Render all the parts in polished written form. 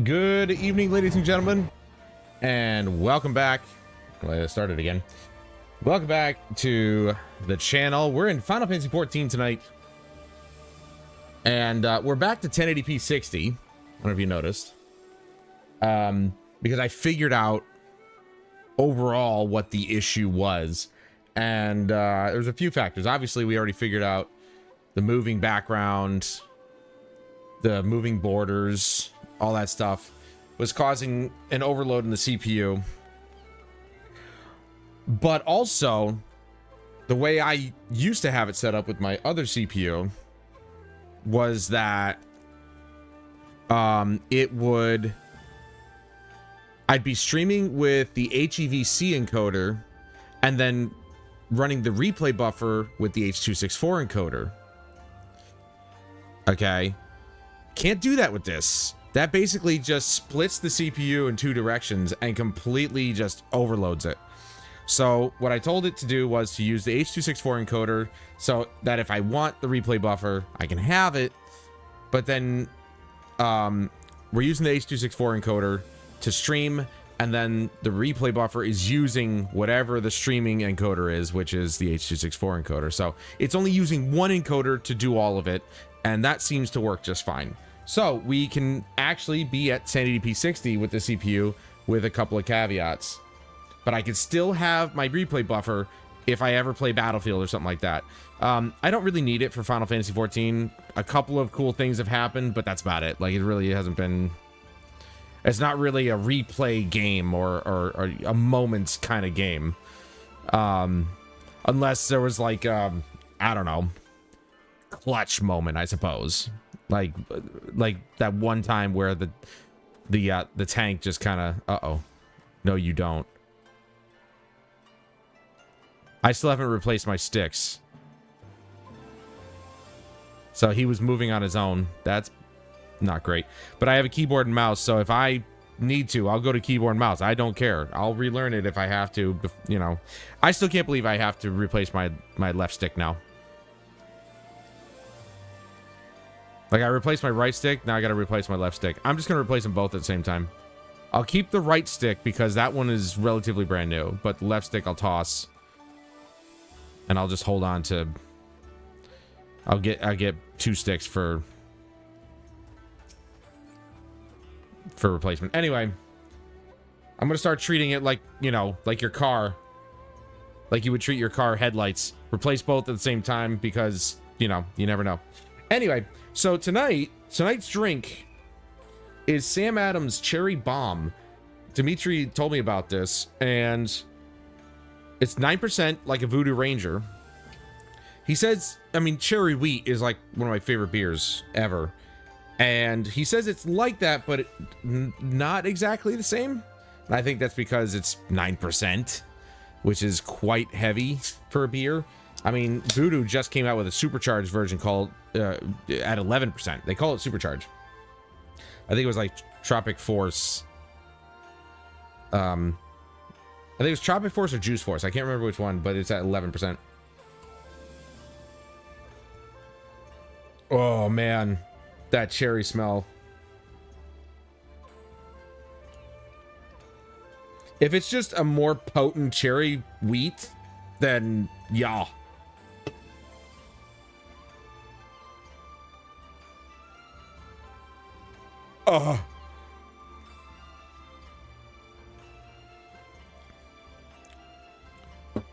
Good evening, ladies and gentlemen, and welcome back. Let's start it again. Welcome back to the channel. We're in Final Fantasy XIV tonight, and we're back to 1080p 60. I don't know if you noticed, because I figured out overall what the issue was, and there's a few factors. Obviously, we already figured out the moving background, the moving borders, all that stuff was causing an overload in the CPU. But also, the way I used to have it set up with my other CPU was that I'd be streaming with the XIV encoder and then running the replay buffer with the H.264 encoder. Okay. Can't do that with this. That basically just splits the CPU in two directions and completely just overloads it. So what I told it to do was to use the H.264 encoder so that if I want the replay buffer, I can have it. But then we're using the H.264 encoder to stream, and then the replay buffer is using whatever the streaming encoder is, which is the H.264 encoder. So it's only using one encoder to do all of it, and that seems to work just fine. So we can actually be at 1080p 60 with the CPU with a couple of caveats. But I can still have my replay buffer if I ever play Battlefield or something like that. I don't really need it for Final Fantasy XIV. A couple of cool things have happened, but that's about it. Like, it really hasn't been... It's not really a replay game or a moments kind of game. Unless there was like, I don't know, clutch moment, I suppose. Like that one time where the tank just kind of, uh-oh. No, you don't. I still haven't replaced my sticks. So he was moving on his own. That's not great. But I have a keyboard and mouse, so if I need to, I'll go to keyboard and mouse. I don't care. I'll relearn it if I have to, you know. I still can't believe I have to replace my left stick now. Like, I replaced my right stick, now I gotta replace my left stick. I'm just gonna replace them both at the same time. I'll keep the right stick because that one is relatively brand new, but the left stick I'll toss. And I'll just hold on to... I'll get two sticks for replacement. Anyway, I'm gonna start treating it like, you know, like your car. Like you would treat your car headlights. Replace both at the same time because, you know, you never know. Anyway, so tonight's drink is Sam Adams Cherry Bomb. Dimitri told me about this, and it's 9% like a Voodoo Ranger. He says, I mean, cherry wheat is like one of my favorite beers ever. And he says it's like that, but not exactly the same. And I think that's because it's 9%, which is quite heavy for a beer. I mean, Voodoo just came out with a supercharged version called at 11%. They call it supercharged. I think it was like Tropic Force. I think it was Tropic Force or Juice Force. I can't remember which one, but it's at 11%. Oh man, that cherry smell. If it's just a more potent cherry wheat, then yeah.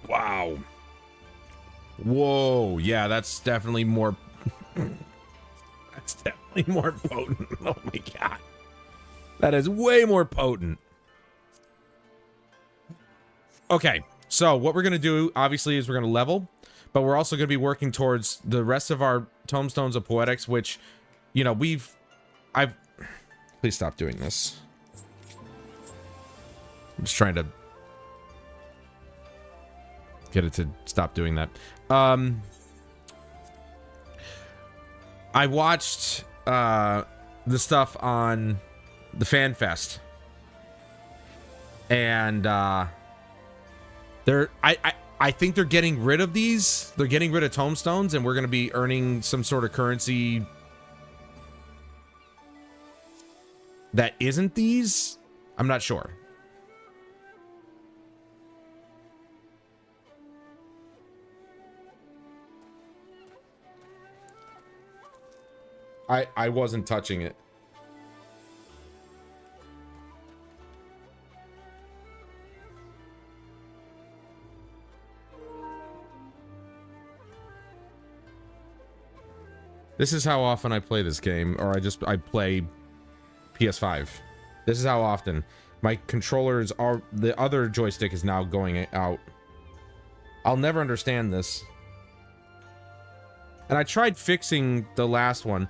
Wow. Whoa, yeah, that's definitely more... That's definitely more potent. Oh my god. That is way more potent. Okay, so what we're going to do, obviously, is we're going to level, but we're also going to be working towards the rest of our Tomestones of Poetics, which, you know, Please stop doing this. I'm just trying to get it to stop doing that. I watched the stuff on the Fan Fest, and I think they're getting rid of these. They're getting rid of tomestones, and we're going to be earning some sort of currency that isn't these? I'm not sure. I wasn't touching it. This is how often I play this game, or I play PS5. This is how often. My controllers are, the other joystick is now going out. I'll never understand this. And I tried fixing the last one.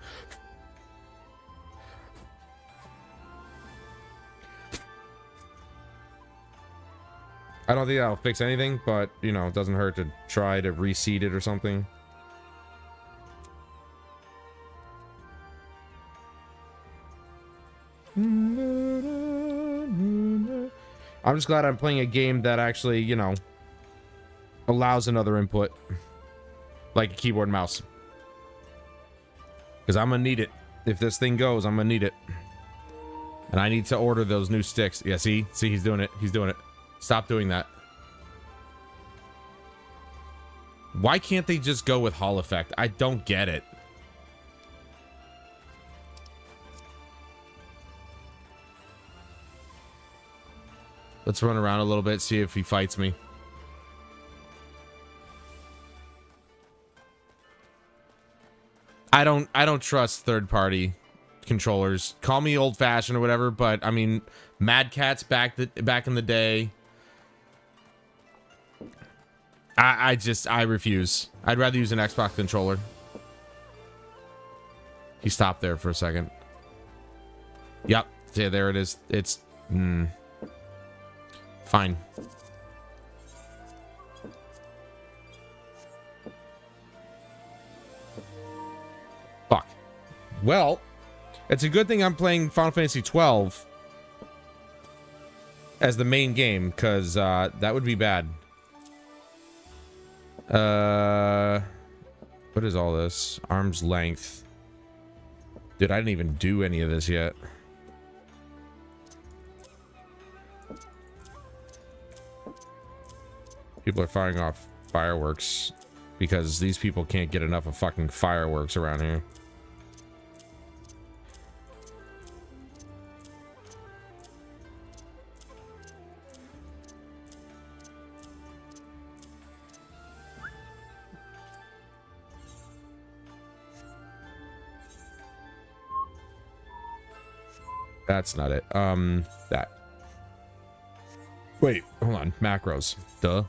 I don't think that'll fix anything, but, you know, it doesn't hurt to try to reseat it or something. I'm just glad I'm playing a game that actually, you know, allows another input. Like a keyboard and mouse. Because I'm gonna need it. If this thing goes, I'm gonna need it. And I need to order those new sticks. Yeah, see? See, he's doing it. He's doing it. Stop doing that. Why can't they just go with Hall Effect? I don't get it. Let's run around a little bit, see if he fights me. I don't trust third-party controllers. Call me old-fashioned or whatever, but I mean, Mad Catz back in the day. I refuse. I'd rather use an Xbox controller. He stopped there for a second. Yep. Yeah, there it is. It's fine. Fuck. Well, it's a good thing I'm playing Final Fantasy XII as the main game, because that would be bad. What is all this? Arm's length. Dude, I didn't even do any of this yet. People are firing off fireworks because these people can't get enough of fucking fireworks around here. That's not it. That. Wait, hold on. Macros. Duh.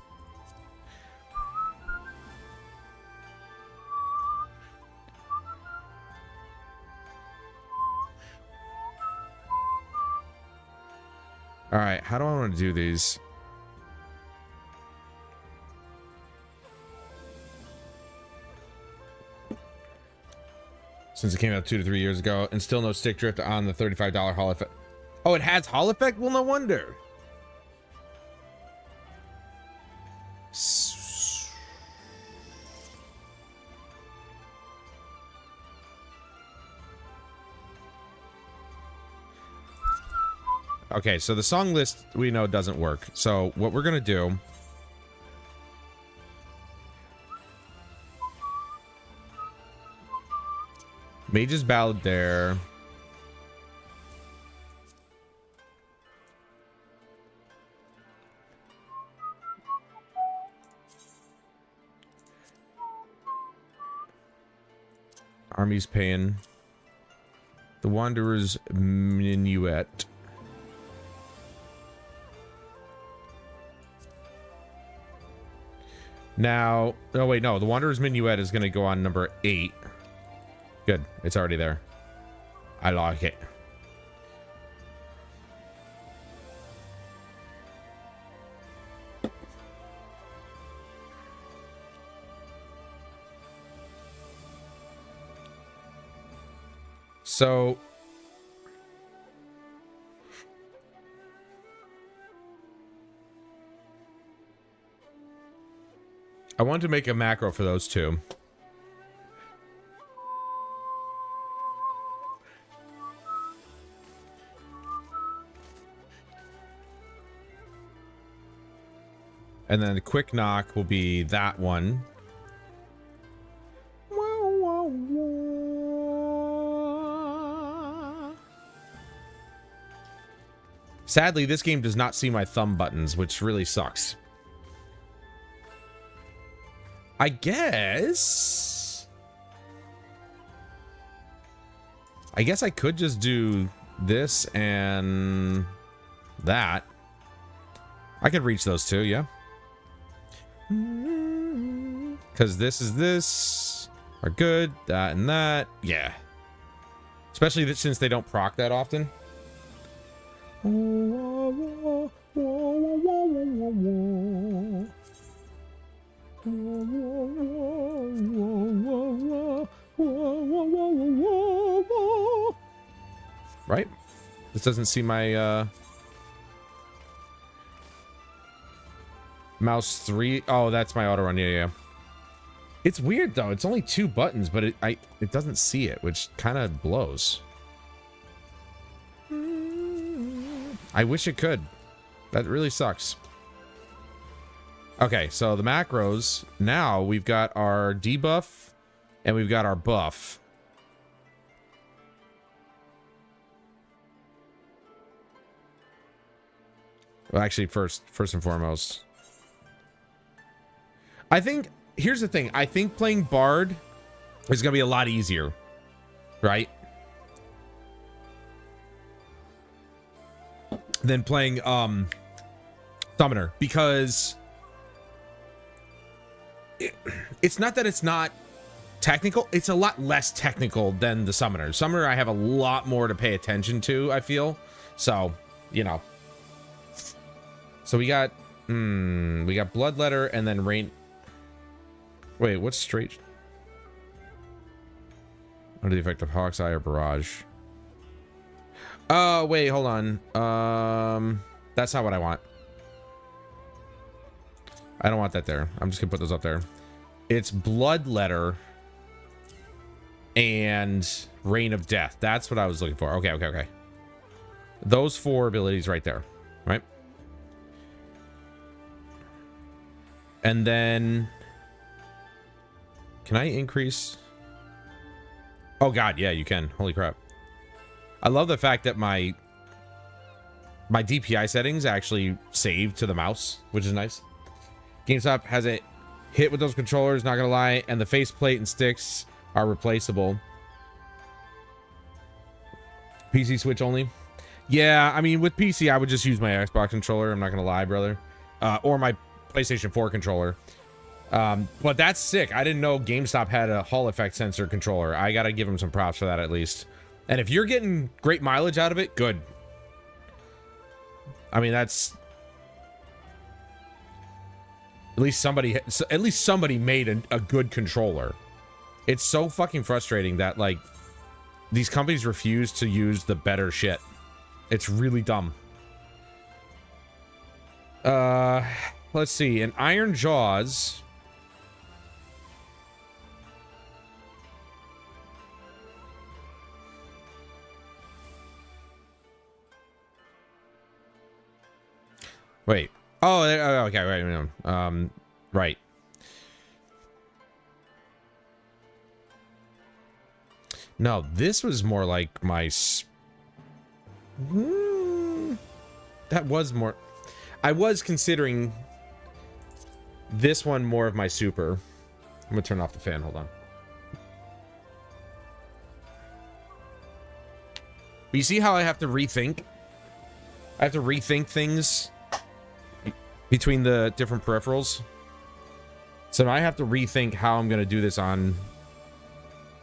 All right, how do I want to do these? Since it came out 2 to 3 years ago, and still no stick drift on the $35 Hall Effect. Oh, it has Hall Effect? Well, no wonder. Okay, so the song list we know doesn't work. So what we're gonna do... Mage's Ballad there. Army's Pain. The Wanderer's Minuet. Now, oh wait, no, the Wanderer's Minuet is going to go on number 8. Good, it's already there. I like it. So I wanted to make a macro for those two. And then the quick knock will be that one. Sadly, this game does not see my thumb buttons, which really sucks. I guess I could just do this and that. I could reach those two, yeah. Because this are good, that and that, yeah. Especially since they don't proc that often. Right? This doesn't see my mouse 3. Oh, that's my auto run. Yeah. It's weird though. It's only 2 buttons, but it doesn't see it, which kind of blows. I wish it could. That really sucks. Okay, so the macros. Now we've got our debuff and we've got our buff. Well, actually, first and foremost, I think here's the thing. I think playing Bard is gonna be a lot easier, right? Than playing Summoner, because it's not that it's not technical, it's a lot less technical than the Summoner. Summoner, I have a lot more to pay attention to, I feel. So, you know. So we got Bloodletter and then Rain. Wait, what's straight? Under the effect of Hawk's Eye or Barrage. Oh, wait, hold on. That's not what I want. I don't want that there. I'm just gonna put those up there. It's Bloodletter and Rain of Death. That's what I was looking for. Okay. Those 4 abilities right there, right? And then can I increase? Oh god, yeah, you can. Holy crap. I love the fact that my DPI settings actually save to the mouse, which is nice. GameStop has a hit with those controllers, not gonna lie, and the faceplate and sticks are replaceable. PC Switch only. Yeah, I mean, with PC, I would just use my Xbox controller. I'm not gonna lie, brother. Or my PlayStation 4 controller. But that's sick. I didn't know GameStop had a Hall effect sensor controller. I gotta give them some props for that at least. And if you're getting great mileage out of it, good. I mean, that's at least somebody made a good controller. It's so fucking frustrating that like these companies refuse to use the better shit. It's really dumb. Let's see. An Iron Jaws. Wait. Oh, okay. Right. Right. No, this was more like my. That was more. I was considering this one more of my super. I'm gonna turn off the fan. Hold on. But you see how I have to rethink? I have to rethink things between the different peripherals. So now I have to rethink how I'm gonna do this on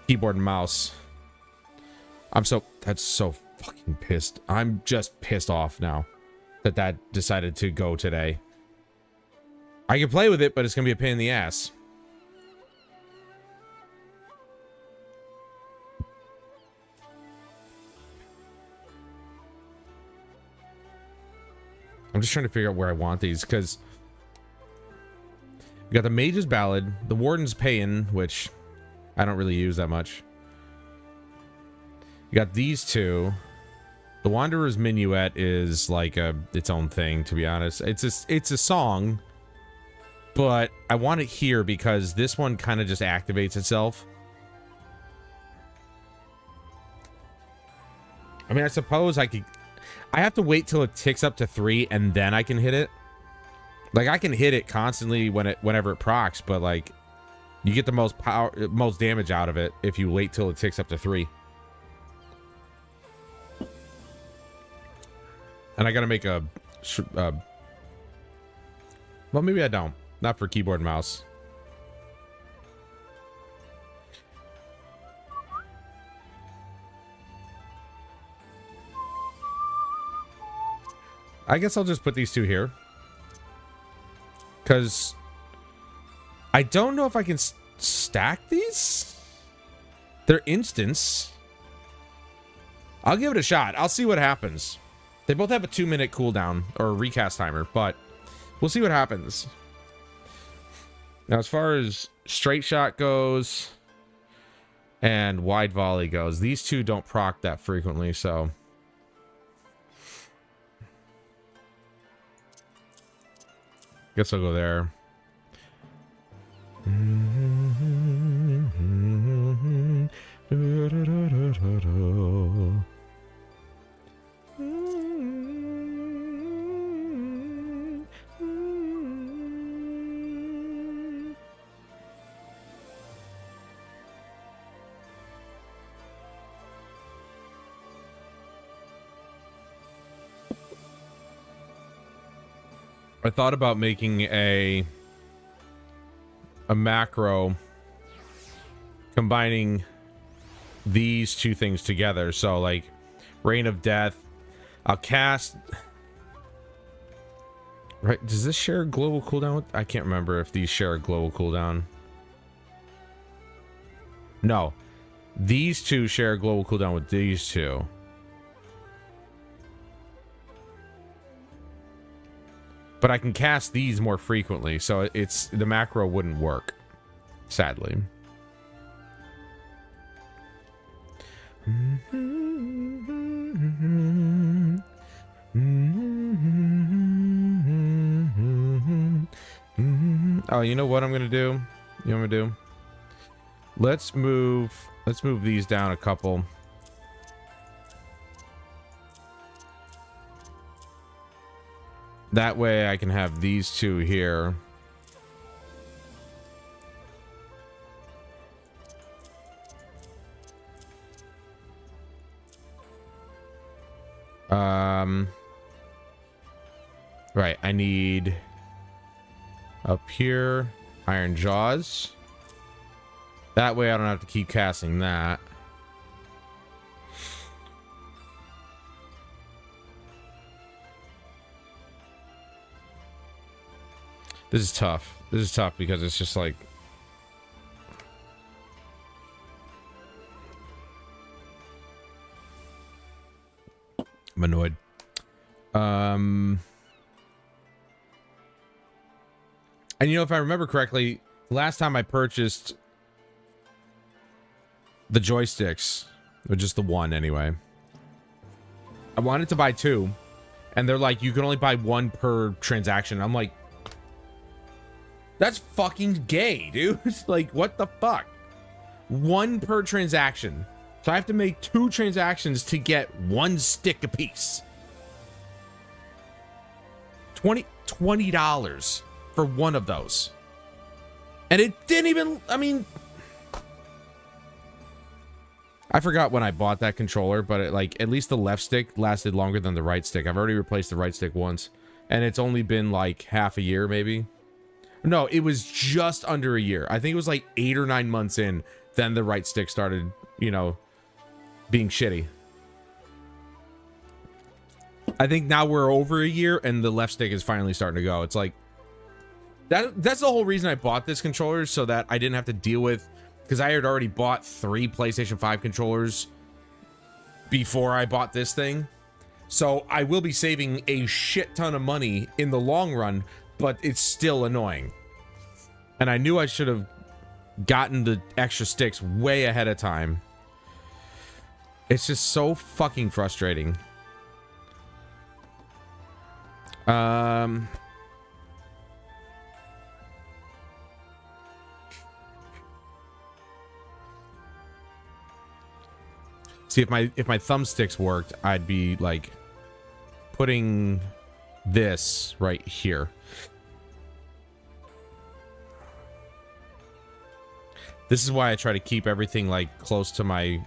keyboard and mouse. That's so fucking pissed. I'm just pissed off now that decided to go today. I can play with it, but it's gonna be a pain in the ass. I'm just trying to figure out where I want these, because we got the Mage's Ballad, the Warden's Paean, which I don't really use that much. You got these two. The Wanderer's Minuet is like its own thing, to be honest. It's a song, But I want it here because this one kind of just activates itself. I mean, I suppose I could... I have to wait till it ticks up to 3 and then I can hit it. Like, I can hit it constantly whenever it procs, but, like, you get the most damage out of it if you wait till it ticks up to 3. And I gotta make a... well, maybe I don't. Not for keyboard and mouse. I guess I'll just put these two here. Because I don't know if I can stack these. They're instants. I'll give it a shot. I'll see what happens. They both have a 2-minute cooldown or a recast timer, but we'll see what happens. Now, as far as straight shot goes and wide volley goes, these two don't proc that frequently, so... guess I'll go there. I thought about making a macro combining these two things together. So, like, Reign of Death. I'll cast... Right, does this share a global cooldown with... I can't remember if these share a global cooldown. No. These two share a global cooldown with these two. But I can cast these more frequently, so it's the macro wouldn't work, sadly. Oh, you know what I'm gonna do? You know what I'm gonna do? Let's move these down a couple. That way I can have these two here. Right, I need up here Iron Jaws. That way I don't have to keep casting that. This is tough. This is tough because it's just like... I'm annoyed. And you know, if I remember correctly, last time I purchased the joysticks, or just the one anyway, I wanted to buy two, and they're like, you can only buy one per transaction. I'm like, that's fucking gay, dude. Like, what the fuck? One per transaction. So I have to make 2 transactions to get 1 stick apiece. $20 for one of those. And it didn't even, I mean, I forgot when I bought that controller, but it, like, at least the left stick lasted longer than the right stick. I've already replaced the right stick once, and it's only been like half a year, maybe. No, it was just under a year. I think it was like 8 or 9 months in, then the right stick started, you know, being shitty. I think now we're over a year and the left stick is finally starting to go. It's like that's the whole reason I bought this controller, so that I didn't have to deal with, because I had already bought 3 PlayStation 5 controllers before I bought this thing. So I will be saving a shit ton of money in the long run, but it's still annoying. And I knew I should have gotten the extra sticks way ahead of time. It's just so fucking frustrating. See, if my thumbsticks worked, I'd be like putting this right here. This is why I try to keep everything like close to my,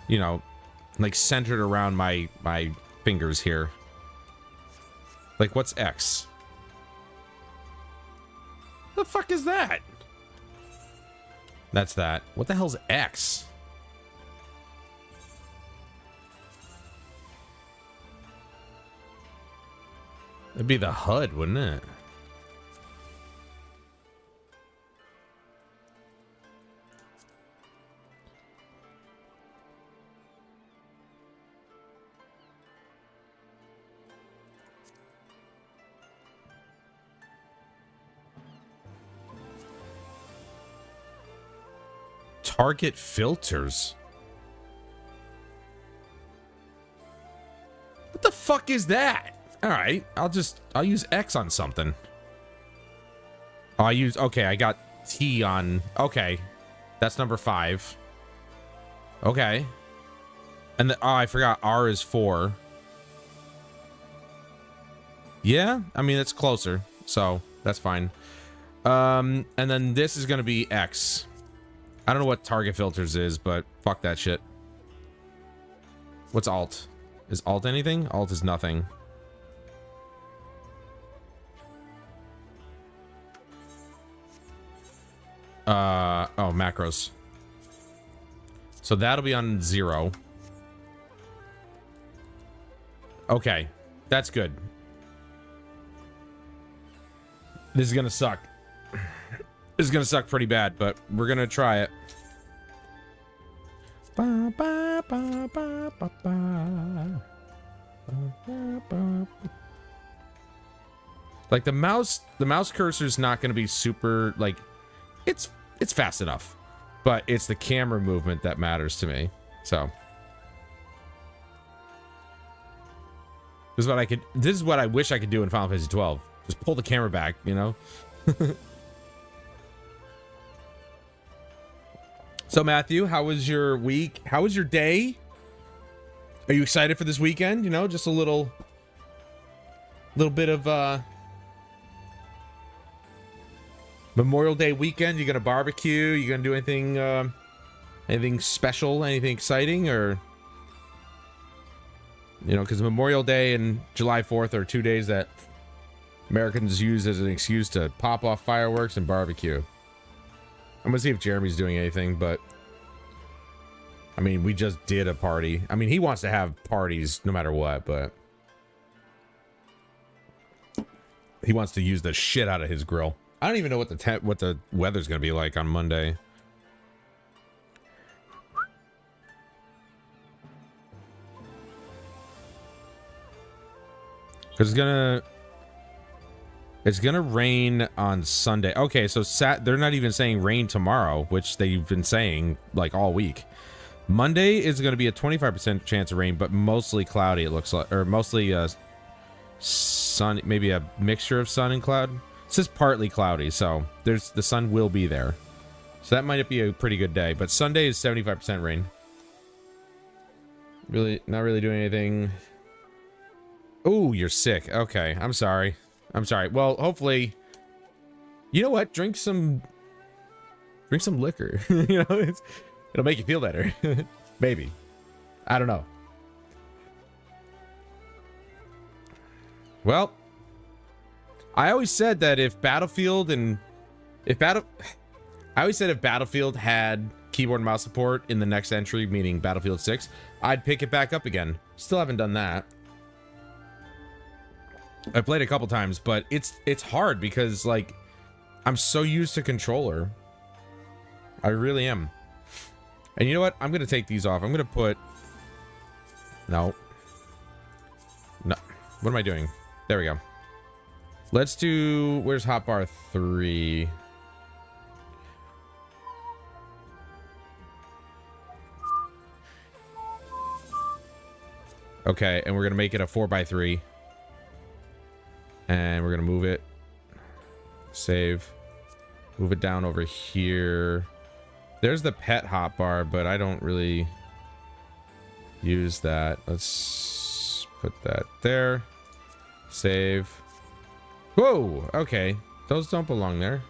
you know, like centered around my fingers here. Like, what's X? The fuck is that? That's that. What the hell's X? It'd be the HUD, wouldn't it? Target filters. What the fuck is that? All right, I'll use X on something. Oh, okay, I got T on, okay. That's number 5. Okay. And oh, I forgot R is 4. Yeah, I mean, it's closer, so that's fine. And then this is gonna be X. I don't know what target filters is, but fuck that shit. What's Alt? Is Alt anything? Alt is nothing. Oh, macros. So that'll be on 0. Okay, that's good. This is gonna suck. This is gonna suck pretty bad, but we're gonna try it. Like the mouse cursor is not gonna be super, like, it's fast enough, but it's the camera movement that matters to me. So this is what I wish I could do in Final Fantasy XII. Just pull the camera back, you know. So Matthew, how was your week? How was your day? Are you excited for this weekend? You know, just a little bit of Memorial Day weekend. You gonna barbecue? You gonna do anything special? Anything exciting? Or, you know, because Memorial Day and July 4th are 2 days that Americans use as an excuse to pop off fireworks and barbecue. I'm gonna see if Jeremy's doing anything, but I mean, we just did a party. I mean, he wants to have parties no matter what, but he wants to use the shit out of his grill. I don't even know what the weather's gonna be like on Monday. Because it's gonna rain on Sunday. Okay, so they're not even saying rain tomorrow, which they've been saying like all week. Monday is gonna be a 25% chance of rain, but mostly cloudy. It looks like, or mostly sun, maybe a mixture of sun and cloud. It says partly cloudy, so the sun will be there. So that might be a pretty good day. But Sunday is 75% rain. Really, not really doing anything. Oh, you're sick. Okay, I'm sorry. I'm sorry. Well, hopefully, you know what? Drink some liquor. You know, it'll make you feel better. Maybe. I don't know. Well, I always said that if Battlefield had keyboard and mouse support in the next entry, meaning Battlefield 6, I'd pick it back up again. Still haven't done that. I played a couple times, but it's hard because, like, I'm so used to controller. I really am. And you know what? I'm gonna take these off. I'm gonna put... No. What am I doing? There we go. Let's do... Where's hotbar 3? Okay, and we're gonna make it a 4x3. And we're gonna move it. Save. Move it down over here. There's the pet hotbar, but I don't really... use that. Let's put that there. Save. Whoa, okay. Those don't belong there.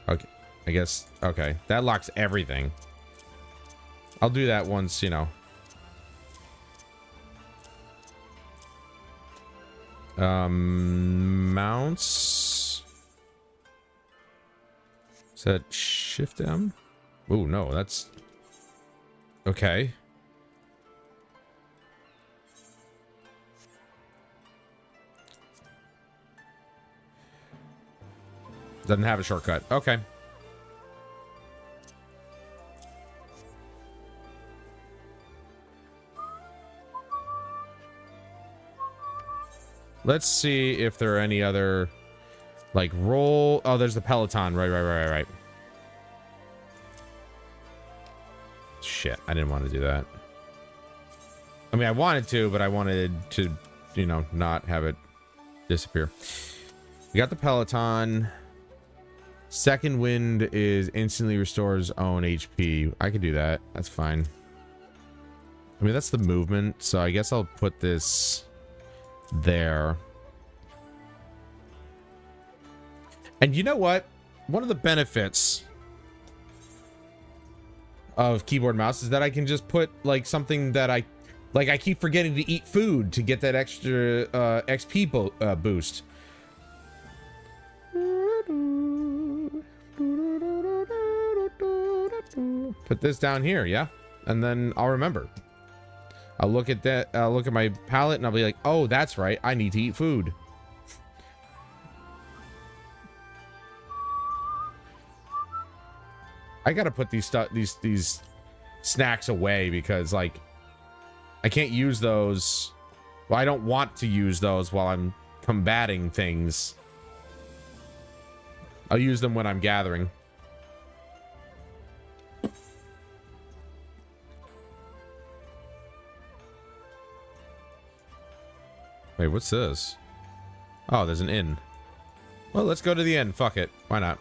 Okay, I guess, okay. That locks everything. I'll do that once, you know. Mounts. Is that Shift M? Oh, no, that's... Okay. Doesn't have a shortcut. Okay. Let's see if there are any other, like, roll. Oh, there's the Peloton. Right. Shit, I didn't want to do that. I mean, I wanted to, but I wanted to, you know, not have it disappear. We got the Peloton. Second wind is instantly restores own HP. I could do that. That's fine. I mean, that's the movement, so I guess I'll put this there. And you know what? One of the benefits of keyboard mouse is that I can just put like something that I keep forgetting to eat food to get that extra XP boost. Put this down here, yeah, and then I'll remember. I'll look at that. I'll look at my palette and I'll be like, oh, that's right. I need to eat food. I gotta put these snacks away because, like, I can't use those. Well, I don't want to use those while I'm combating things. I'll use them when I'm gathering. Wait, what's this? Oh, there's an inn. Well, let's go to the inn. Fuck it. Why not?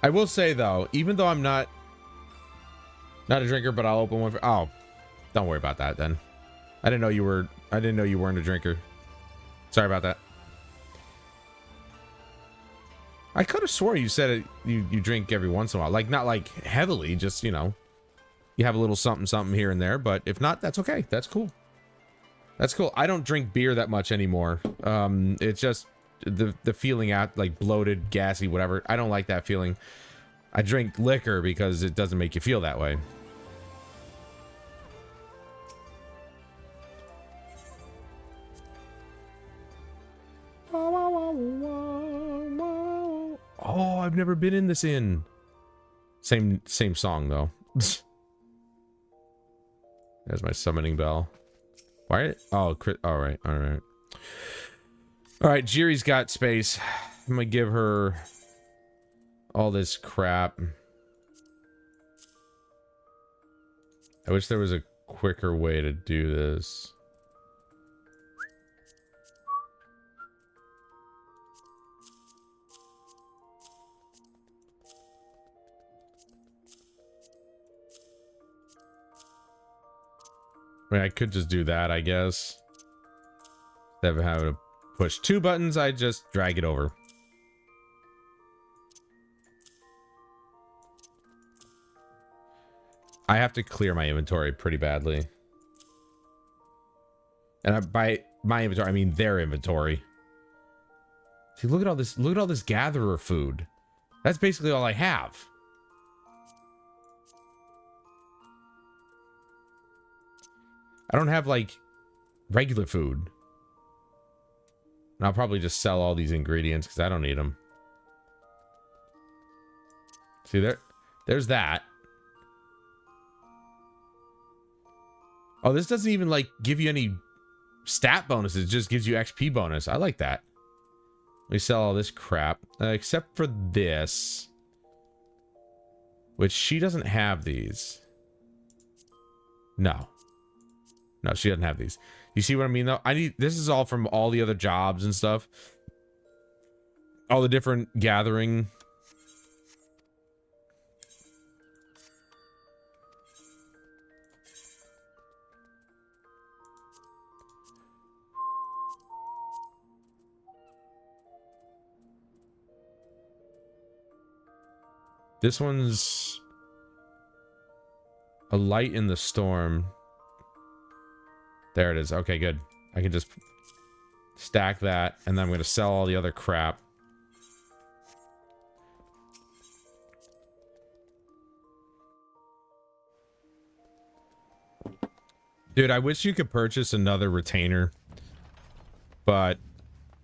I will say, though, even though I'm not a drinker, but I'll open one for... Oh, don't worry about that, then. I didn't know you weren't a drinker. Sorry about that. I could have swore you said you drink every once in a while. Like, not like heavily, just, you know, you have a little something here and there, but if not, that's okay. That's cool. That's cool. I don't drink beer that much anymore. It's just the feeling out, like, bloated, gassy, whatever. I don't like that feeling. I drink liquor because it doesn't make you feel that way. Oh, I've never been in this inn. Same song, though. There's my summoning bell. Why? Oh, all right. All right, Jiri's got space. I'm gonna give her all this crap. I wish there was a quicker way to do this. I mean, I could just do that, I guess. Instead of having to push two buttons, I just drag it over. I have to clear my inventory pretty badly. And by my inventory, I mean their inventory. See, look at all this. Look at all this gatherer food. That's basically all I have. I don't have, like, regular food. And I'll probably just sell all these ingredients because I don't need them. See, there's that. Oh, this doesn't even, like, give you any stat bonuses. It just gives you XP bonus. I like that. We sell all this crap. Except for this. Which she doesn't have these. No. No, she doesn't have these. You see what I mean, though? This is all from all the other jobs and stuff. All the different gathering. This one's a light in the storm. There it is. Okay, good. I can just stack that, and then I'm going to sell all the other crap. Dude, I wish you could purchase another retainer, but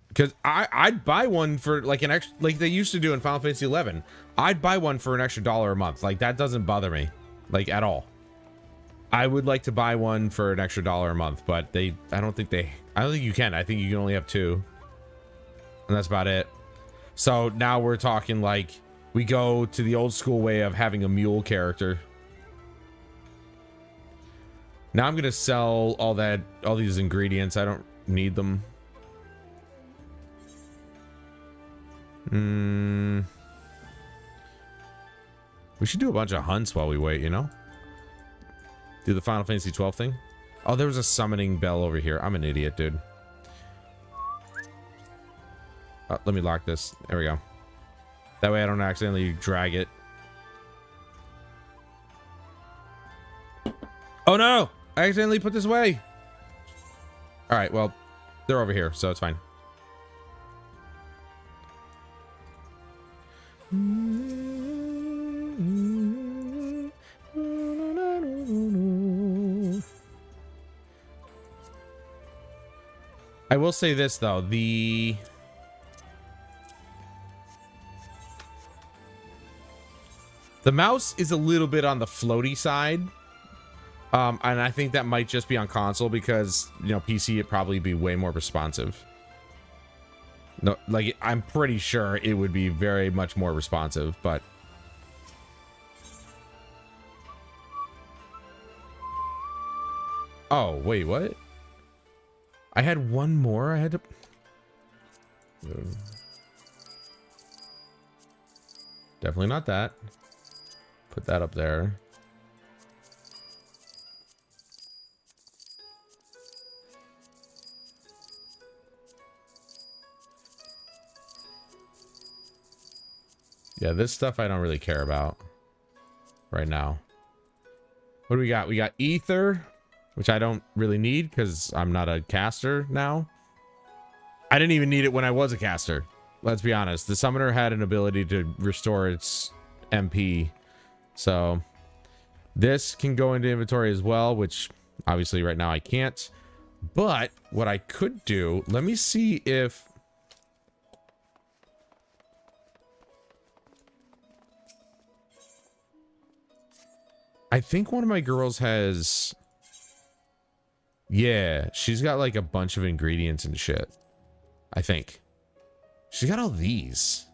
because I'd buy one for like an extra, like they used to do in Final Fantasy XI. I'd buy one for an extra $1 a month. Like that doesn't bother me, like at all. I would like to buy one for an extra $1 a month, but I don't think you can. I think you can only have 2, and that's about it. So now we're talking like we go to the old school way of having a mule character. Now I'm gonna sell all these ingredients. I don't need them. We should do a bunch of hunts while we wait, you know? Do the Final Fantasy XII thing. Oh, there was a summoning bell over here. I'm an idiot, dude. Let me lock this. There we go. That way I don't accidentally drag it. Oh no! I accidentally put this away. All right, well, they're over here, so it's fine. I will say this though, the mouse is a little bit on the floaty side. And I think that might just be on console because, you know, PC it'd probably be way more responsive. No, like I'm pretty sure it would be very much more responsive, but oh, wait, what? I had one more. I had to definitely not that. Put that up there. Yeah, this stuff I don't really care about right now. What do we got? We got ether, which I don't really need because I'm not a caster now. I didn't even need it when I was a caster. Let's be honest. The summoner had an ability to restore its MP. So this can go into inventory as well, which obviously right now I can't. But what I could do, let me see if... I think one of my girls has... Yeah, she's got like a bunch of ingredients and shit. I think. She's got all these.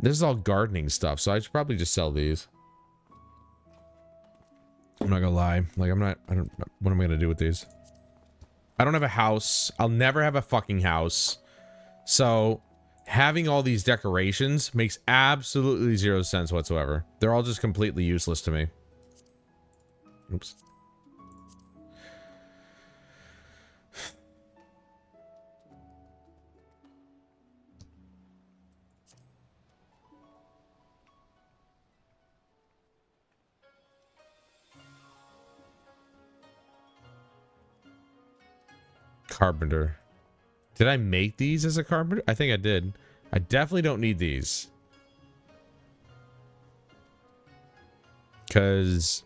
This is all gardening stuff, so I should probably just sell these. I'm not gonna lie. Like, what am I gonna do with these? I don't have a house. I'll never have a fucking house. So, having all these decorations makes absolutely zero sense whatsoever. They're all just completely useless to me. Oops. Carpenter. Did I make these as a carpenter? I think I did. I definitely don't need these. Because...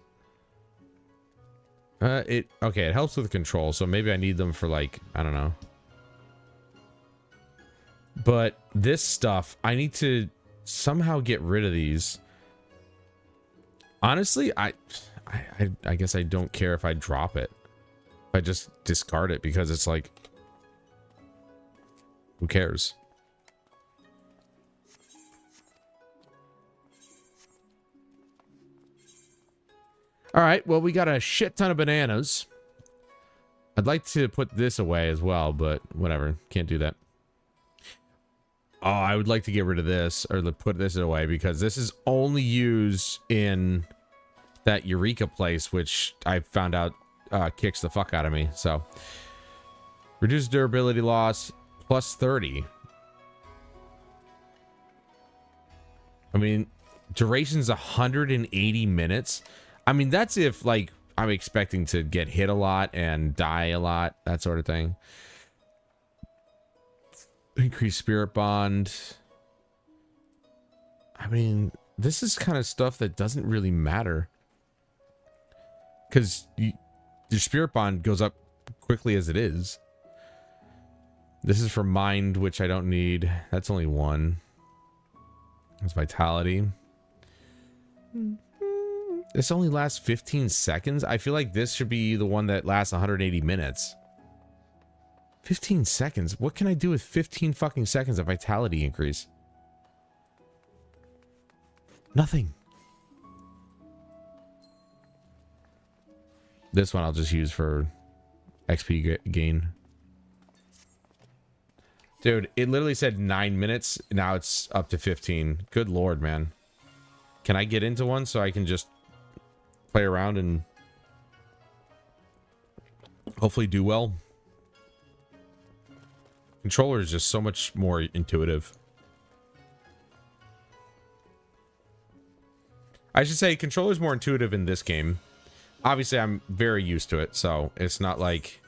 okay, it helps with control, so maybe I need them for like, I don't know. But this stuff, I need to somehow get rid of these. Honestly, I guess I don't care if I drop it. If I just discard it because it's like, who cares? All right, well, we got a shit ton of bananas. I'd like to put this away as well, but whatever. Can't do that. Oh, I would like to get rid of this, or put this away, because this is only used in that Eureka place, which I found out kicks the fuck out of me. So, reduce durability loss, plus 30. I mean, Duration's 180 minutes. I mean, that's if, like, I'm expecting to get hit a lot and die a lot, that sort of thing. Increased spirit bond. I mean, this is kind of stuff that doesn't really matter. Because your spirit bond goes up quickly as it is. This is for mind, which I don't need. That's only one. That's vitality. This only lasts 15 seconds. I feel like this should be the one that lasts 180 minutes. 15 seconds? What can I do with 15 fucking seconds of vitality increase? Nothing. This one I'll just use for XP gain. Dude, it literally said 9 minutes. Now it's up to 15. Good lord, man. Can I get into one so I can just play around and hopefully do well? Controller is just so much more intuitive. I should say controller is more intuitive in this game. Obviously, I'm very used to it, so it's not like...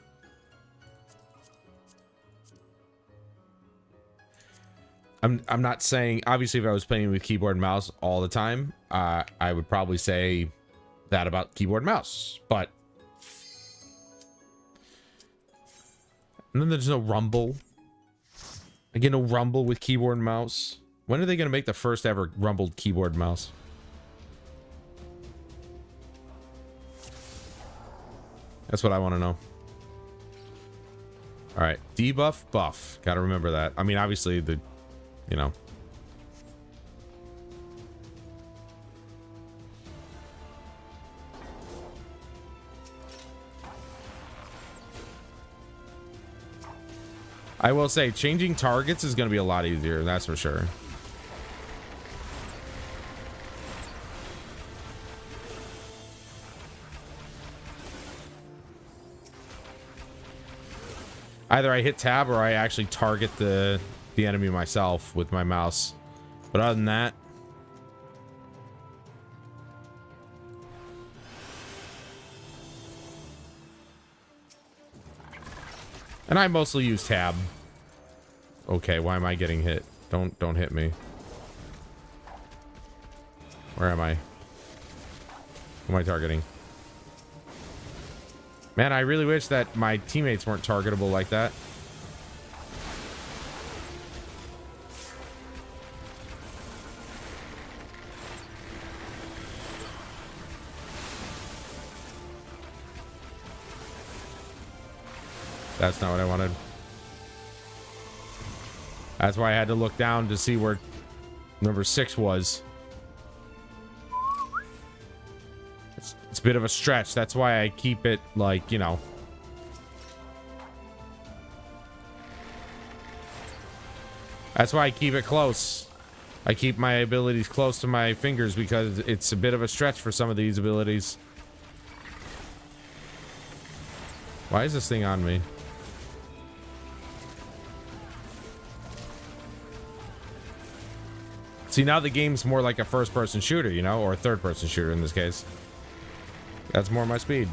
I'm not saying... Obviously, if I was playing with keyboard and mouse all the time, I would probably say that about keyboard and mouse, but... And then there's no rumble. I get no rumble with keyboard and mouse. When are they going to make the first ever rumbled keyboard and mouse? That's what I want to know. All right, debuff, buff. Got to remember that. I mean, obviously, the, you know. I will say, changing targets is going to be a lot easier. That's for sure. Either I hit tab or I actually target the enemy myself with my mouse. But other than that... And I mostly use tab. Okay, why am I getting hit? Don't hit me. Where am I? Who am I targeting? Man, I really wish that my teammates weren't targetable like that. That's not what I wanted. That's why I had to look down to see where number 6 was. It's a bit of a stretch. That's why I keep it, like, you know. That's why I keep it close. I keep my abilities close to my fingers because it's a bit of a stretch for some of these abilities. Why is this thing on me? See, now the game's more like a first-person shooter, you know, or a third-person shooter in this case. That's more my speed.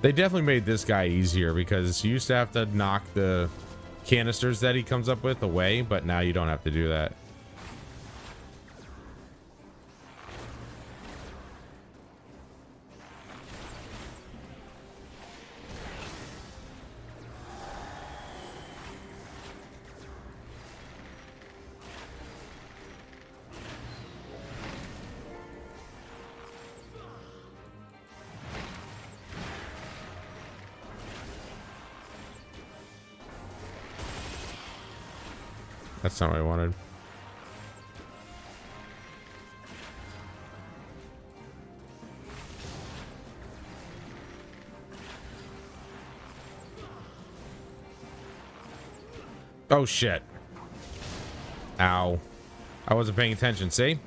They definitely made this guy easier because you used to have to knock the canisters that he comes up with away, but now you don't have to do that. That's not what I wanted. Oh shit. Ow. I wasn't paying attention, see?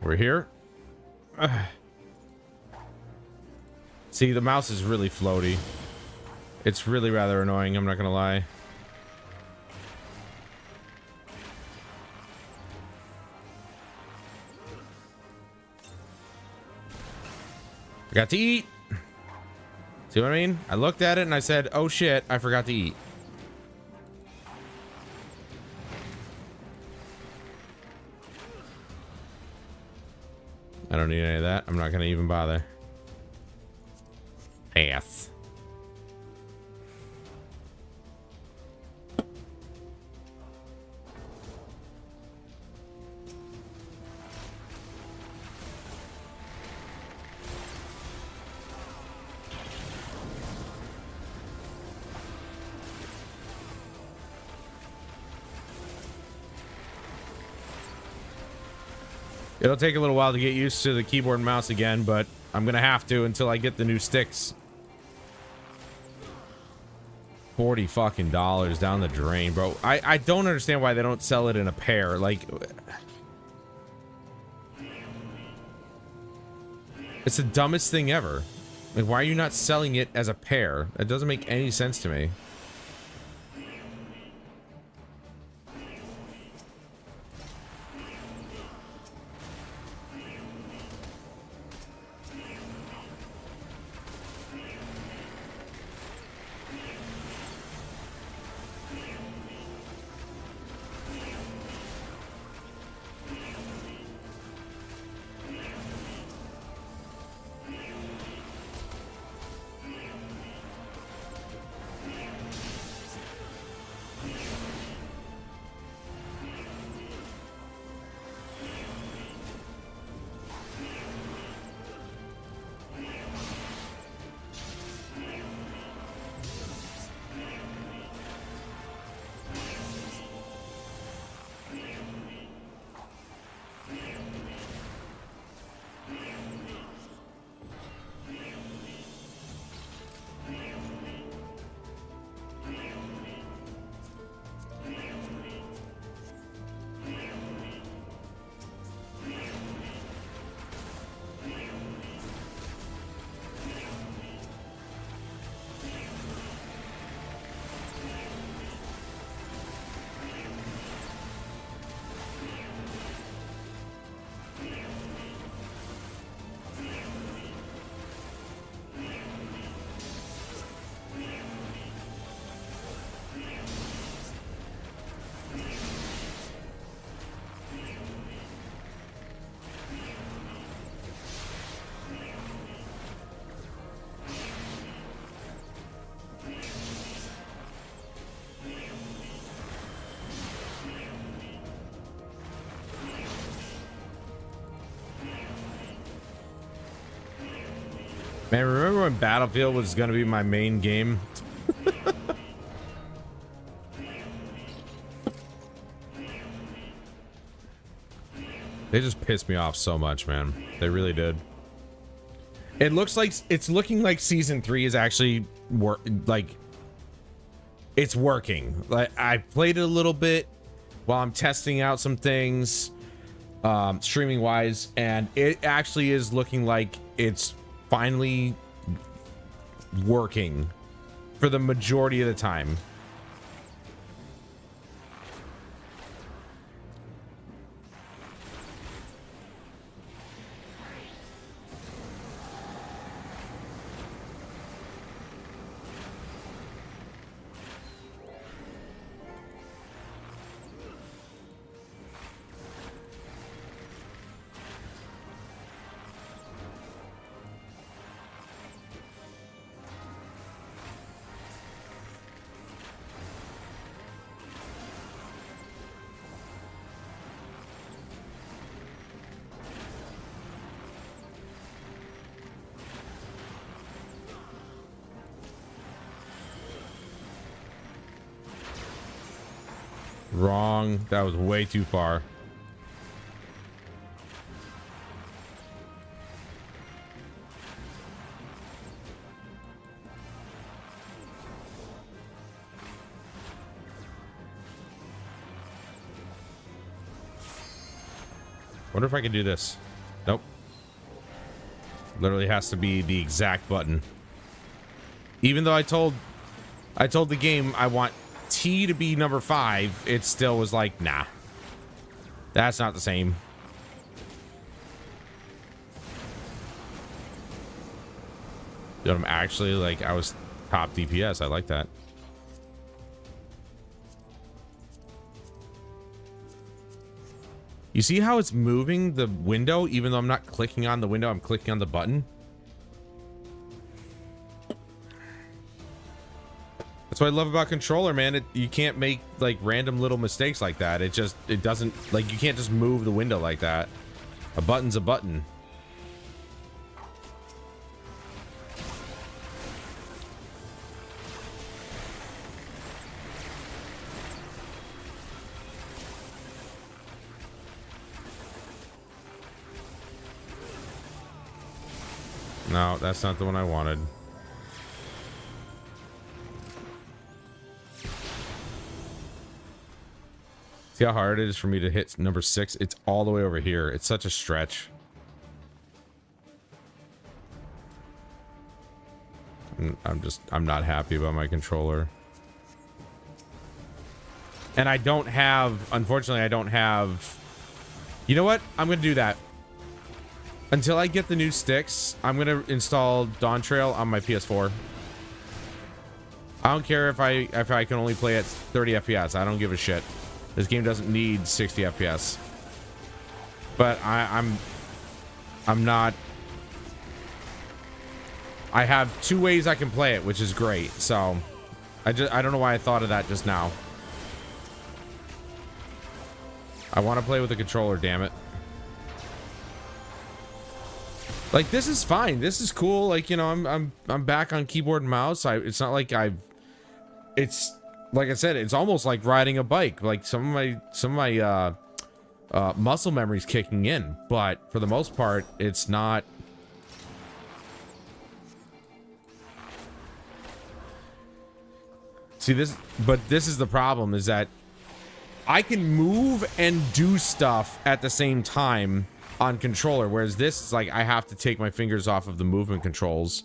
We're here. See, the mouse is really floaty. It's really rather annoying, I'm not gonna lie. I got to eat. See what I mean? I looked at it and I said, oh shit, I forgot to eat. I don't need any of that. I'm not gonna even bother. Pass. It'll take a little while to get used to the keyboard and mouse again, but I'm gonna have to until I get the new sticks. $40 fucking down the drain, bro. I don't understand why they don't sell it in a pair. Like, it's the dumbest thing ever. Like, why are you not selling it as a pair? That doesn't make any sense to me. Man, remember when Battlefield was gonna be my main game? They just pissed me off so much, man. They really did. It looks like it's looking like season 3 is actually it's working. Like, I played it a little bit while I'm testing out some things, streaming wise, and it actually is looking like it's finally working for the majority of the time. Wrong. That was way too far. Wonder if I can do this. Literally has to be the exact button. Even though I told the game I want T to be number 5, it still was like, nah. That's not the same. Dude, I'm actually like, I was top DPS. I like that. You see how it's moving the window, even though I'm not clicking on the window, I'm clicking on the button? That's what I love about controller, man. You can't make like random little mistakes like that. It doesn't, like, you can't just move the window like that. A button's a button. No, that's not the one I wanted. See how hard it is for me to hit number 6? It's all the way over here. It's such a stretch. I'm not happy about my controller. And I don't have, unfortunately, I don't have, you know what? I'm going to do that. Until I get the new sticks, I'm going to install Dawntrail on my PS4. I don't care if I can only play at 30 FPS. I don't give a shit. This game doesn't need 60 FPS. But I'm not. I have 2 ways I can play it, which is great. So I don't know why I thought of that just now. I want to play with a controller, damn it. Like, this is fine. This is cool. Like, you know, I'm back on keyboard and mouse. It's not like it's like I said, it's almost like riding a bike. Like some of my muscle memory's kicking in, but for the most part, it's not. See this, but this is the problem, is that I can move and do stuff at the same time on controller, whereas this is like I have to take my fingers off of the movement controls.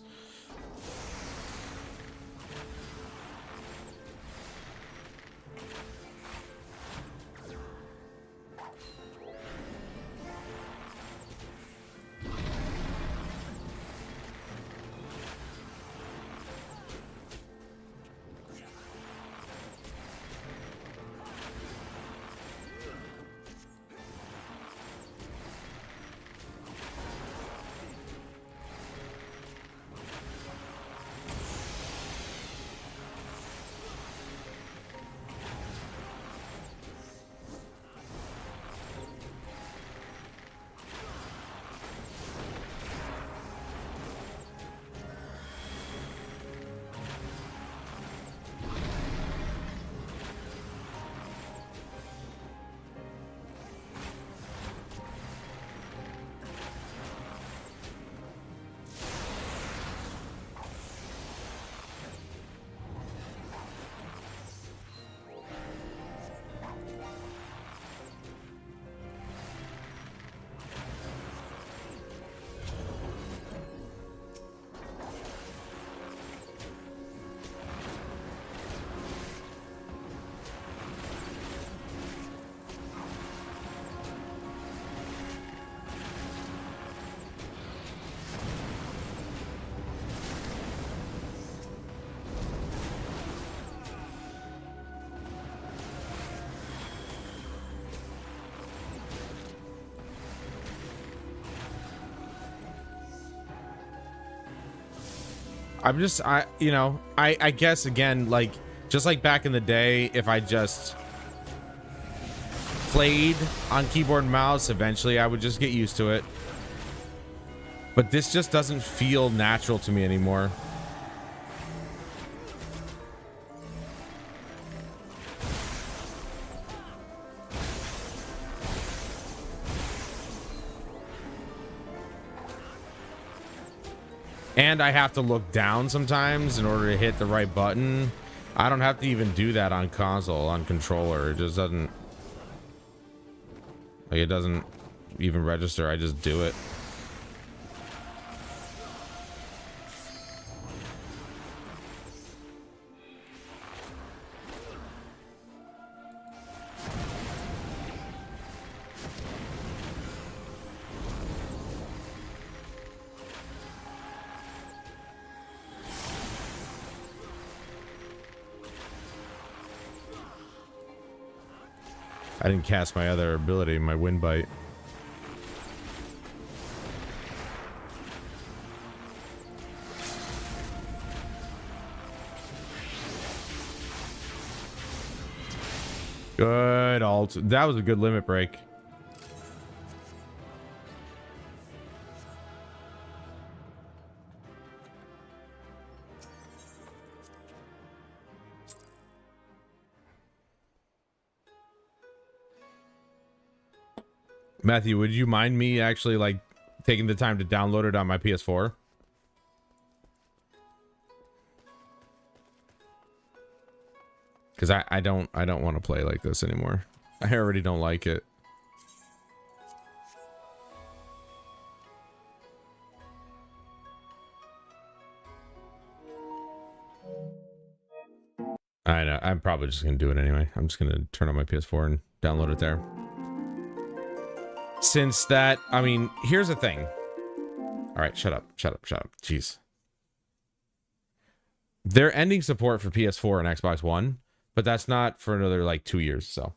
I guess again, like, just like back in the day, if I just played on keyboard and mouse, eventually I would just get used to it. But this just doesn't feel natural to me anymore. And I have to look down sometimes in order to hit the right button. I don't have to even do that on console, on controller. It just doesn't, like, it doesn't even register. I just do it. I didn't cast my other ability, my wind bite. Good alt. That was a good limit break. Matthew, would you mind me actually like taking the time to download it on my PS4? Because I don't want to play like this anymore. I already don't like it. I know. I'm probably just gonna do it anyway. I'm just gonna turn on my PS4 and download it there. Since that, I mean, here's the thing. All right, shut up. Jeez. They're ending support for PS4 and Xbox One, but that's not for another like 2 years, so.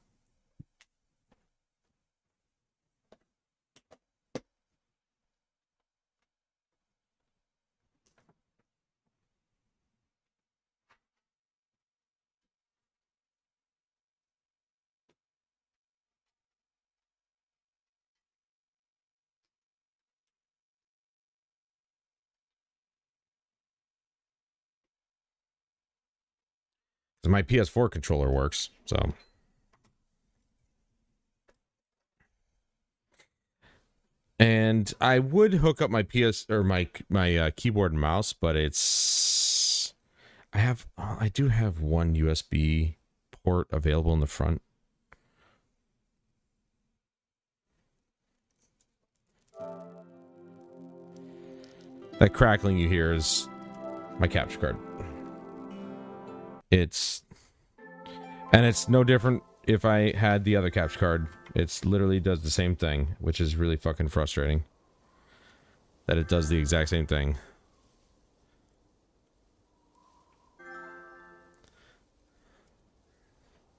My PS4 controller works, so. And I would hook up my keyboard and mouse, but it's I do have one USB port available in the front. That crackling you hear is my capture card. It's no different if I had the other capture card. It's literally does the same thing, which is really fucking frustrating. That it does the exact same thing.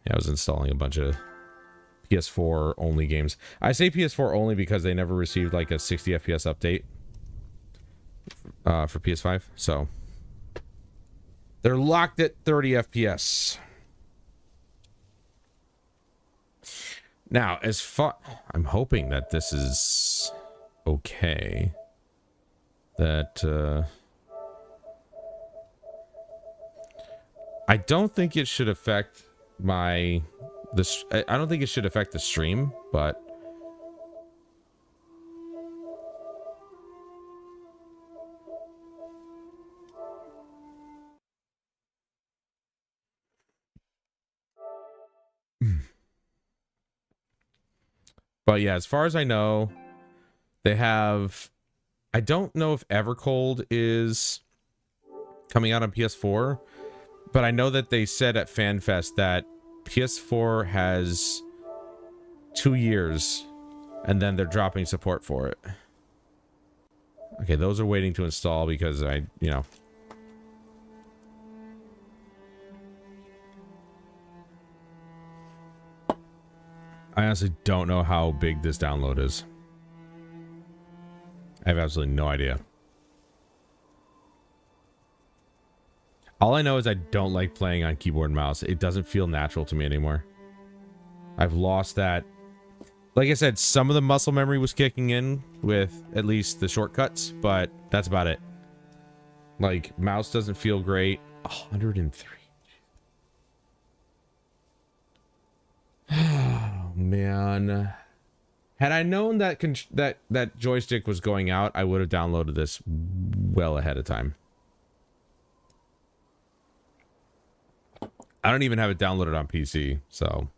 Yeah, I was installing a bunch of PS4 only games. I say PS4 only because they never received like a 60 FPS update for PS5, so they're locked at 30 FPS. Now, as far, I'm hoping that this is okay. That I don't think it should affect I don't think it should affect the stream, but yeah, as far as I know, they have, I don't know if Evercold is coming out on PS4, but I know that they said at FanFest that PS4 has 2 years and then they're dropping support for it. Okay, those are waiting to install because I honestly don't know how big this download is. I have absolutely no idea. All I know is I don't like playing on keyboard and mouse. It doesn't feel natural to me anymore. I've lost that. Like I said, some of the muscle memory was kicking in with at least the shortcuts, but that's about it. Like, mouse doesn't feel great. 103. Oh, man. Had I known that that joystick was going out, I would have downloaded this well ahead of time. I don't even have it downloaded on PC, so.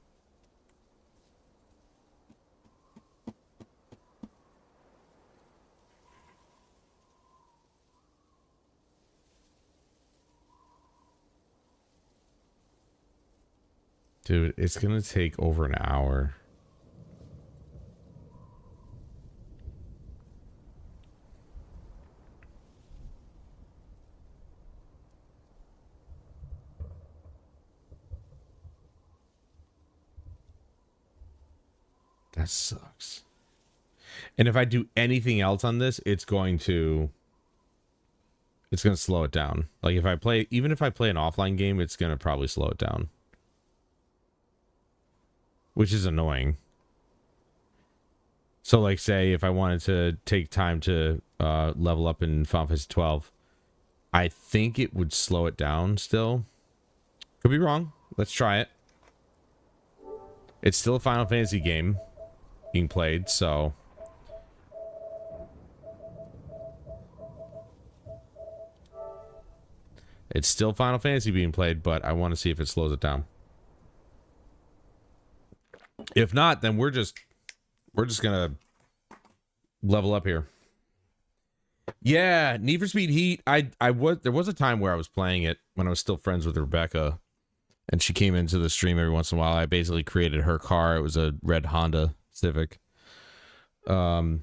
Dude, it's gonna take over an hour. That sucks. And if I do anything else on this, it's going to slow it down. Like if I play, even if I play an offline game, it's going to probably slow it down. Which is annoying. So like say if I wanted to take time to level up in Final Fantasy XII, I think it would slow it down still. Could be wrong. Let's try it. It's still a Final Fantasy game being played, so... It's still Final Fantasy being played, but I want to see if it slows it down. If not, then we're just gonna level up here. Yeah, Need for Speed Heat. There was a time where I was playing it when I was still friends with Rebecca, and she came into the stream every once in a while. I basically created her car. It was a red Honda Civic. She was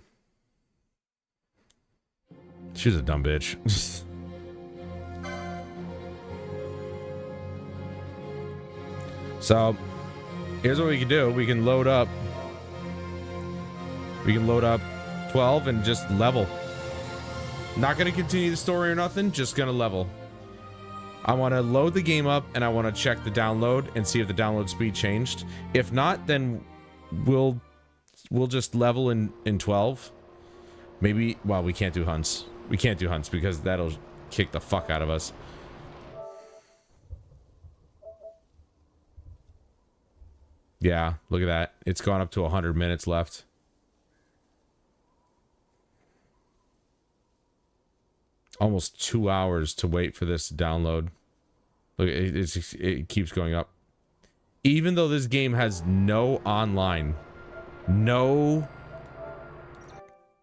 a dumb bitch. So, here's what we can do. We can load up 12 and just level. Not going to continue the story or nothing, just going to level. I want to load the game up and I want to check the download and see if the download speed changed. If not, then we'll just level in 12. Maybe, well, we can't do hunts. We can't do hunts because that'll kick the fuck out of us. Yeah, look at that. It's gone up to 100 minutes left. Almost 2 hours to wait for this to download. Look, it keeps going up. Even though this game has no online.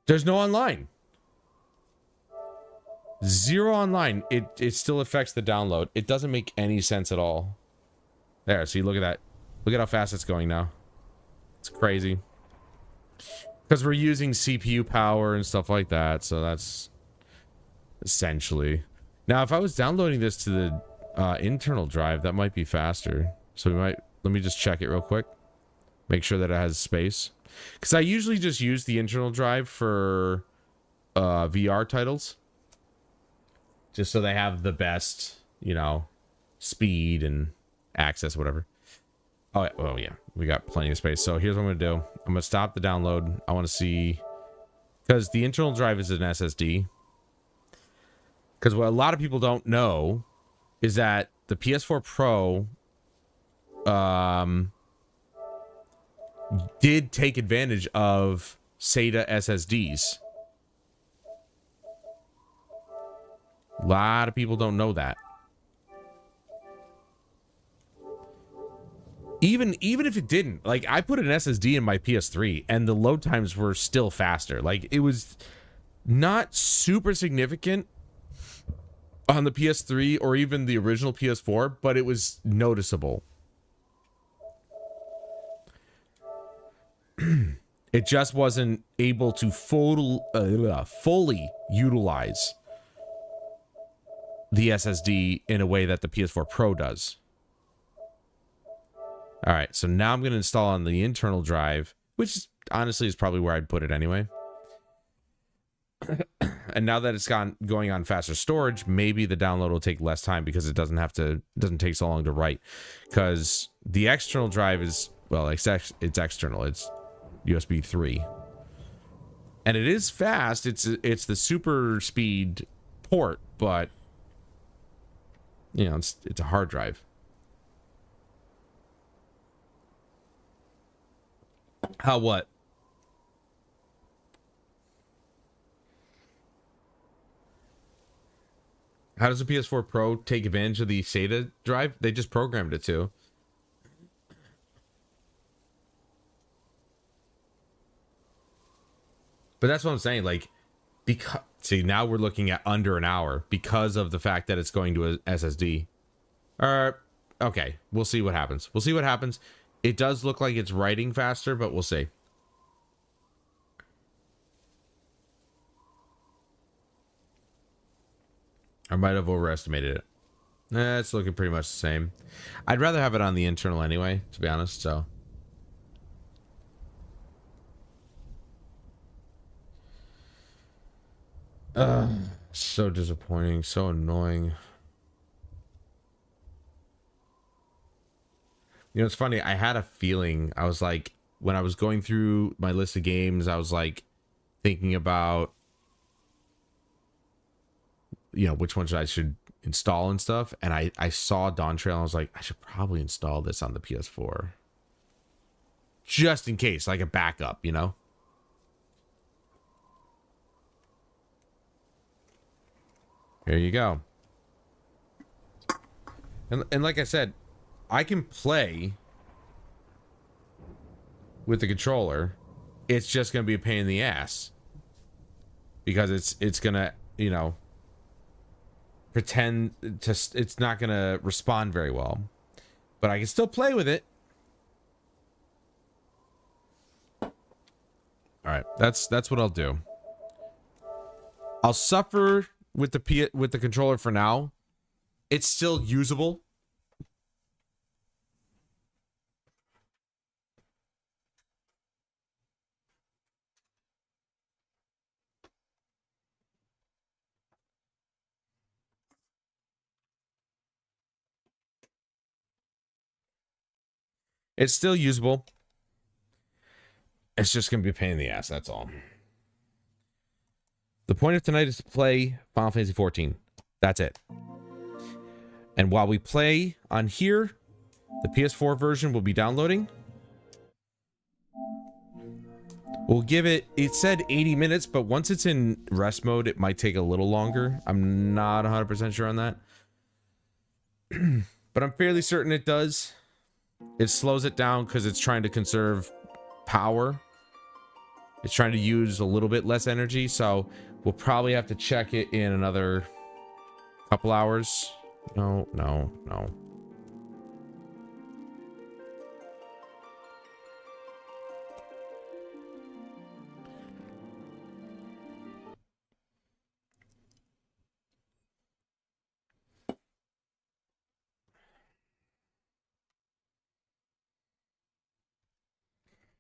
There's no online. Zero online. It still affects the download. It doesn't make any sense at all. There, see, look at that. Look at how fast it's going now. It's crazy. Because we're using CPU power and stuff like that, so that's essentially. Now, if I was downloading this to the internal drive, that might be faster. So we might, let me just check it real quick. Make sure that it has space. Because I usually just use the internal drive for VR titles. Just so they have the best, you know, speed and access, whatever. Oh, well, yeah, we got plenty of space. So here's what I'm going to do. I'm going to stop the download. I want to see, because the internal drive is an SSD. Because what a lot of people don't know is that the PS4 Pro did take advantage of SATA SSDs. A lot of people don't know that. Even if it didn't, like, I put an SSD in my PS3 and the load times were still faster. Like, it was not super significant on the PS3 or even the original PS4, but it was noticeable. It just wasn't able to fully utilize the SSD in a way that the PS4 Pro does. All right, so now I'm going to install on the internal drive, which honestly is probably where I'd put it anyway. And now that it's going on faster storage, maybe the download will take less time because it doesn't take so long to write. Because the external drive is, well, it's external. It's USB 3. And it is fast. It's the super speed port, but you know, it's a hard drive. How what? How does the PS4 Pro take advantage of the SATA drive? They just programmed it to. But that's what I'm saying. Like, because see, now we're looking at under an hour because of the fact that it's going to a SSD. Okay, we'll see what happens. We'll see what happens. It does look like it's writing faster, but we'll see. I might have overestimated it. It's looking pretty much the same. I'd rather have it on the internal anyway, to be honest, so. So disappointing, so annoying. You know, it's funny. I had a feeling. I was like, when I was going through my list of games, I was like thinking about, you know, which ones I should install and stuff. And I saw Dawntrail. And I was like, I should probably install this on the PS4. Just in case, like a backup, you know? Here you go. And like I said, I can play with the controller. It's just going to be a pain in the ass. Because it's going to, you know, pretend to, it's not going to respond very well. But I can still play with it. All right, that's what I'll do. I'll suffer with the controller for now. It's still usable. It's still usable. It's just going to be a pain in the ass, that's all. The point of tonight is to play Final Fantasy XIV. That's it. And while we play on here, the PS4 version will be downloading. We'll give it, it said 80 minutes, but once it's in rest mode, it might take a little longer. I'm not 100% sure on that. But I'm fairly certain it does. It slows it down because it's trying to conserve power. It's trying to use a little bit less energy, so we'll probably have to check it in another couple hours. No.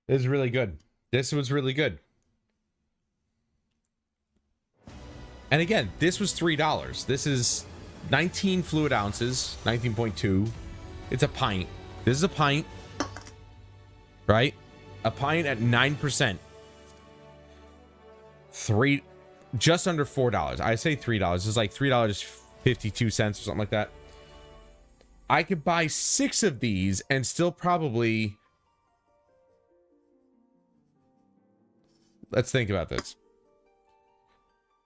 This is really good. This was really good. And again, this was $3. This is 19 fluid ounces, 19.2. It's a pint. This is a pint, right? A pint at 9%. Just under $4. I say $3. It's like $3.52 or something like that. I could buy 6 of these and still probably... Let's think about this.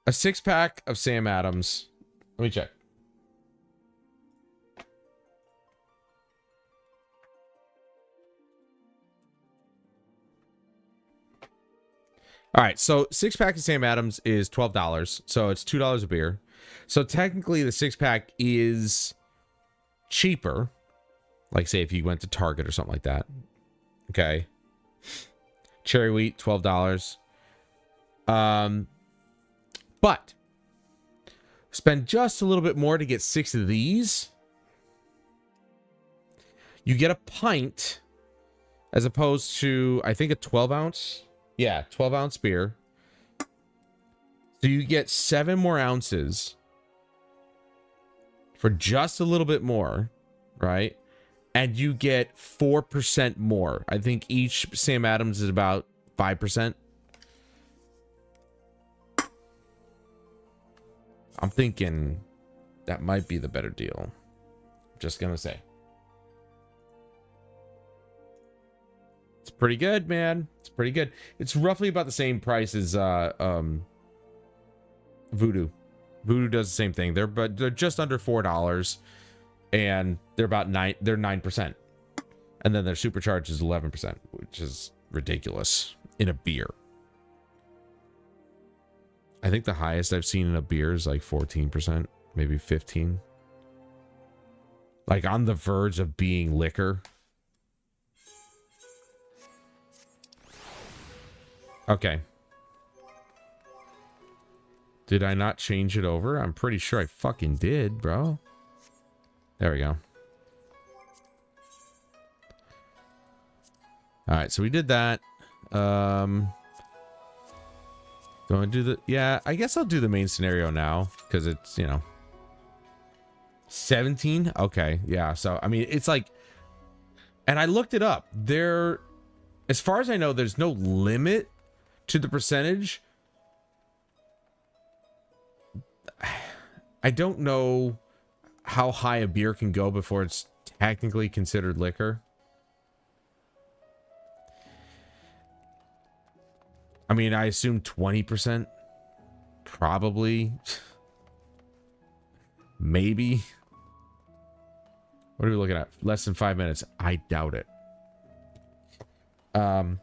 A 6-pack of Sam Adams. Let me check. All right, so 6-pack of Sam Adams is $12, so it's $2 a beer. So technically, the 6-pack is cheaper. Like, say, if you went to Target or something like that. Okay. Cherry wheat, $12. But spend just a little bit more to get 6 of these. You get a pint as opposed to, I think, a 12-ounce. Yeah, 12-ounce beer. So you get 7 more ounces for just a little bit more, right? And you get 4% more. I think each Sam Adams is about 5%. I'm thinking that might be the better deal. Just gonna say. It's pretty good, man. It's pretty good. It's roughly about the same price as Voodoo. Voodoo does the same thing. They're just under $4, and they're about 9%. And then their supercharge is 11%, which is ridiculous in a beer. I think the highest I've seen in a beer is like 14%, maybe 15. Like on the verge of being liquor. Okay. Did I not change it over? I'm pretty sure I fucking did, bro. There we go. All right, so we did that. Do I want to do the... Yeah, I guess I'll do the main scenario now. Because it's, you know... 17? Okay, yeah. So, I mean, it's like... And I looked it up. There... As far as I know, there's no limit to the percentage. I don't know how high a beer can go before it's technically considered liquor. I mean, I assume 20%. Probably. Maybe. What are we looking at? Less than 5 minutes. I doubt it. I'm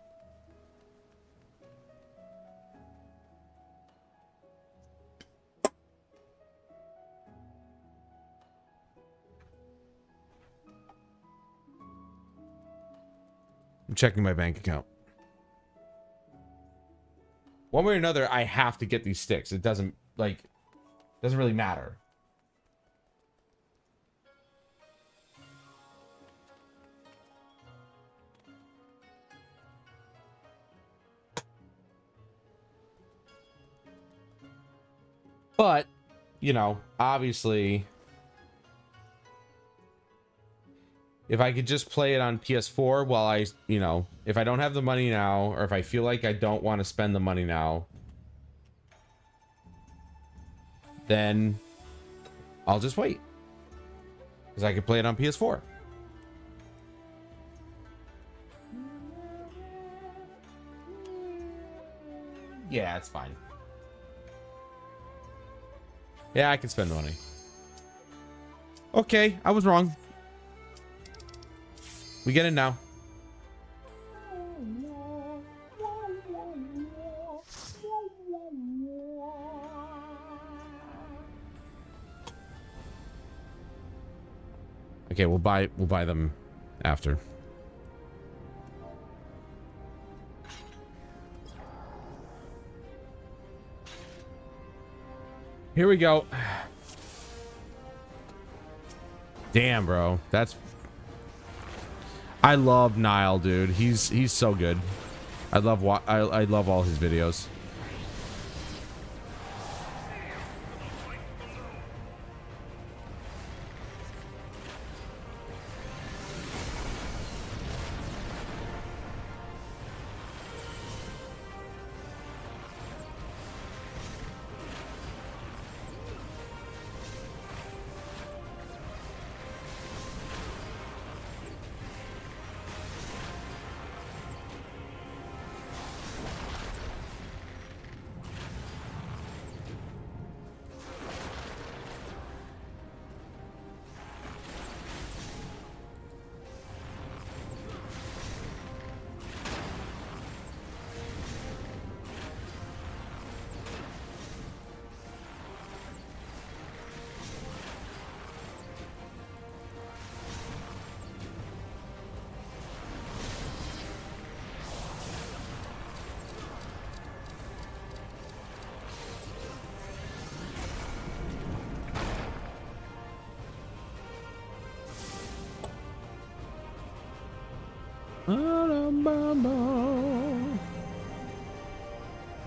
checking my bank account. One way or another, I have to get these sticks. It doesn't, like, doesn't really matter. But, you know, obviously, if I could just play it on PS4 while I, you know, if I don't have the money now, or if I feel like I don't want to spend the money now, then I'll just wait. Because I could play it on PS4. Yeah, it's fine. Yeah, I can spend the money. Okay, I was wrong. We get it now. Okay, we'll buy them after. Here we go. Damn, bro. That's... I love Nile, dude. He's so good. I love all his videos.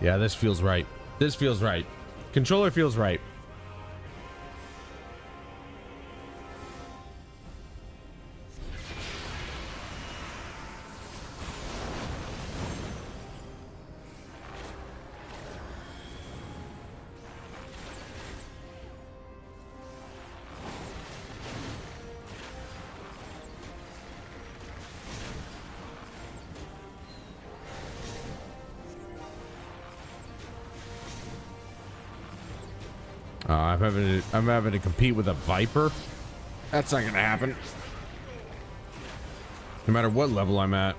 Yeah, this feels right. This feels right. Controller feels right. I'm having to compete with a Viper. That's not gonna happen. No matter what level I'm at.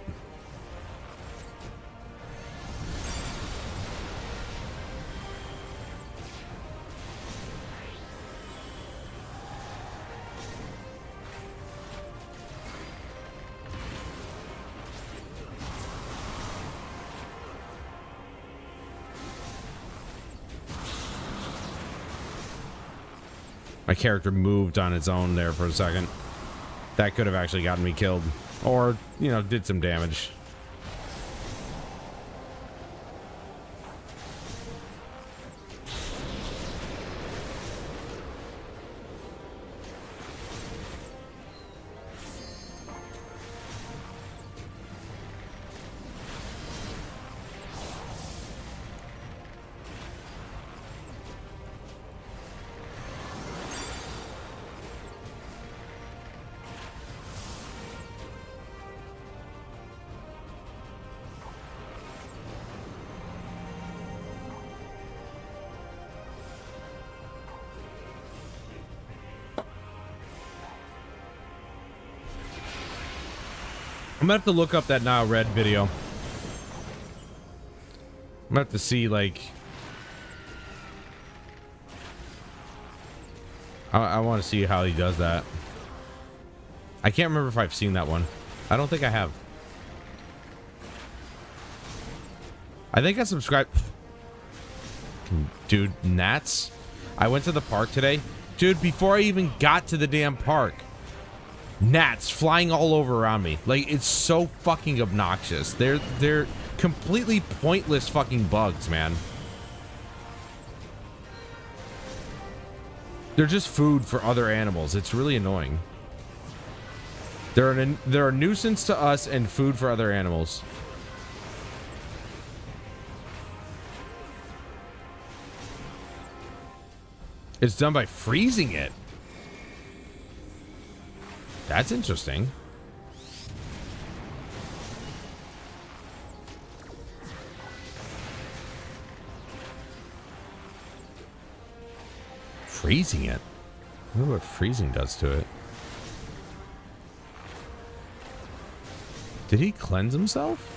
My character moved on its own there for a second. That could have actually gotten me killed. Or, you know, did some damage. I'm gonna have to look up that Now Red video. I'm gonna have to see, like... I want to see how he does that. I can't remember if I've seen that one. I don't think I have. I think I subscribed... Dude, gnats? I went to the park today. Dude, before I even got to the damn park, gnats flying all over around me. Like, it's so fucking obnoxious. They're completely pointless fucking bugs, man. They're just food for other animals. It's really annoying. They're a nuisance to us and food for other animals. It's done by freezing it. That's interesting. Freezing it? I wonder what freezing does to it. Did he cleanse himself?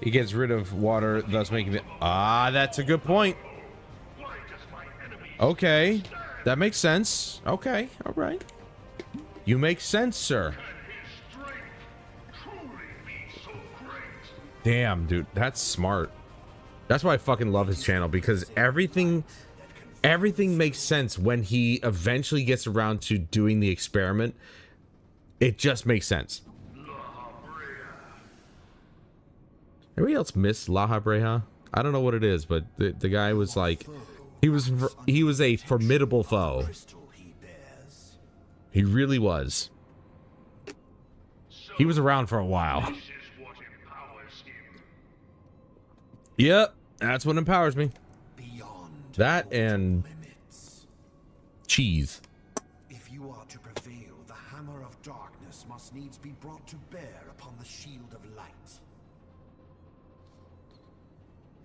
It gets rid of water, thus making it... Ah, that's a good point. Okay. That makes sense. Okay. All right. You make sense, sir. Damn, dude. That's smart. That's why I fucking love his channel, because everything makes sense when he eventually gets around to doing the experiment. It just makes sense. Anybody else miss La Habreja? I don't know what it is, but the guy was like, he was a formidable foe. He really was. He was around for a while. Yep, that's what empowers me. That and cheese. If you are to prevail, the hammer of darkness must needs be brought to bear upon the shield of light.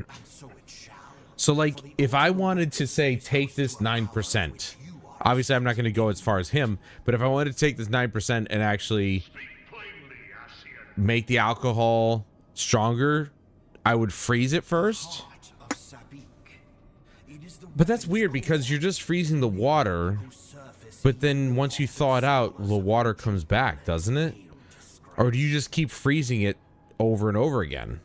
And so it shall. So, like, if I wanted to say, take this 9%, obviously I'm not going to go as far as him, but if I wanted to take this 9% and actually make the alcohol stronger, I would freeze it first. But that's weird, because you're just freezing the water, but then once you thaw it out, the water comes back, doesn't it? Or do you just keep freezing it over and over again?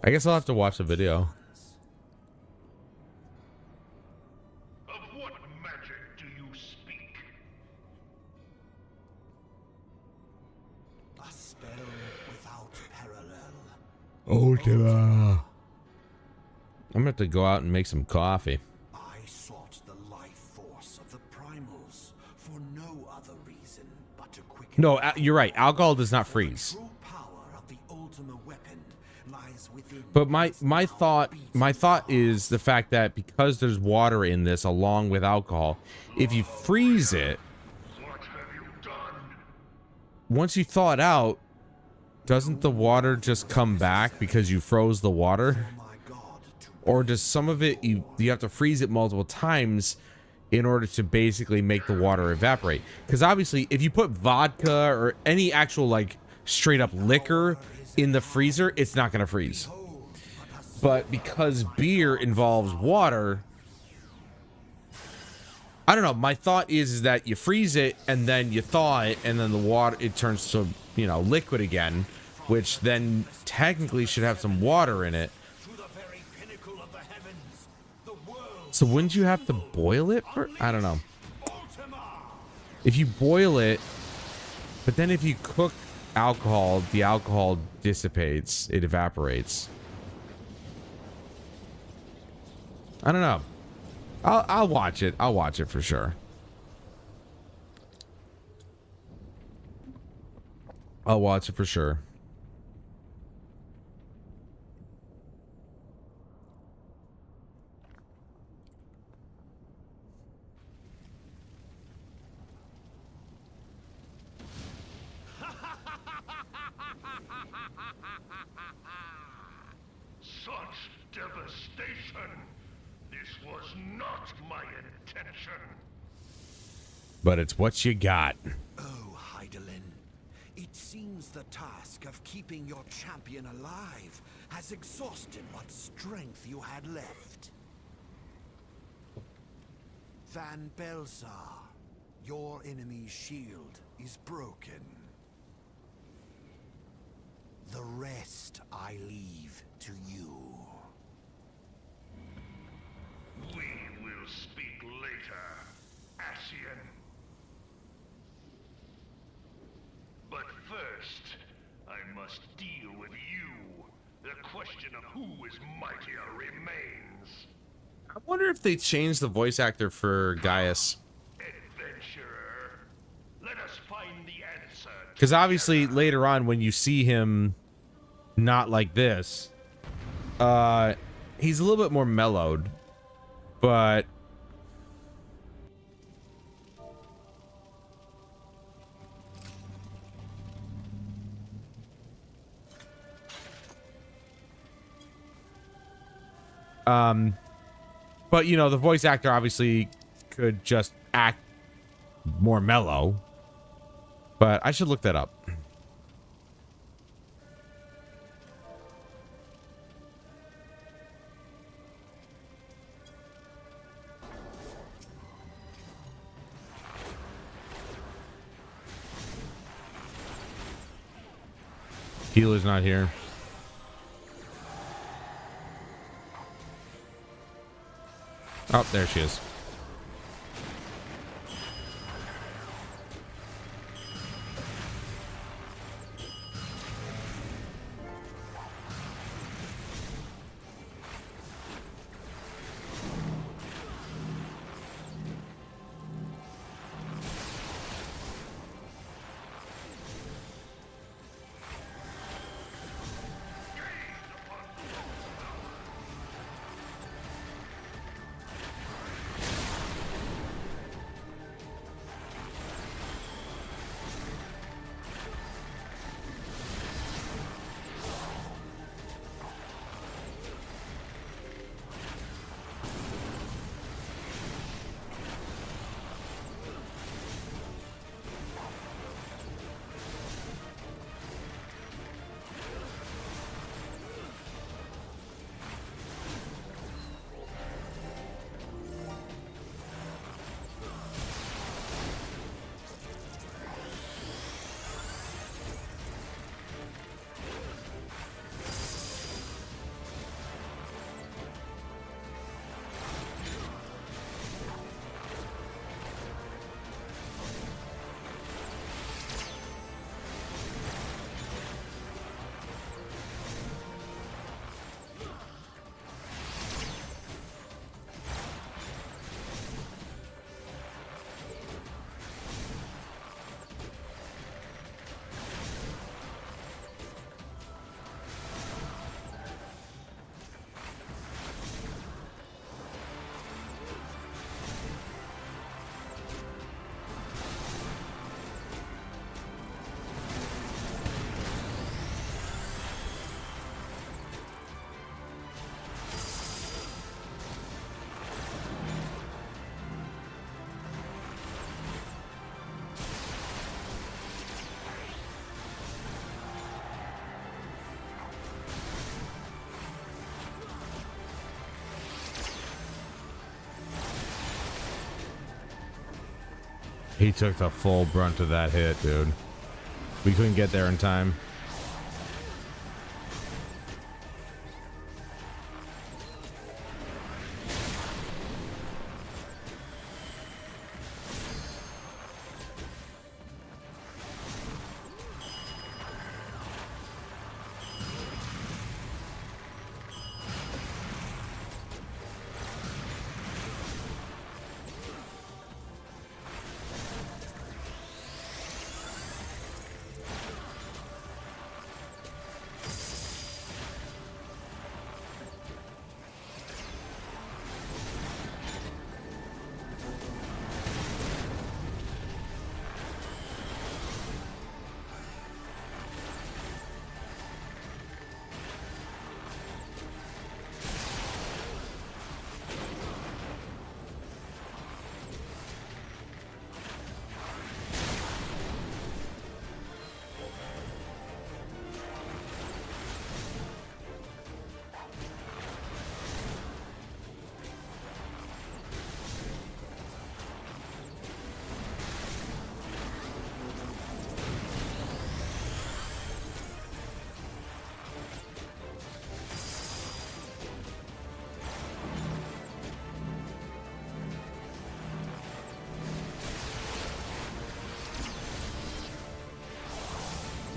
I guess I'll have to watch the video. Of what magic do you speak? A spell without parallel. Ultima. I'm gonna have to go out and make some coffee. I sought the life force of the primals for no other reason but to quicken. No, you're right. Alcohol does not freeze. True power of the ultimate weapon lies within. But my thought is the fact that because there's water in this along with alcohol, if you freeze it, What have you done? once you thaw it out, doesn't the water just come back because you froze the water? Or does some of it, you have to freeze it multiple times in order to basically make the water evaporate? Because obviously, if you put vodka or any actual, like, straight up liquor in the freezer, it's not going to freeze. But because beer involves water, I don't know. My thought is that you freeze it and then you thaw it and then the water, it turns to, you know, liquid again. which then technically should have some water in it. To the very pinnacle of the heavens, the world. So wouldn't you have to boil it for? I don't know. Ultima! If you boil it, but then if you cook alcohol, the alcohol dissipates. It evaporates. I don't know. I'll watch it. I'll watch it for sure. I'll watch it for sure. Such devastation! This was not my intention! But it's what you got. Oh, Heidelin. It seems the task of keeping your champion alive has exhausted what strength you had left. Van Belsar, your enemy's shield is broken. The rest I leave to you. We will speak later, Ascian. But first, I must deal with you. The question of who is mightier remains. I wonder if they changed the voice actor for Gaius. Adventurer, let us find the answer. Because obviously later on when you see him not like this, he's a little bit more mellowed, but you know, the voice actor obviously could just act more mellow, but I should look that up. Healer's not here. Oh, there she is. He took the full brunt of that hit, dude. We couldn't get there in time.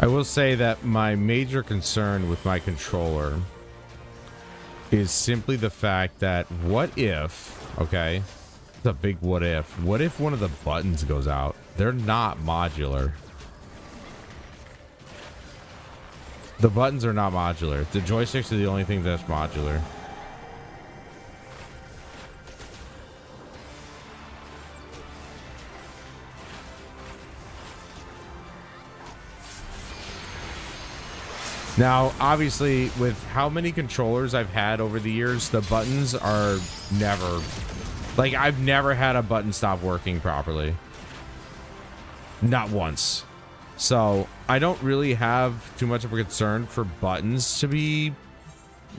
I will say that my major concern with my controller is simply the fact that what if, okay, it's a big what if one of the buttons goes out? They're not modular. The buttons are not modular. The joysticks are the only thing that's modular. Now, obviously, with how many controllers I've had over the years, the buttons are never... Like, I've never had a button stop working properly. Not once. So, I don't really have too much of a concern for buttons to be,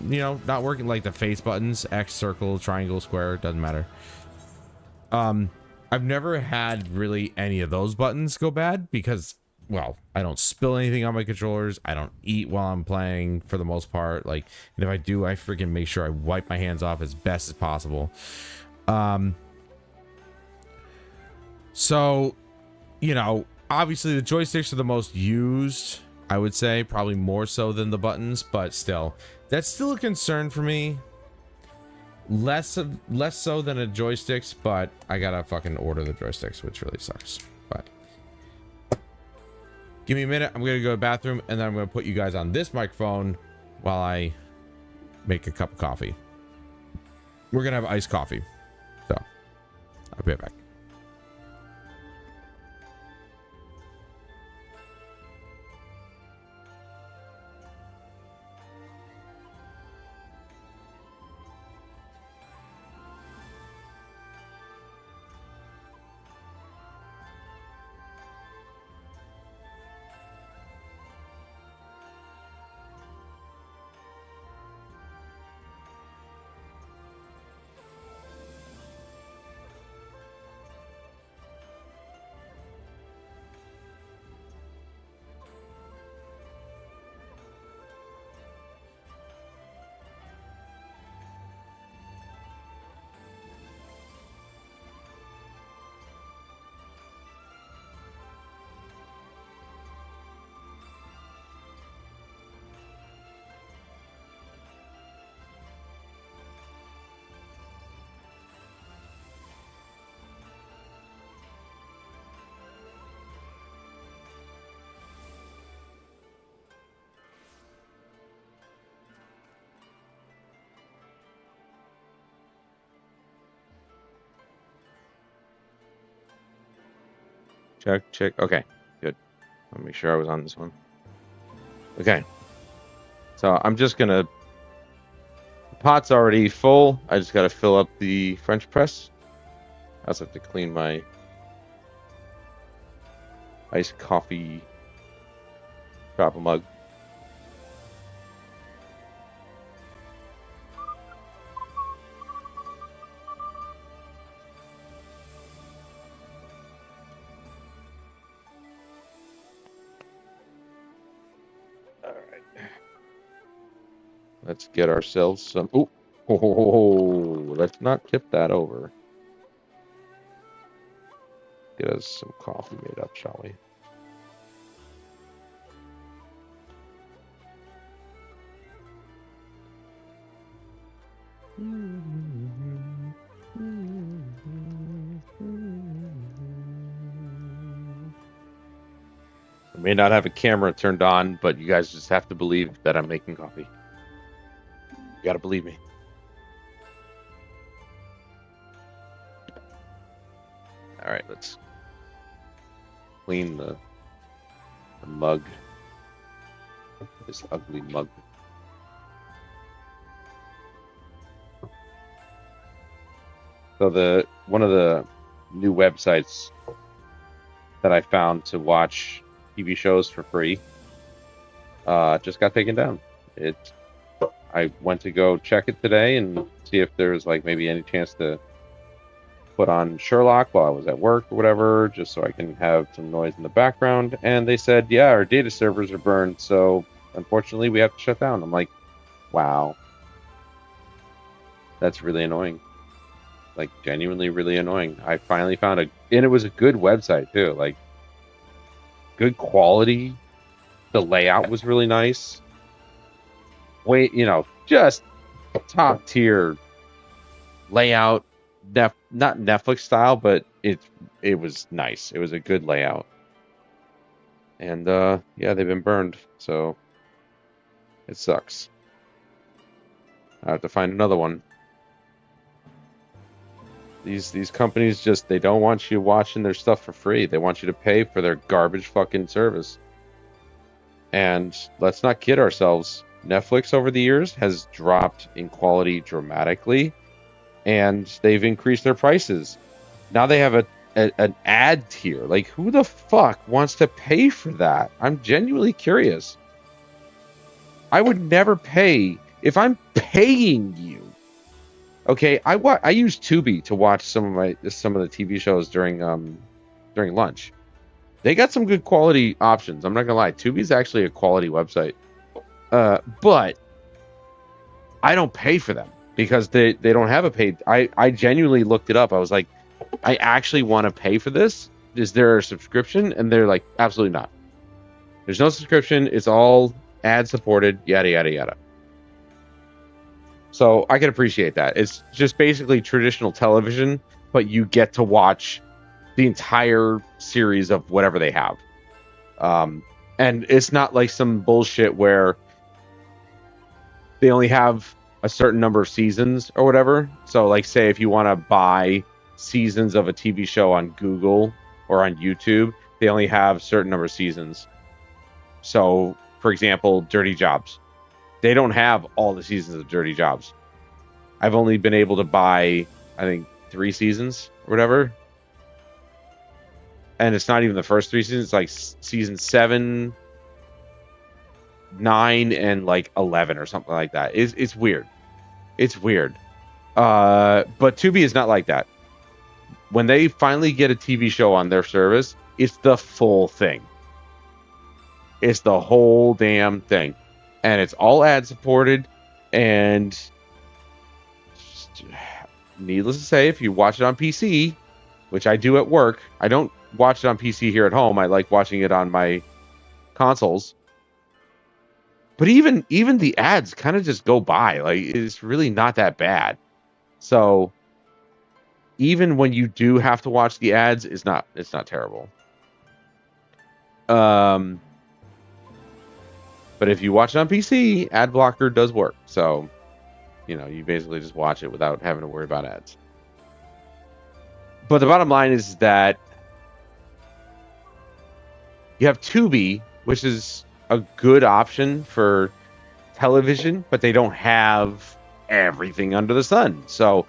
you know, not working. Like the face buttons, X, circle, triangle, square, doesn't matter. I've never had really any of those buttons go bad because... Well, I don't spill anything on my controllers. I don't eat while I'm playing for the most part. Like, and if I do, I freaking make sure I wipe my hands off as best as possible. So, you know, obviously the joysticks are the most used, I would say, probably more so than the buttons, but still, that's still a concern for me. Less so than the joysticks, but I gotta fucking order the joysticks, which really sucks. But give me a minute. I'm going to go to the bathroom, and then I'm going to put you guys on this microphone while I make a cup of coffee. We're going to have iced coffee. So, I'll be right back. Check. Okay, good. I'll make sure I was on this one. Okay. So I'm just gonna... The pot's already full. I just gotta fill up the French press. I also have to clean my iced coffee travel mug. Let's get ourselves some... Ooh. Oh, let's not tip that over. Get us some coffee made up, shall we? I may not have a camera turned on, but you guys just have to believe that I'm making coffee. You gotta believe me. All right, let's clean the mug. This ugly mug. So one of the new websites that I found to watch TV shows for free just got taken down. I went to go check it today and see if there's like maybe any chance to put on Sherlock while I was at work or whatever, just so I can have some noise in the background. And they said, yeah, our data servers are burned, so unfortunately we have to shut down. I'm like, wow. That's really annoying. Like, genuinely really annoying. I finally found and it was a good website too, like good quality The layout was really nice. Wait, just top tier layout. Not Netflix style, but it was nice. It was a good layout. And yeah, they've been burned, so it sucks. I have to find another one. These companies they don't want you watching their stuff for free. They want you to pay for their garbage fucking service. And let's not kid ourselves. Netflix over the years has dropped in quality dramatically, and they've increased their prices. Now they have an ad tier. Like, who the fuck wants to pay for that? I'm genuinely curious. I would never pay if I'm paying you. Okay, I use Tubi to watch some of the TV shows during lunch. They got some good quality options. I'm not gonna lie, Tubi's actually a quality website. But I don't pay for them because they don't have a paid. I genuinely looked it up. I was like, I actually want to pay for this. Is there a subscription? And they're like, absolutely not. There's no subscription. It's all ad supported. Yada yada yada. So I can appreciate that. It's just basically traditional television, but you get to watch the entire series of whatever they have. And it's not like some bullshit where they only have a certain number of seasons or whatever. So like, say if you want to buy seasons of a TV show on Google or on YouTube, they only have a certain number of seasons. So for example, Dirty Jobs. They don't have all the seasons of Dirty Jobs. I've only been able to buy, I think, 3 seasons or whatever. And it's not even the first 3 seasons. It's like season 7, 9, and like 11 or something like that. It's weird. It's weird. But Tubi is not like that. When they finally get a TV show on their service, it's the full thing. It's the whole damn thing. And it's all ad supported, and needless to say, if you watch it on PC, which I do at work, I don't watch it on PC here at home. I like watching it on my consoles. But even the ads kind of just go by. Like, it's really not that bad. So even when you do have to watch the ads, it's not terrible. But if you watch it on PC, ad blocker does work. So, you basically just watch it without having to worry about ads. But the bottom line is that you have Tubi, which is a good option for television, but they don't have everything under the sun. So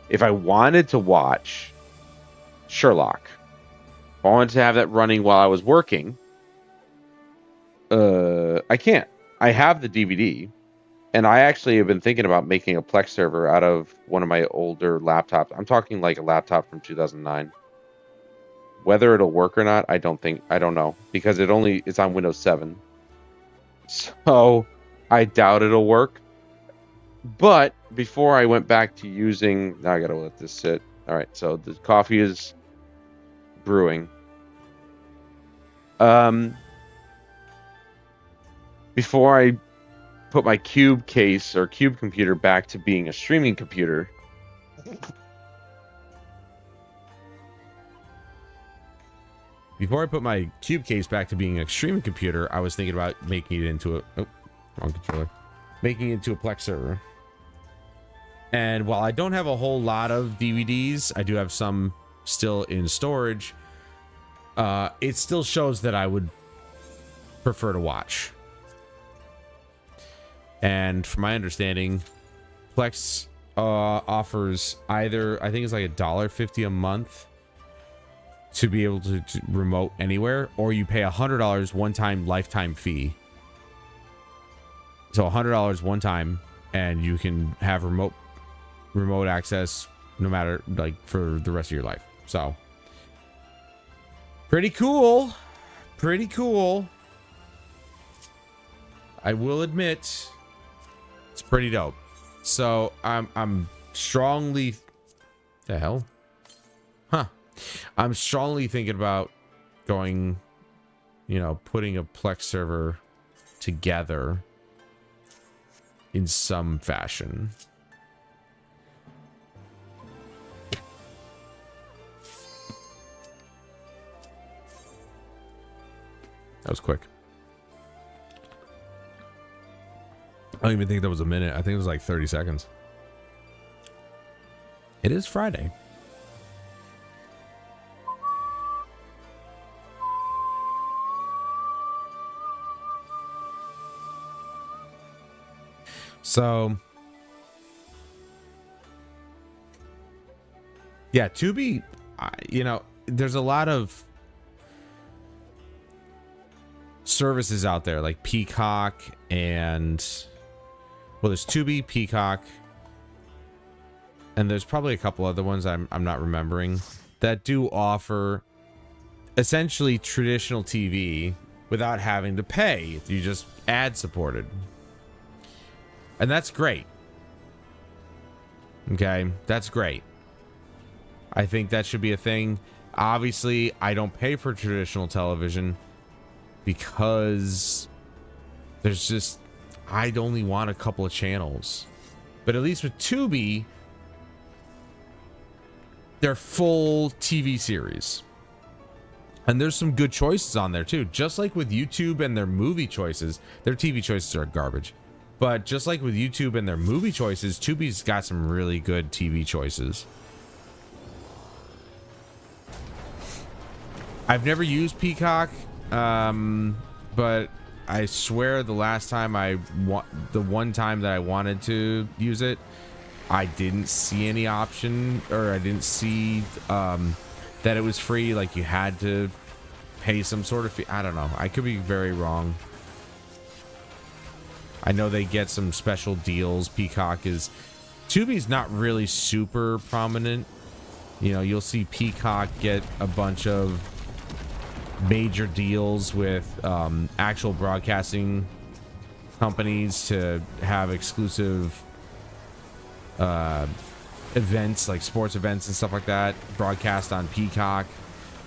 if I wanted to watch Sherlock, if I wanted to have that running while I was working, I can't. I have the DVD, and I actually have been thinking about making a Plex server out of one of my older laptops. I'm talking like a laptop from 2009. Whether it'll work or not, I don't know, because it's on Windows 7. So I doubt it'll work. But before I went back to using, now I gotta let this sit. All right, so the coffee is brewing. Before I put my cube case or cube computer back to being a streaming computer, Before I put my cube case back to being a streaming computer, I was thinking about making it into wrong controller. Making it into a Plex server. And while I don't have a whole lot of DVDs, I do have some still in storage. It still shows that I would prefer to watch. And from my understanding, Plex offers either, I think it's like $1.50 a month to be able to remote anywhere, or you pay $100 one-time lifetime fee. So $100 one time, and you can have remote access no matter, like, for the rest of your life. So pretty cool. Pretty cool. I will admit, it's pretty dope. So I'm strongly, the hell? Huh. I'm strongly thinking about going, putting a Plex server together in some fashion. That was quick. I don't even think that was a minute. I think it was like 30 seconds. It is Friday. So, yeah, Tubi, you know, there's a lot of services out there like Peacock and, well, there's Tubi, Peacock, and there's probably a couple other ones I'm not remembering that do offer essentially traditional TV without having to pay. You just ad supported. And that's great. Okay, that's great. I think that should be a thing. Obviously, I don't pay for traditional television because there's just, I'd only want a couple of channels. But at least with Tubi, they're full TV series. And there's some good choices on there too. Just like with YouTube and their movie choices, their TV choices are garbage. But just like with YouTube and their movie choices, Tubi's got some really good TV choices. I've never used Peacock, but I swear the last time the one time that I wanted to use it, I didn't see any option, or I didn't see that it was free. Like you had to pay some sort of fee. I don't know. I could be very wrong. I know they get some special deals. Tubi's not really super prominent. You know, you'll see Peacock get a bunch of major deals with actual broadcasting companies to have exclusive events, like sports events and stuff like that, broadcast on Peacock.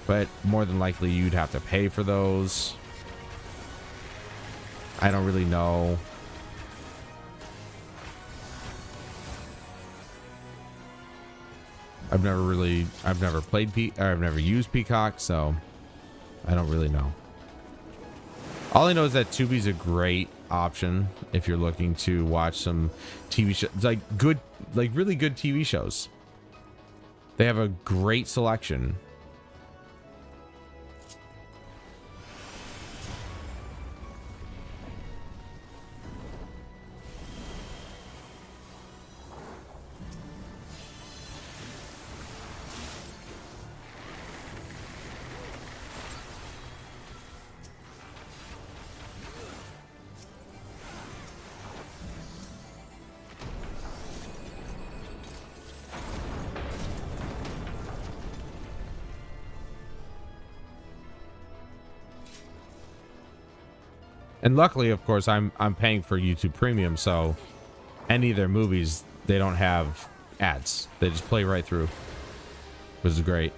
But more than likely, you'd have to pay for those. I don't really know. I've never used Peacock, so I don't really know. All I know is that Tubi's a great option if you're looking to watch some TV shows, like really good TV shows. They have a great selection. And luckily, of course, I'm paying for YouTube Premium, so any of their movies, they don't have ads. They just play right through, which is great.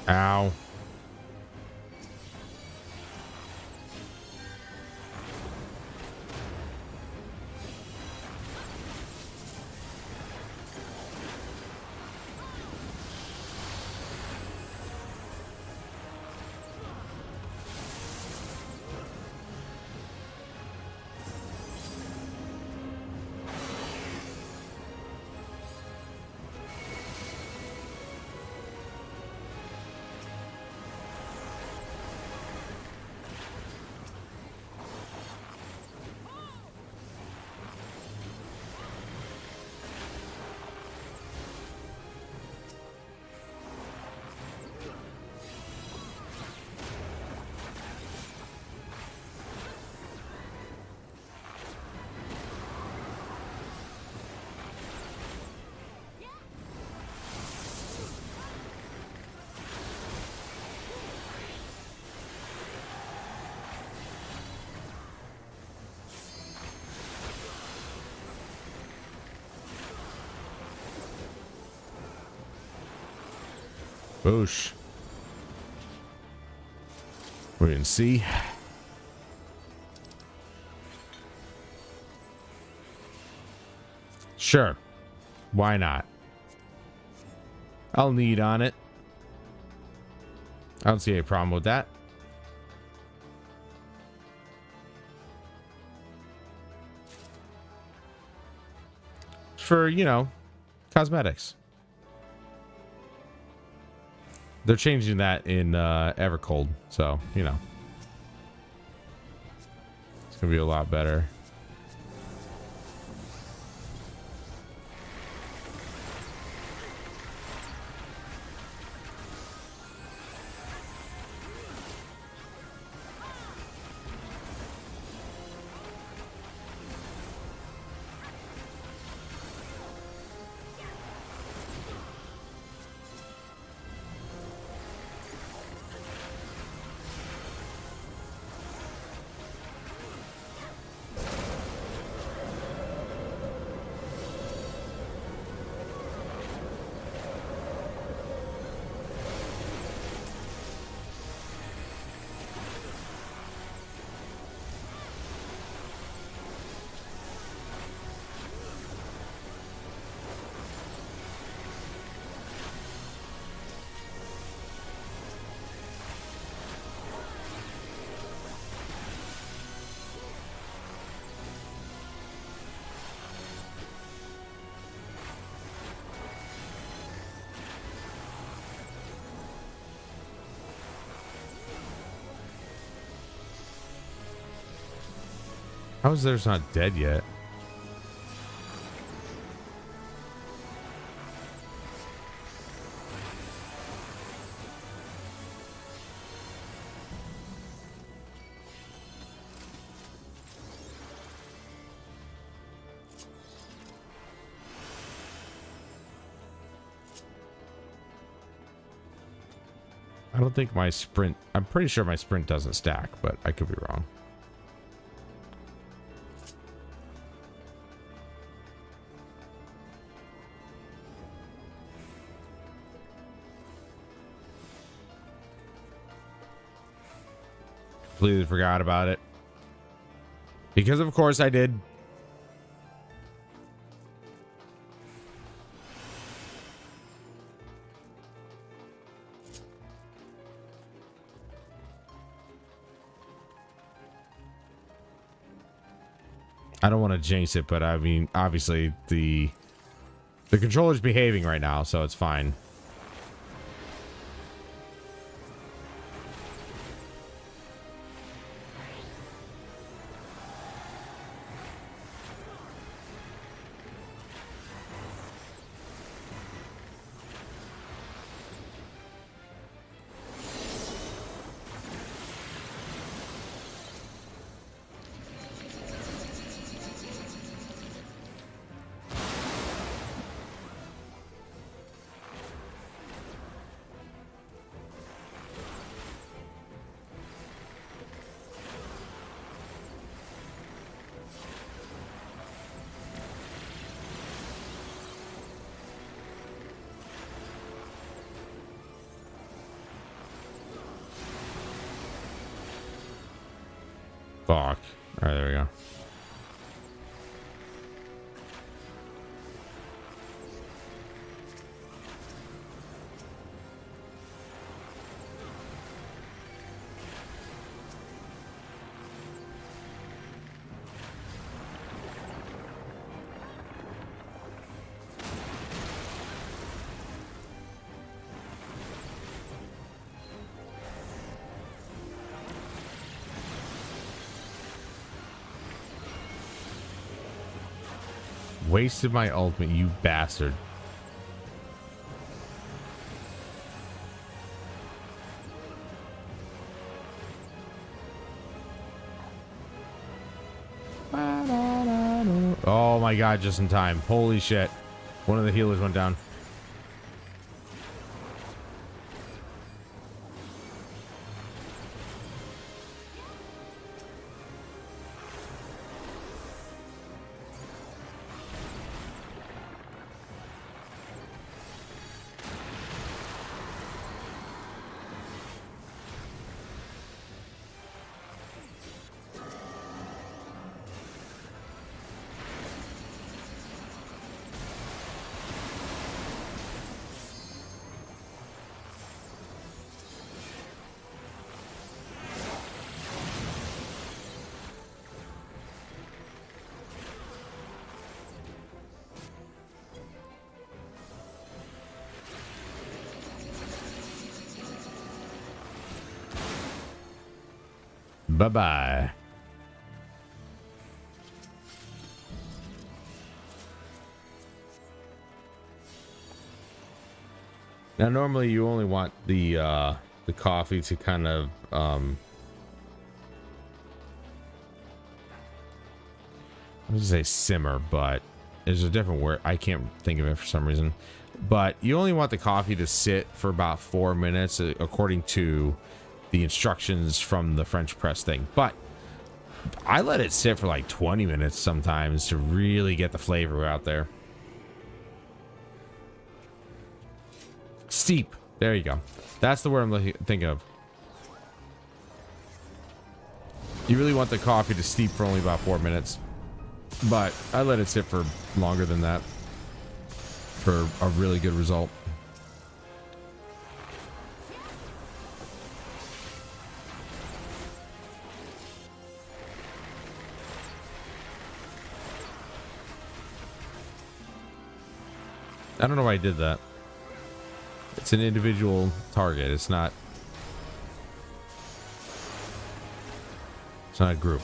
Ow. Boosh. We can see. Sure. Why not? I'll need on it. I don't see any problem with that. For, you know, cosmetics. They're changing that in Evercold, so, you know. It's going to be a lot better. How is theirs not dead yet? I don't think my sprint... I'm pretty sure my sprint doesn't stack, but I could be wrong. Completely forgot about it. Because of course I did. I don't want to jinx it, but I mean, obviously the controller's behaving right now, so it's fine. Fuck. All right, there we go. Wasted my ultimate, you bastard. Oh my god, just in time. Holy shit. One of the healers went down. Bye-bye. Now, normally you only want the coffee to kind of I was gonna say simmer, but there's a different word. I can't think of it for some reason. But you only want the coffee to sit for about 4 minutes, according to the instructions from the French press thing. But I let it sit for like 20 minutes sometimes to really get the flavor out there. Steep. There you go. That's the word I'm thinking of. You really want the coffee to steep for only about 4 minutes. But I let it sit for longer than that for a really good result. I don't know why I did that. It's an individual target. It's not a group.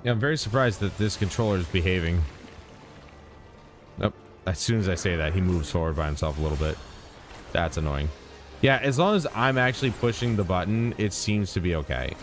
Yeah, I'm very surprised that this controller is behaving. Nope. As soon as I say that, he moves forward by himself a little bit. That's annoying. Yeah, as long as I'm actually pushing the button, it seems to be okay.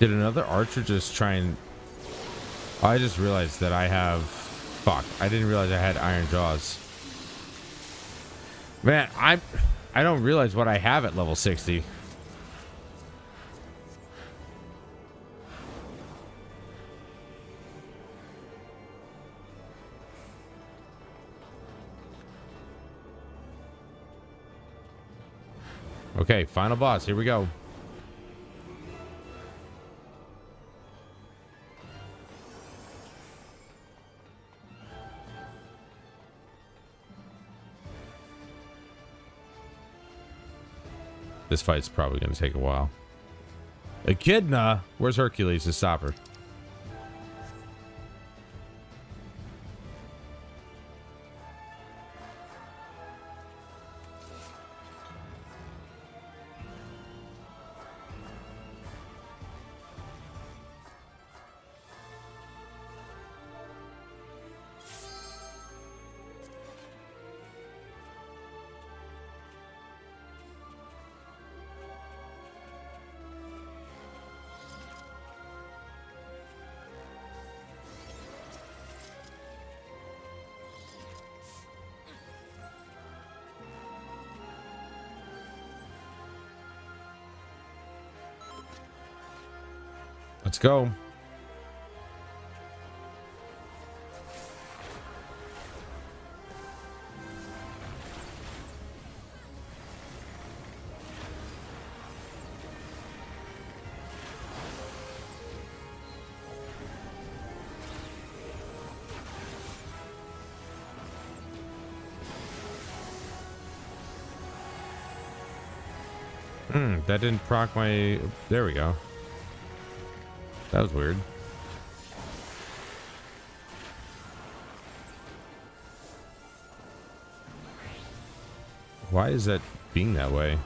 Did another archer just try and... I just realized that I have... Fuck, I didn't realize I had iron jaws. Man, I don't realize what I have at level 60. Okay, final boss. Here we go. This fight's probably going to take a while. Echidna? Where's Hercules to stop her? Let's go. That didn't proc my... There we go. That was weird. Why is that being that way?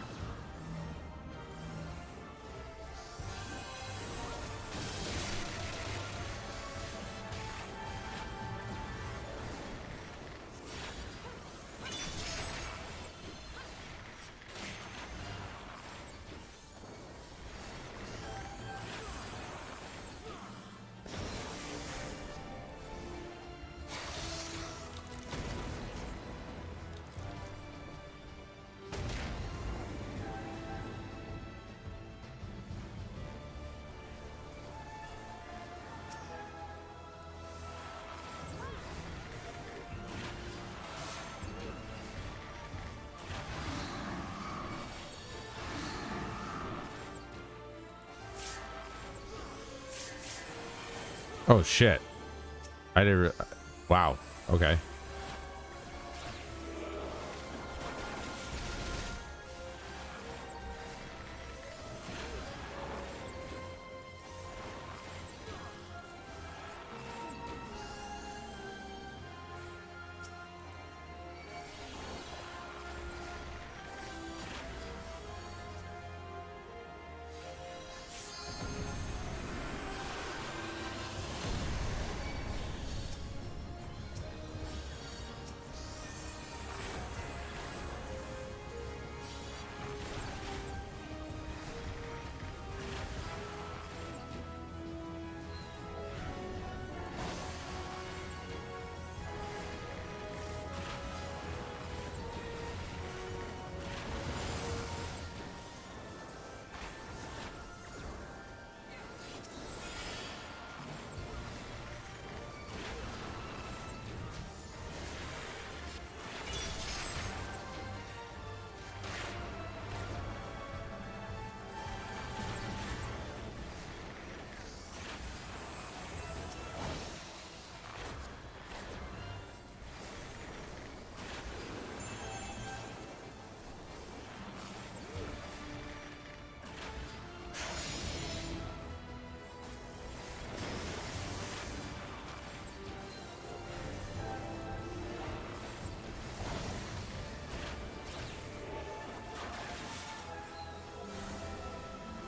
Oh shit. I didn't... Wow. Okay.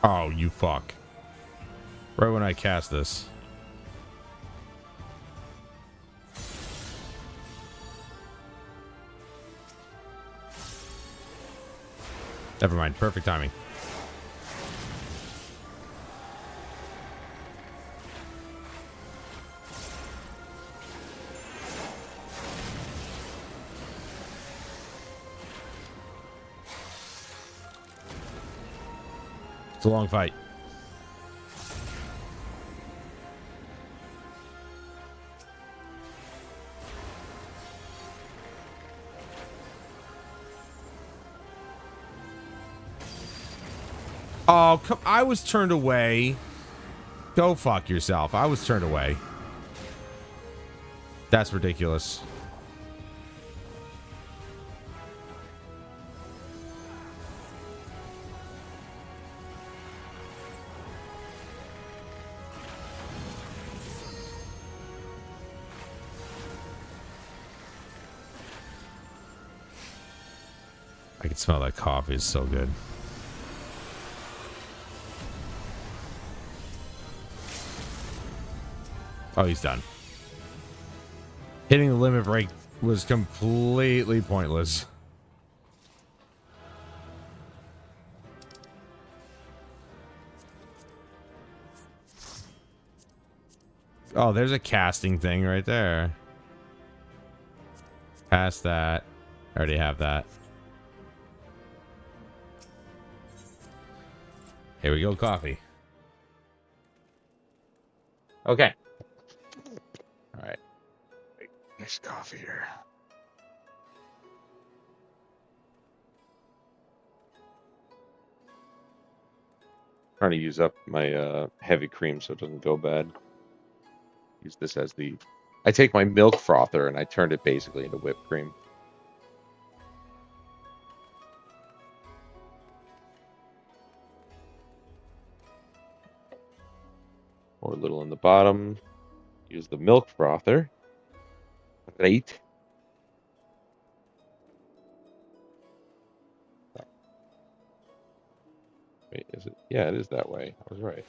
Oh, you fuck. Right when I cast this. Never mind. Perfect timing. It's a long fight. Oh, come, I was turned away. Go fuck yourself. I was turned away. That's ridiculous. I can smell that coffee. It's so good. Oh, he's done. Hitting the limit break was completely pointless. Oh, there's a casting thing right there. Past that. I already have that. Here we go, coffee. Okay. All right. Nice coffee here. Trying to use up my heavy cream so it doesn't go bad. Use this as the... I take my milk frother and I turned it basically into whipped cream. Pour a little in the bottom. Use the milk frother. Right. Wait, is it? Yeah, it is that way. I was right.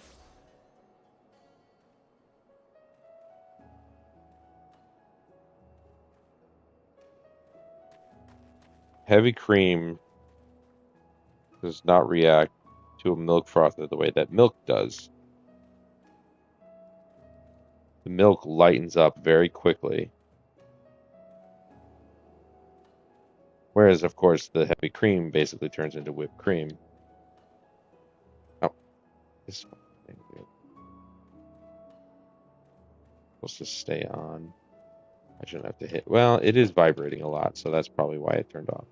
Heavy cream does not react to a milk frother the way that milk does. The milk lightens up very quickly. Whereas, of course, the heavy cream basically turns into whipped cream. Oh, this one. Supposed to stay on. I shouldn't have to hit. Well, it is vibrating a lot, so that's probably why it turned off.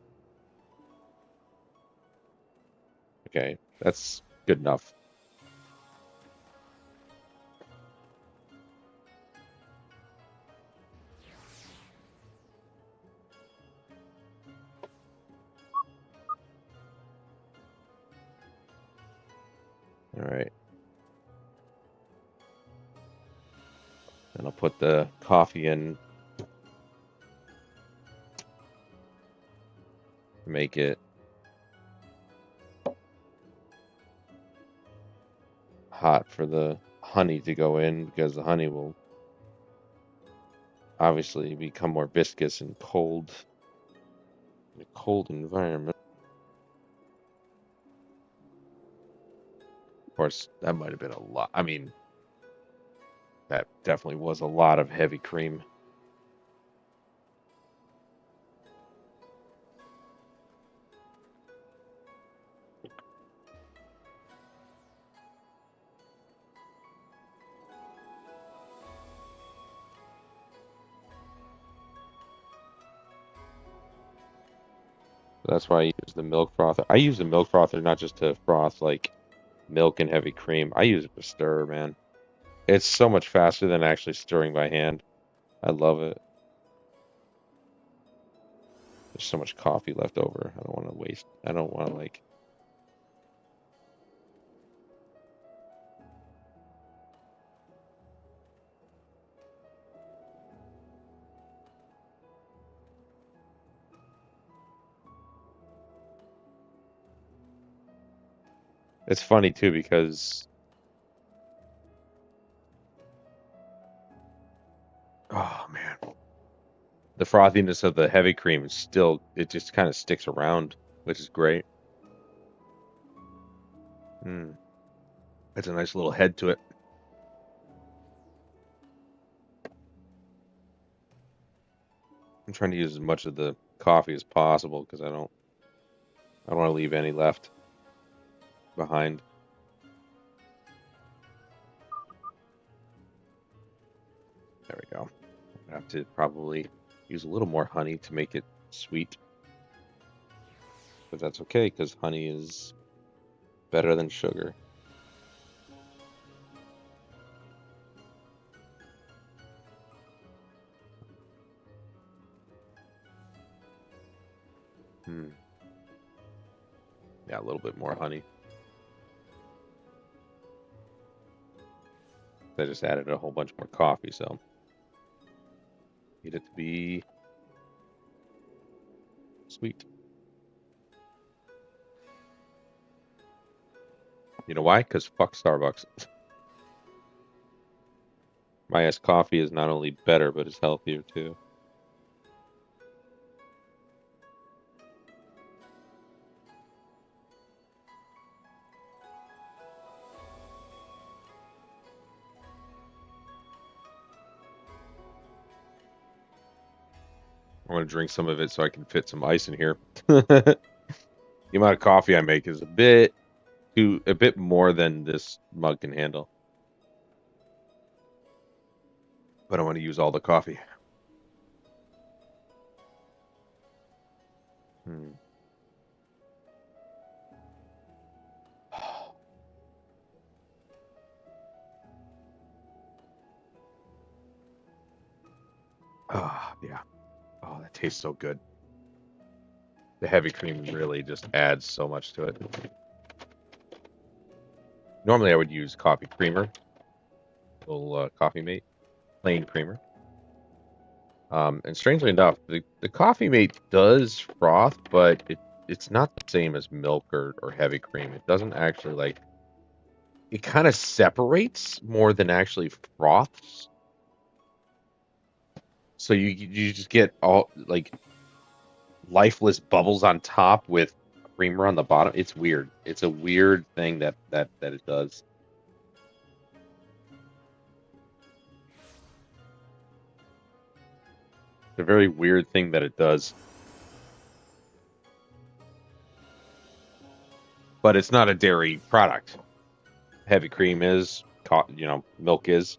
Okay, that's good enough. All right. And I'll put the coffee in. Make it hot for the honey to go in, because the honey will obviously become more viscous and cold in a cold environment. Of course, that might have been a lot. I mean, that definitely was a lot of heavy cream. That's why I use the milk frother. I use the milk frother not just to froth like milk and heavy cream. I use it to stir, man. It's so much faster than actually stirring by hand. I love it. There's so much coffee left over. I don't want to waste. I don't want to like... It's funny too because... Oh man. The frothiness of the heavy cream is still, it just kind of sticks around, which is great. That's a nice little head to it. I'm trying to use as much of the coffee as possible because I don't want to leave any left behind. I have to probably use a little more honey to make it sweet. But that's okay, because honey is better than sugar. Yeah, a little bit more honey. I just added a whole bunch more coffee, so need it to be sweet. You know why? Because fuck Starbucks. My iced coffee is not only better, but it's healthier too. I want to drink some of it so I can fit some ice in here. The amount of coffee I make is a bit more than this mug can handle. But I want to use all the coffee. Ah, yeah. Oh, that tastes so good. The heavy cream really just adds so much to it. Normally I would use coffee creamer, little coffee mate, plain creamer. And strangely enough, the coffee mate does froth, but it's not the same as milk or heavy cream. It doesn't actually like, it kind of separates more than actually froths. So you just get all like lifeless bubbles on top with creamer on the bottom. It's weird. It's a weird thing that it does. It's a very weird thing that it does. But it's not a dairy product. Heavy cream is, milk is.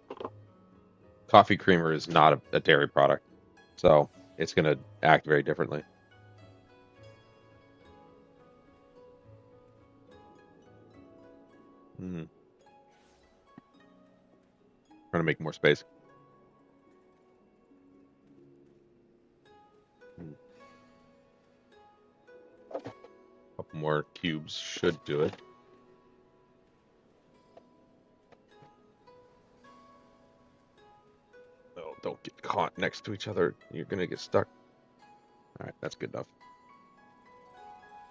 Coffee creamer is not a dairy product. So it's going to act very differently. Trying to make more space. A couple more cubes should do it. Oh, don't get caught next to each other. You're going to get stuck. All right, that's good enough.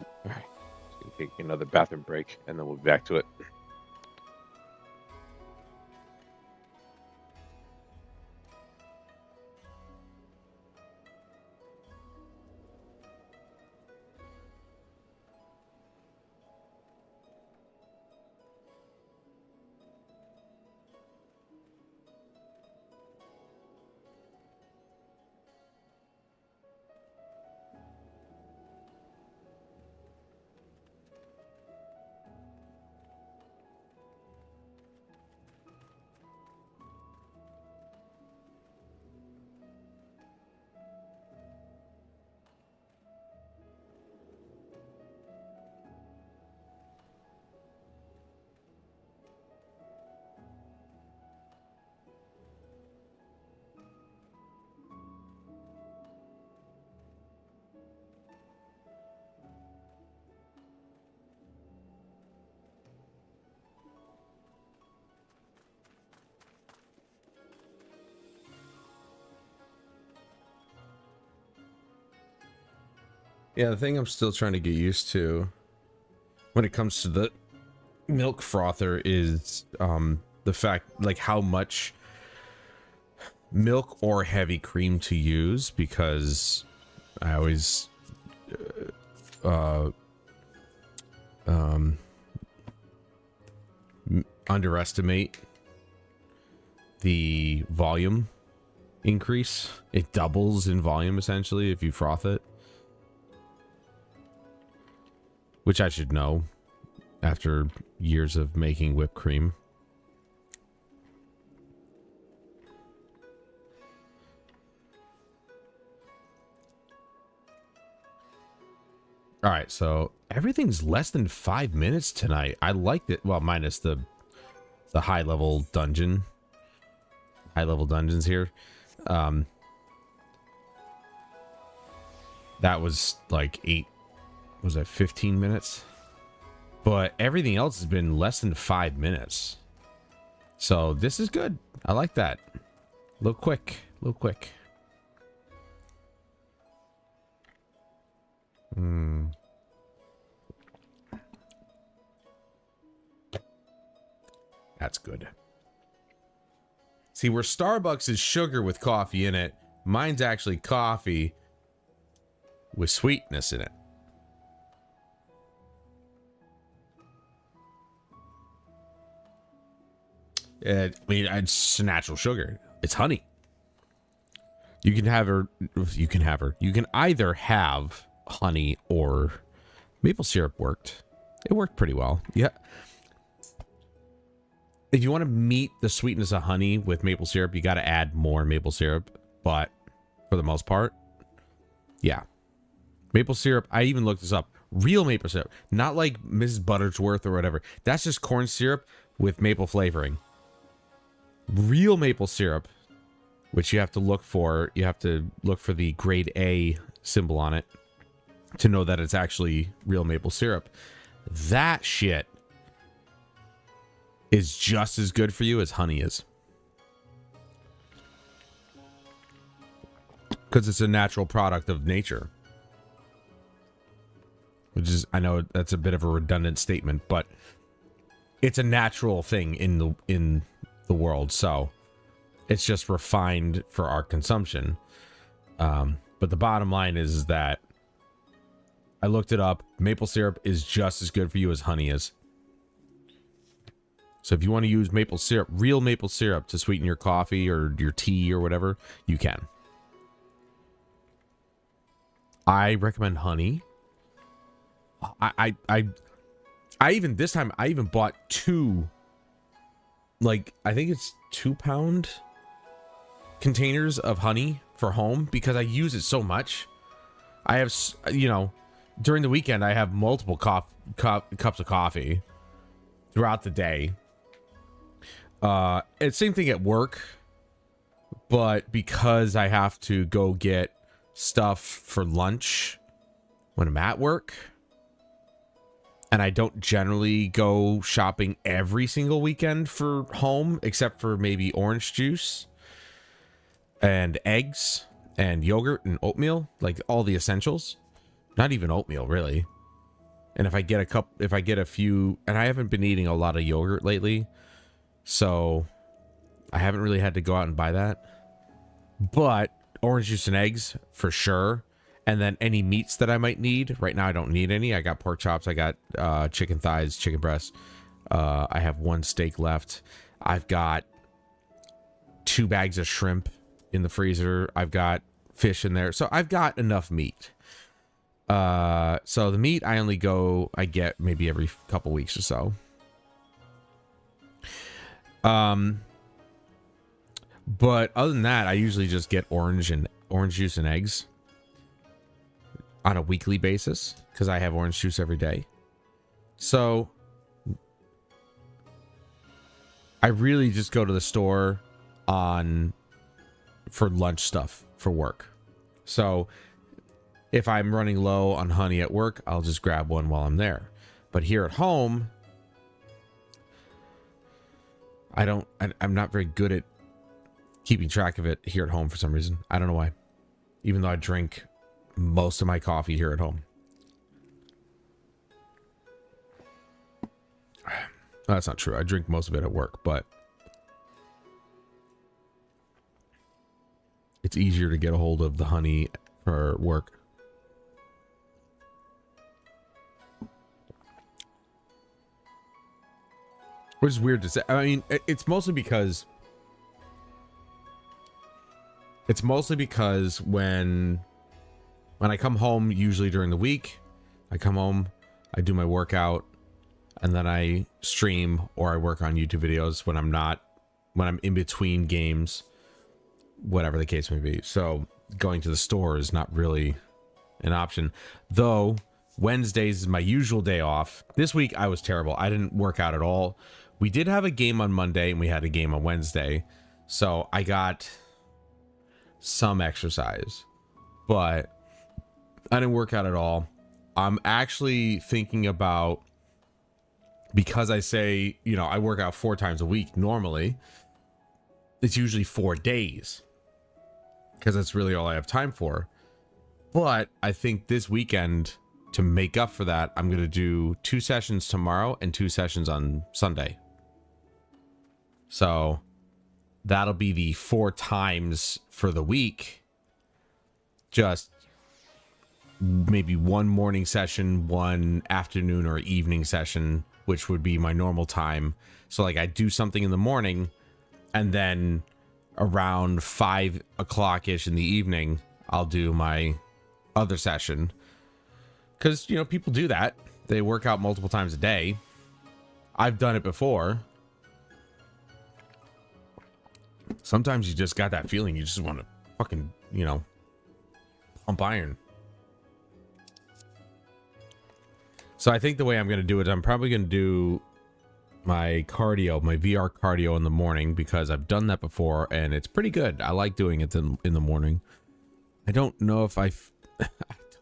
All right, just going to take another bathroom break, and then we'll be back to it. Yeah, the thing I'm still trying to get used to when it comes to the milk frother is the fact, like, how much milk or heavy cream to use, because I always underestimate the volume increase. It doubles in volume essentially if you froth it, which I should know after years of making whipped cream. All right, so everything's less than 5 minutes tonight. I liked it. Well, minus the high level dungeons here. That was like 15 minutes? But everything else has been less than 5 minutes. So this is good. I like that. A little quick. That's good. See, where Starbucks is sugar with coffee in it, mine's actually coffee with sweetness in it. I mean, it's natural sugar. It's honey. You can either have honey or maple syrup worked. It worked pretty well. Yeah. If you want to meet the sweetness of honey with maple syrup, you got to add more maple syrup. But for the most part, yeah. Maple syrup, I even looked this up. Real maple syrup. Not like Mrs. Buttersworth or whatever. That's just corn syrup with maple flavoring. Real maple syrup, which you have to look for. You have to look for the grade A symbol on it to know that it's actually real maple syrup. That shit is just as good for you as honey is. Because it's a natural product of nature. Which is, I know that's a bit of a redundant statement, but it's a natural thing in the world, so it's just refined for our consumption. But the bottom line is that I looked it up. Maple syrup is just as good for you as honey is. So if you want to use maple syrup, real maple syrup, to sweeten your coffee or your tea or whatever, you can. I recommend honey. I even this time I even bought two, like, I think it's 2-pound containers of honey for home because I use it so much. I have, during the weekend I have multiple cups of coffee throughout the day. It's same thing at work, but because I have to go get stuff for lunch when I'm at work, and I don't generally go shopping every single weekend for home, except for maybe orange juice and eggs and yogurt and oatmeal, like all the essentials. Not even oatmeal, really. And if I get a few, and I haven't been eating a lot of yogurt lately, so I haven't really had to go out and buy that. But orange juice and eggs for sure. And then any meats that I might need. Right now I don't need any. I got pork chops. I got chicken thighs, chicken breasts. I have 1 steak left. I've got 2 bags of shrimp in the freezer. I've got fish in there. So I've got enough meat. So the meat I get maybe every couple weeks or so. But other than that, I usually just get orange juice and eggs on a weekly basis because I have orange juice every day. So I really just go to the store for lunch stuff for work. So if I'm running low on honey at work, I'll just grab one while I'm there. But here at home, I'm not very good at keeping track of it here at home for some reason. I don't know why. Even though I drink most of my coffee here at home. That's not true. I drink most of it at work, but it's easier to get a hold of the honey for work. Which is weird to say. I mean, it's mostly because when I come home, usually during the week, I come home, I do my workout, and then I stream or I work on YouTube videos when I'm in between games, whatever the case may be. So going to the store is not really an option. Though Wednesdays is my usual day off. This week I was terrible. I didn't work out at all. We did have a game on Monday and we had a game on Wednesday. So I got some exercise, but I didn't work out at all. I'm actually thinking about, because I say, you know, I work out 4 times a week normally, it's usually 4 days because that's really all I have time for. But I think this weekend, to make up for that, I'm going to do 2 sessions tomorrow and 2 sessions on Sunday. So that'll be the 4 times for the week. Just maybe 1 morning session, 1 afternoon or evening session, which would be my normal time. So like I do something in the morning and then around 5 o'clock ish in the evening, I'll do my other session. Because, you know, people do that. They work out multiple times a day. I've done it before. Sometimes you just got that feeling. You just want to fucking, you know, pump iron. So I think the way I'm going to do it, I'm probably going to do my cardio, my VR cardio in the morning, because I've done that before and it's pretty good. I like doing it in the morning. I don't know if I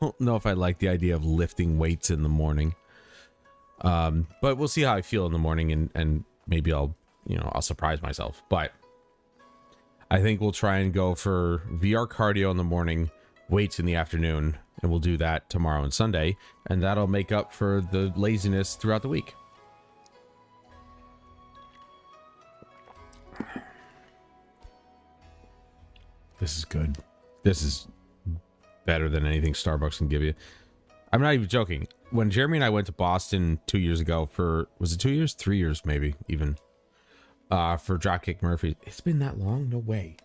don't know if I like the idea of lifting weights in the morning. But we'll see how I feel in the morning, and maybe I'll surprise myself. But I think we'll try and go for VR cardio in the morning, weights in the afternoon, and we'll do that tomorrow and Sunday, and that'll make up for the laziness throughout the week. This is good. This is better than anything Starbucks can give you. I'm not even joking. When Jeremy and I went to Boston 2 years ago for, was it 2 years? 3 years maybe, even. For Dropkick Murphy. It's been that long? No way.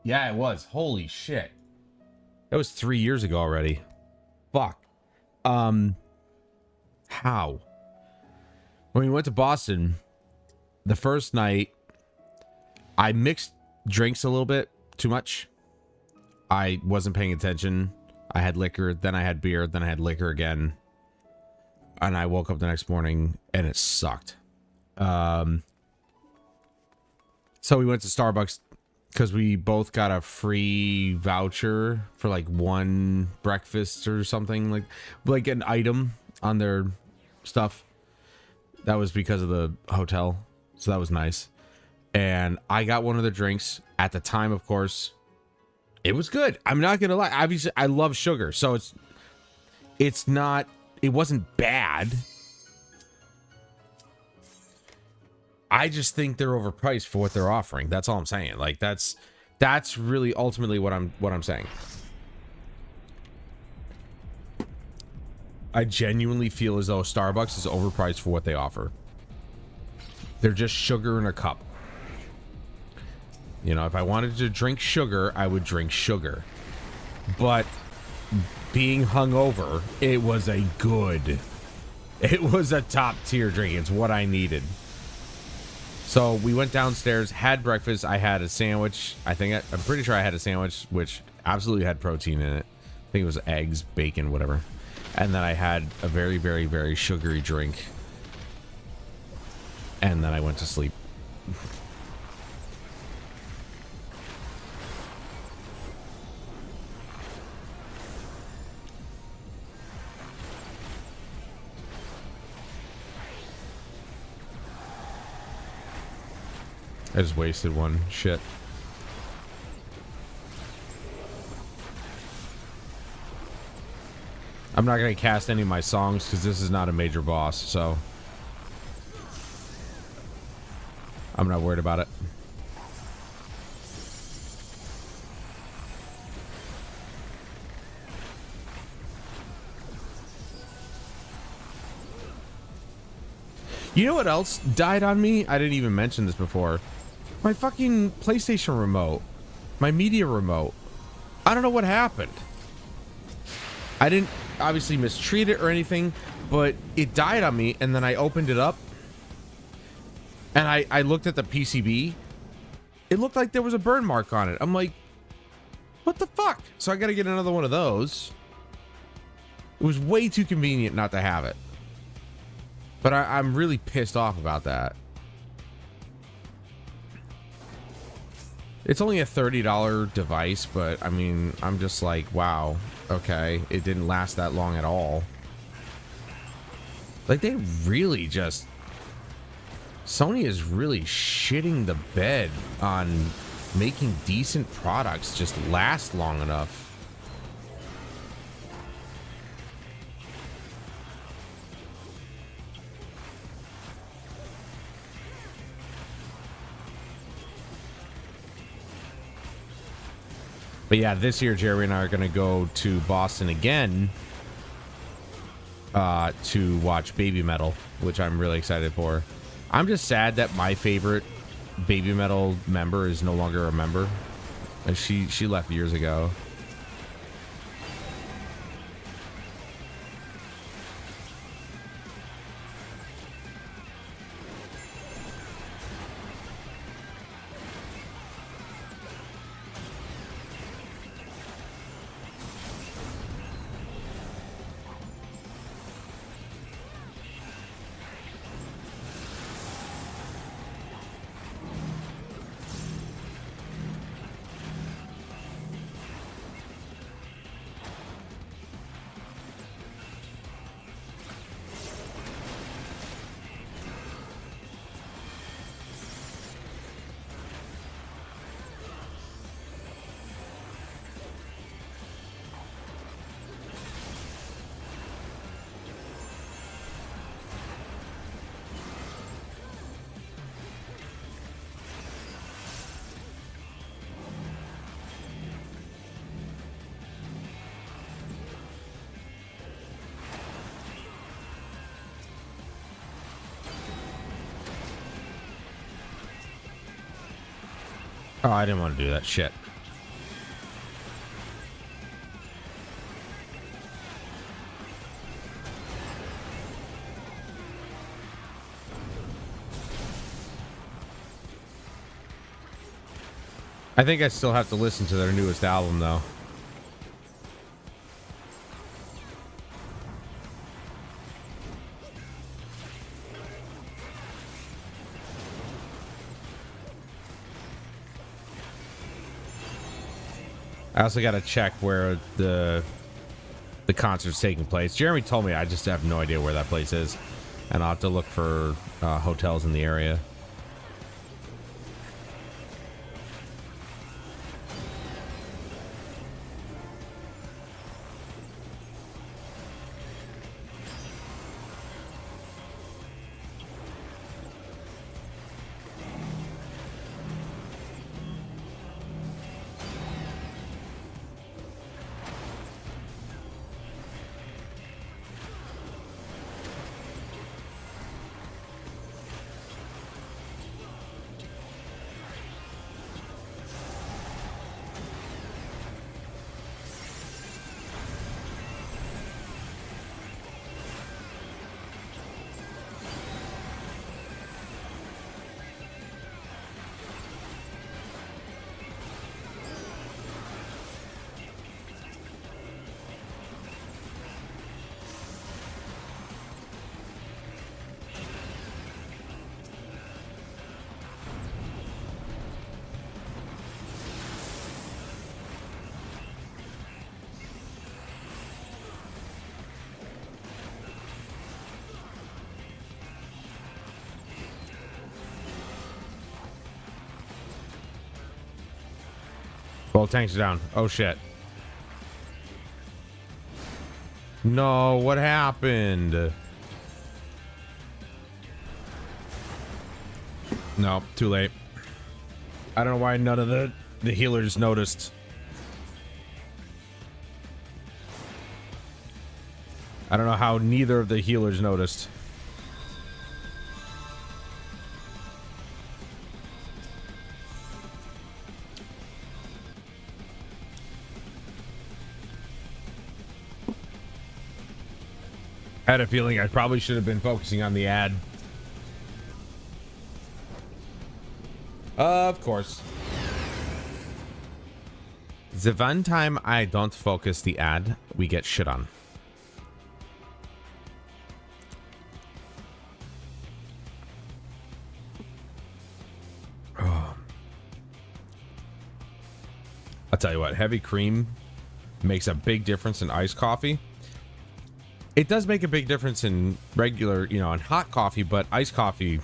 Yeah, it was. Holy shit. That was 3 years ago already. Fuck. How? When we went to Boston, the first night, I mixed drinks a little bit too much. I wasn't paying attention. I had liquor, then I had beer, then I had liquor again. And I woke up the next morning and it sucked. So we went to Starbucks because we both got a free voucher for like 1 breakfast or something, like an item on their stuff. That was because of the hotel, so that was nice. And I got one of the drinks at the time. Of course, it was good. I'm not gonna lie. Obviously, I love sugar, so it's not. It wasn't bad. I just think they're overpriced for what they're offering. That's all I'm saying. Like that's really ultimately what I'm saying. I genuinely feel as though Starbucks is overpriced for what they offer. They're just sugar in a cup. You know, if I wanted to drink sugar, I would drink sugar. But being hungover, it was a top tier drink. It's what I needed. So we went downstairs, had breakfast. I had a sandwich. I'm pretty sure I had a sandwich, which absolutely had protein in it. I think it was eggs, bacon, whatever. And then I had a very, very, very sugary drink. And then I went to sleep. I just wasted one. Shit. I'm not going to cast any of my songs because this is not a major boss, so I'm not worried about it. You know what else died on me? I didn't even mention this before. My fucking PlayStation remote. My media remote. I don't know what happened. obviously mistreat it or anything, but it died on me, and then I opened it up, and I looked at the PCB. It looked like there was a burn mark on it. I'm like, what the fuck? So I gotta get another one of those. It was way too convenient not to have it. But I'm really pissed off about that. It's only a $30 device, but I mean, I'm just like, wow, okay, it didn't last that long at all. Like, they really just... Sony is really shitting the bed on making decent products just last long enough. But yeah, this year Jerry and I are going to go to Boston again to watch Baby Metal, which I'm really excited for. I'm just sad that my favorite Baby Metal member is no longer a member. She left years ago. Oh, I didn't want to do that shit. I think I still have to listen to their newest album, though. I also got to check where the concert's taking place. Jeremy told me, I just have no idea where that place is, and I'll have to look for hotels in the area. Both tanks are down. Oh shit. No, what happened? No, too late. I don't know why none of the healers noticed. I don't know how neither of the healers noticed. I had a feeling I probably should have been focusing on the ad. Of course. The one time I don't focus the ad, we get shit on. Oh. I'll tell you what, heavy cream makes a big difference in iced coffee. It does make a big difference in regular, you know, in hot coffee, but iced coffee,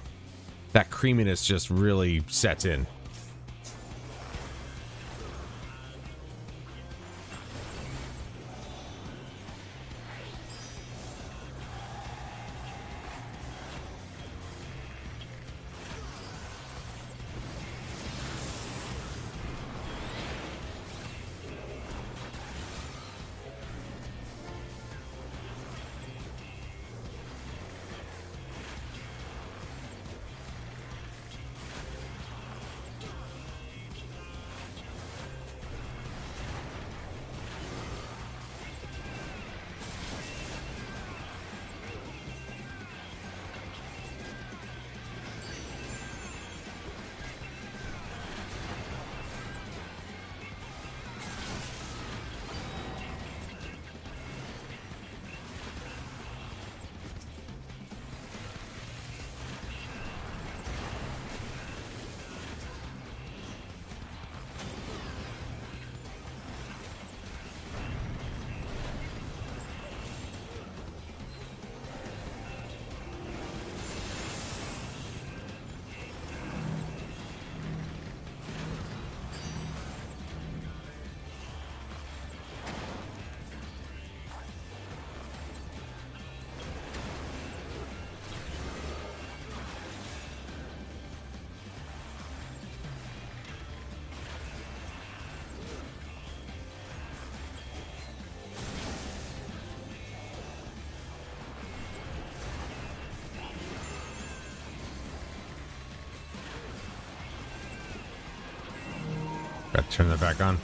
that creaminess just really sets in. Got to turn that back on.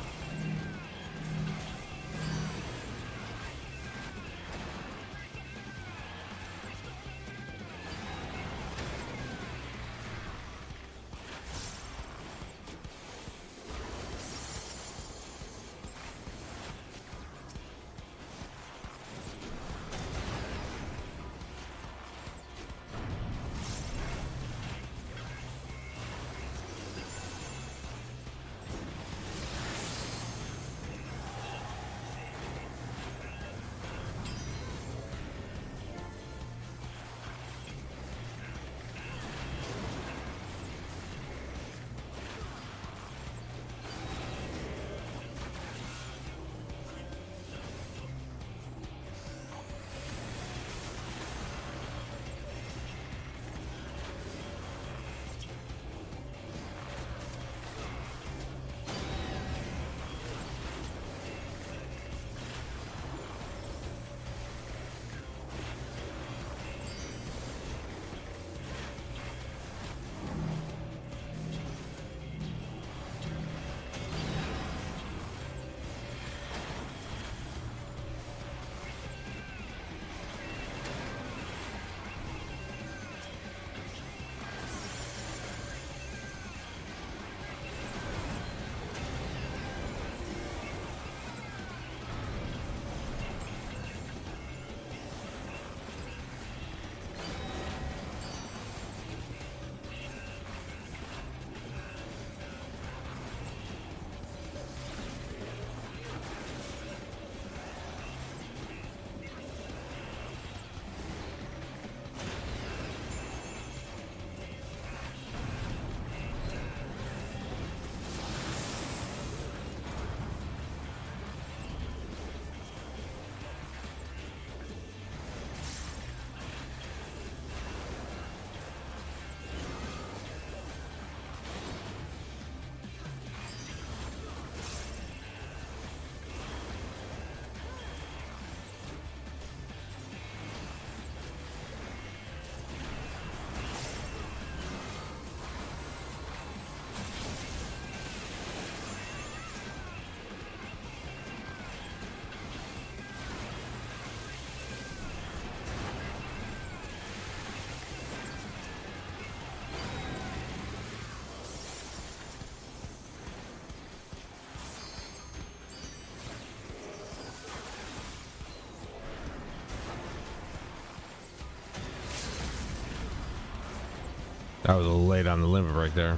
I was a little late on the limit right there.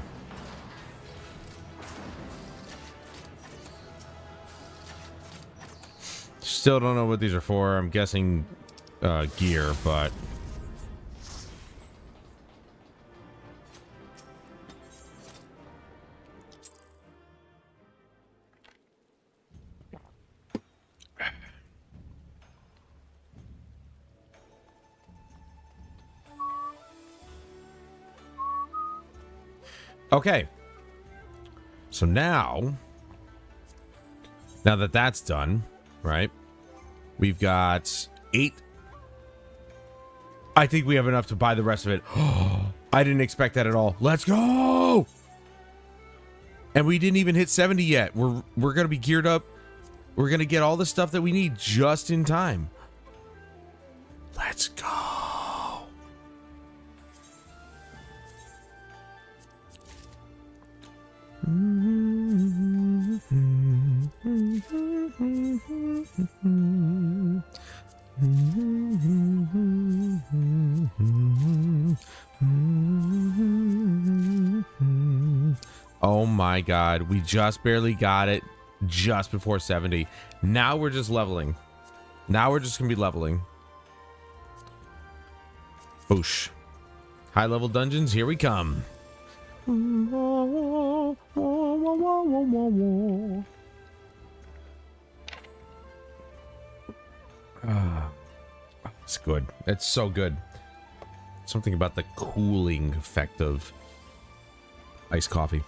Still don't know what these are for. I'm guessing gear, but... Okay. So now that that's done, right? We've got 8. I think we have enough to buy the rest of it. I didn't expect that at all. Let's go! And we didn't even hit 70 yet. We're going to be geared up. We're going to get all the stuff that we need just in time. Let's go. Oh my god, we just barely got it just before 70. Now we're just leveling. Now we're just gonna be leveling. Boosh. High level dungeons, here we come. It's good. It's so good. Something about the cooling effect of iced coffee.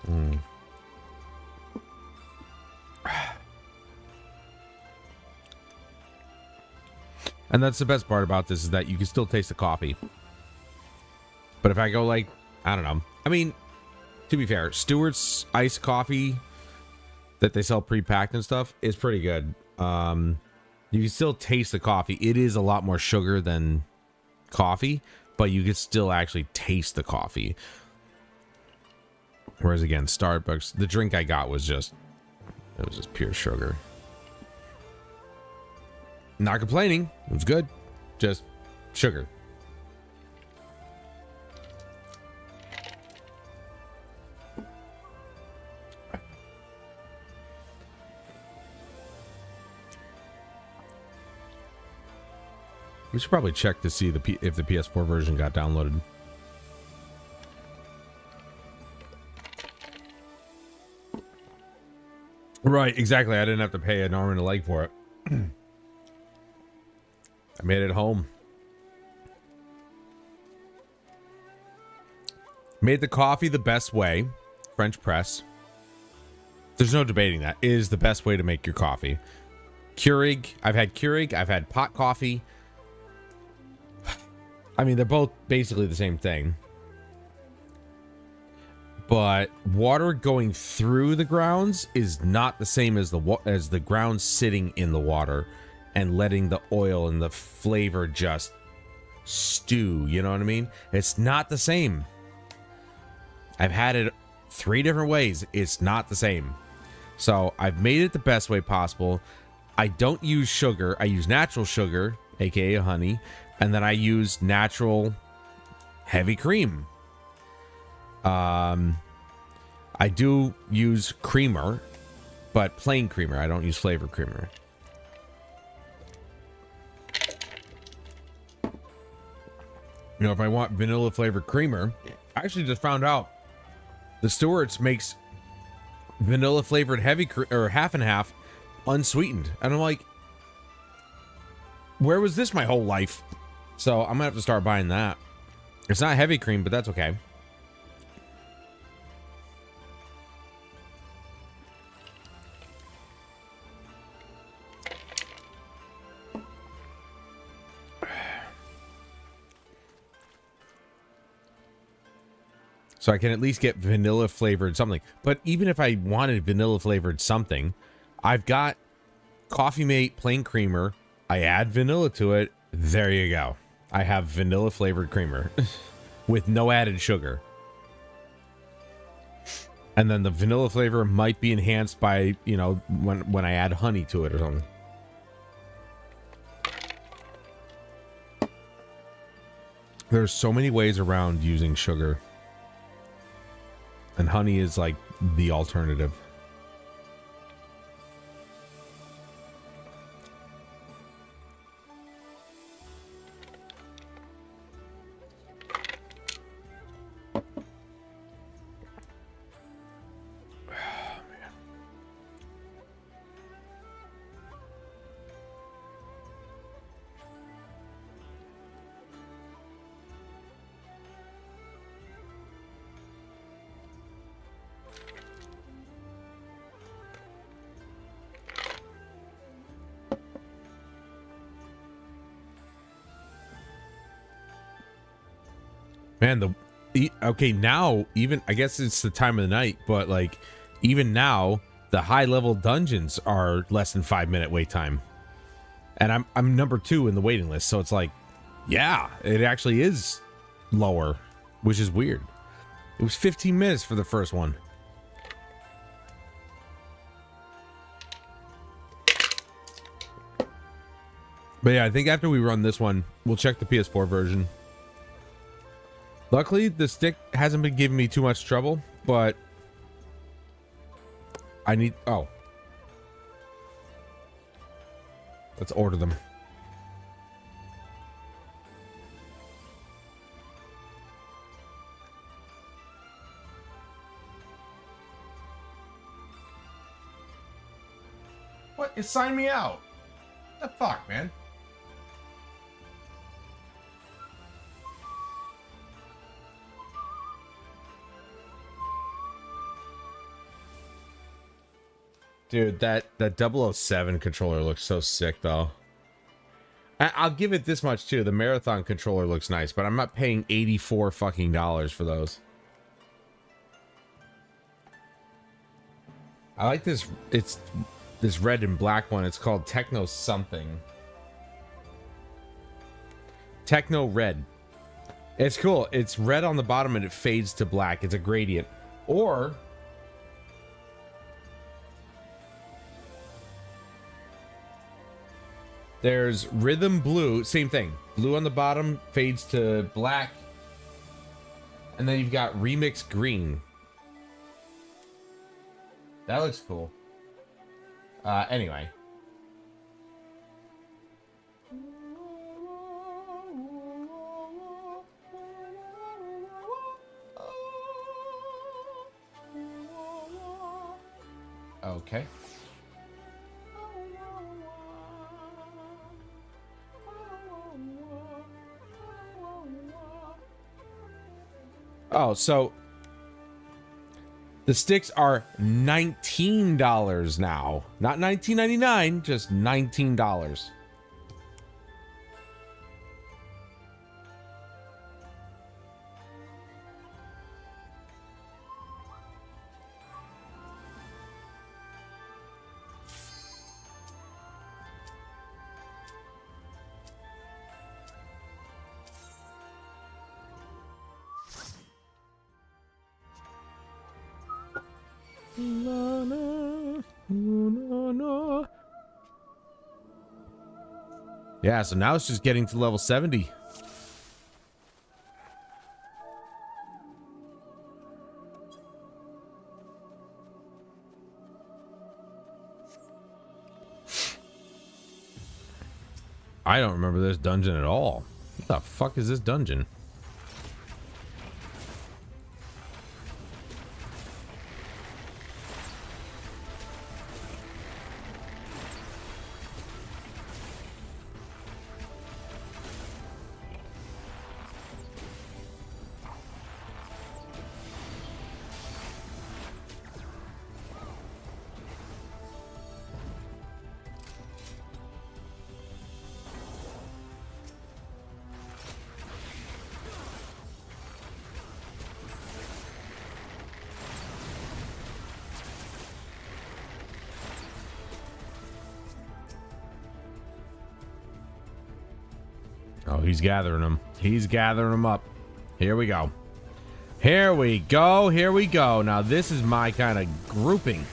And that's the best part about this, is that you can still taste the coffee. But if I go like, I don't know. I mean, to be fair, Stewart's iced coffee that they sell pre-packed and stuff is pretty good. You can still taste the coffee. It is a lot more sugar than coffee, but you can still actually taste the coffee. Whereas again, Starbucks, the drink I got was just, it was just pure sugar. Not complaining. It was good. Just sugar. We should probably check to see if the PS4 version got downloaded. Right, exactly. I didn't have to pay an arm and a leg for it. I made it home. Made the coffee the best way. French press. There's no debating that. It is the best way to make your coffee. Keurig. I've had Keurig. I've had pot coffee. I mean, they're both basically the same thing. But water going through the grounds is not the same as the grounds sitting in the water and letting the oil and the flavor just stew. You know what I mean? It's not the same. I've had it 3 different ways. It's not the same. So I've made it the best way possible. I don't use sugar. I use natural sugar, aka honey, and then I use natural heavy cream. I do use creamer, but plain creamer. I don't use flavored creamer. You know, if I want vanilla flavored creamer, I actually just found out the Stewart's makes vanilla flavored heavy or half and half unsweetened. And I'm like, where was this my whole life? So I'm gonna have to start buying that. It's not heavy cream, but that's okay. So I can at least get vanilla flavored something. But even if I wanted vanilla flavored something, I've got Coffee Mate plain creamer. I add vanilla to it. There you go. I have vanilla flavored creamer with no added sugar. And then the vanilla flavor might be enhanced by, you know, when I add honey to it or something. There's so many ways around using sugar. And honey is like the alternative. Man, okay, now even I guess it's the time of the night, but like even now the high level dungeons are less than 5-minute wait time, and I'm number 2 in the waiting list, so it's like, yeah, it actually is lower, which is weird. It was 15 minutes for the first one. But yeah, I think after we run this one, we'll check the PS4 version. Luckily, the stick hasn't been giving me too much trouble, but I need... Oh. Let's order them. What? It signed me out. What the fuck, man? Dude, that 007 controller looks so sick, though. I'll give it this much, too. The Marathon controller looks nice, but I'm not paying $84 fucking for those. I like this. It's this red and black one. It's called Techno something. Techno Red. It's cool. It's red on the bottom and it fades to black. It's a gradient. Or... there's Rhythm Blue, same thing. Blue on the bottom, fades to black. And then you've got Remix Green. That looks cool. Anyway. Okay. Oh, so the sticks are $19 now. Not $19.99, just $19. Yeah, so now it's just getting to level 70. I don't remember this dungeon at all. What the fuck is this dungeon? Oh, he's gathering them. He's gathering them up. Here we go. Here we go. Here we go. Now, this is my kind of grouping.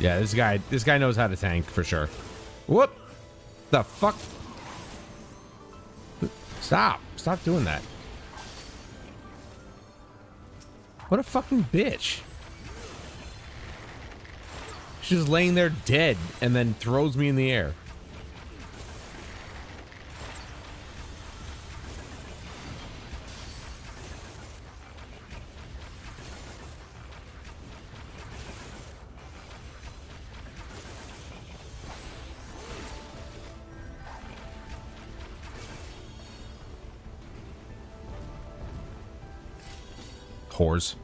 Yeah, this guy knows how to tank for sure. Whoop! The fuck? Stop doing that. What a fucking bitch. She's just laying there dead and then throws me in the air. Whores.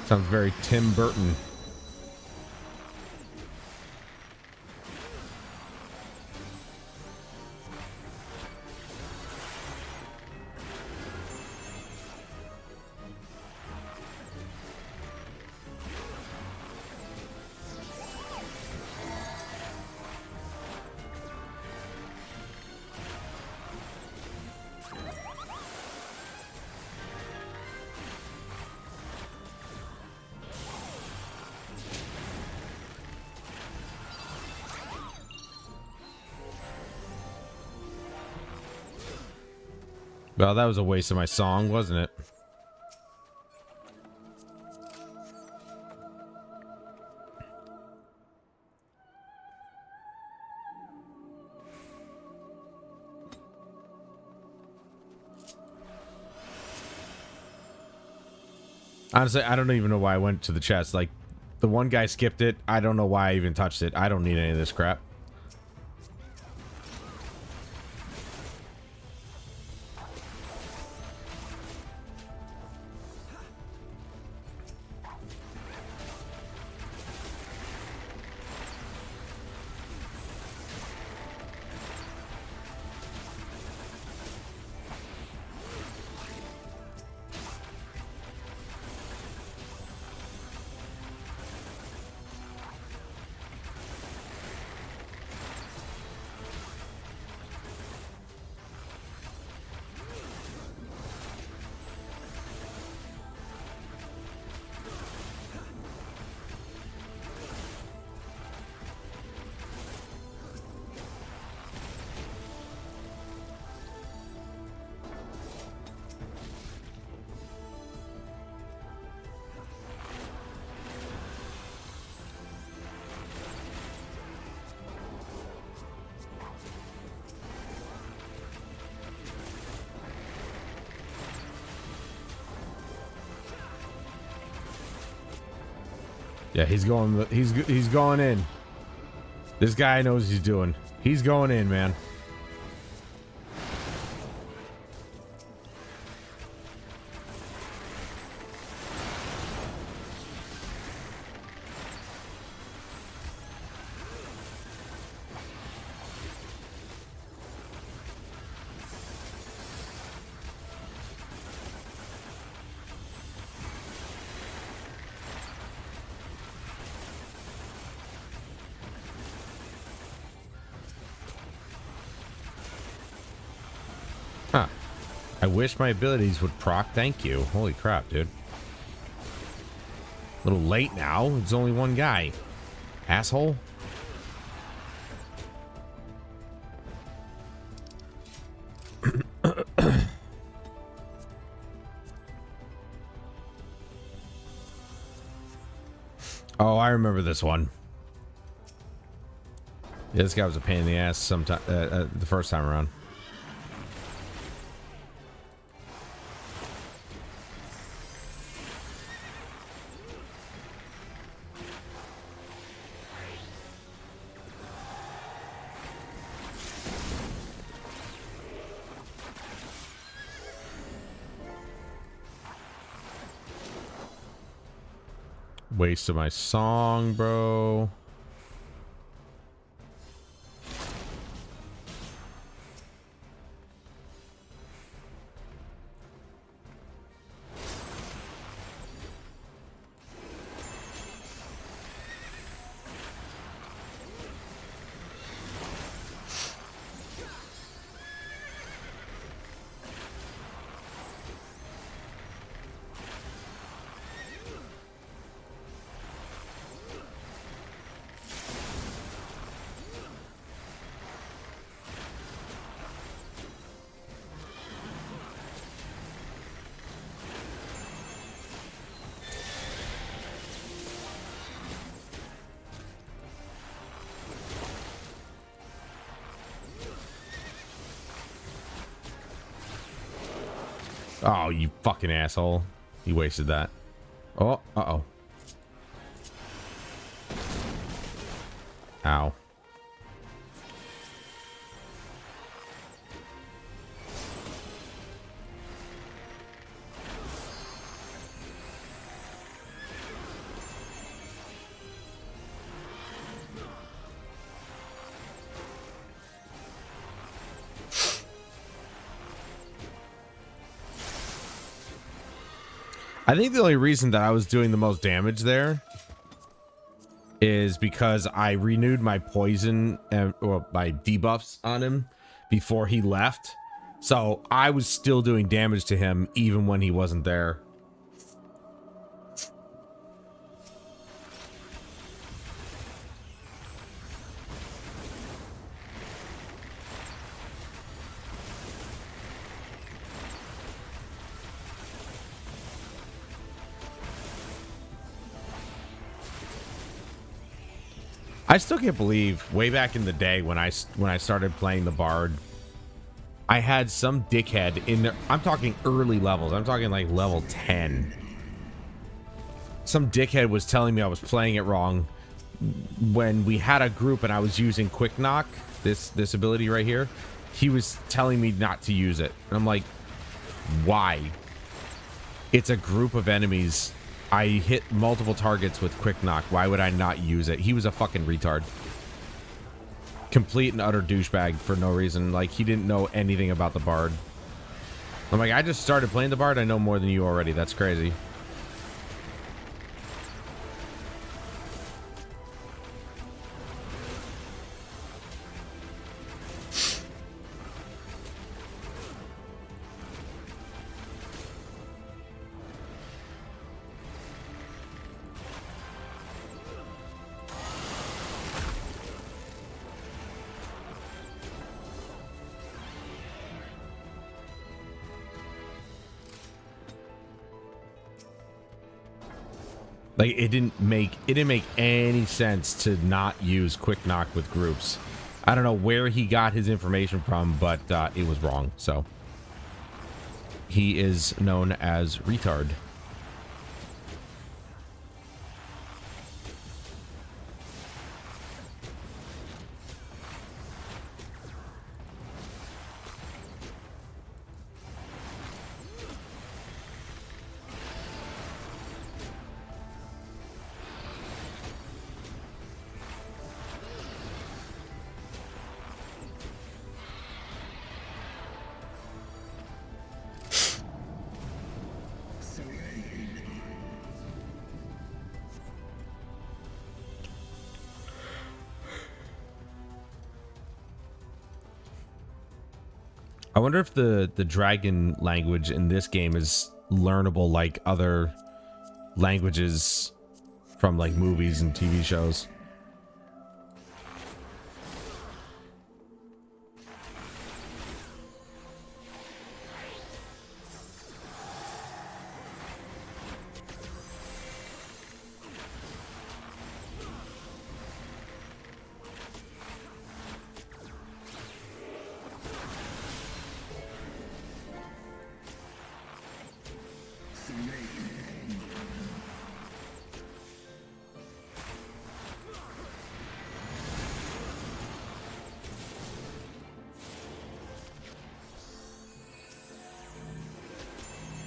Sounds very Tim Burton. Well, that was a waste of my song, wasn't it? Honestly, I don't even know why I went to the chest. Like, the one guy skipped it. I don't know why I even touched it. I don't need any of this crap. Yeah, he's going in. This guy knows what he's doing. He's going in, man. Huh. I wish my abilities would proc. Thank you. Holy crap, dude. A little late now. It's only one guy. Asshole. Oh, I remember this one. Yeah, this guy was a pain in the ass sometime the first time around. Waste of my song, bro. Oh, you fucking asshole. You wasted that. Oh, uh-oh. Ow. I think the only reason that I was doing the most damage there is because I renewed my poison or my debuffs on him before he left. So I was still doing damage to him even when he wasn't there. I still can't believe way back in the day when I started playing the Bard, I had some dickhead in there. I'm talking early levels. I'm talking like level 10. Some dickhead was telling me I was playing it wrong when we had a group and I was using Quick Knock, this ability right here. He was telling me not to use it. And I'm like, why? It's a group of enemies. I hit multiple targets with Quick Knock. Why would I not use it? He was a fucking retard. Complete and utter douchebag for no reason. Like, he didn't know anything about the Bard. I'm like, I just started playing the Bard. I know more than you already. That's crazy. Like, it didn't make any sense to not use Quick Knock with groups. I don't know where he got his information from, but it was wrong. So he is known as retard. I wonder if the dragon language in this game is learnable like other languages from like movies and TV shows.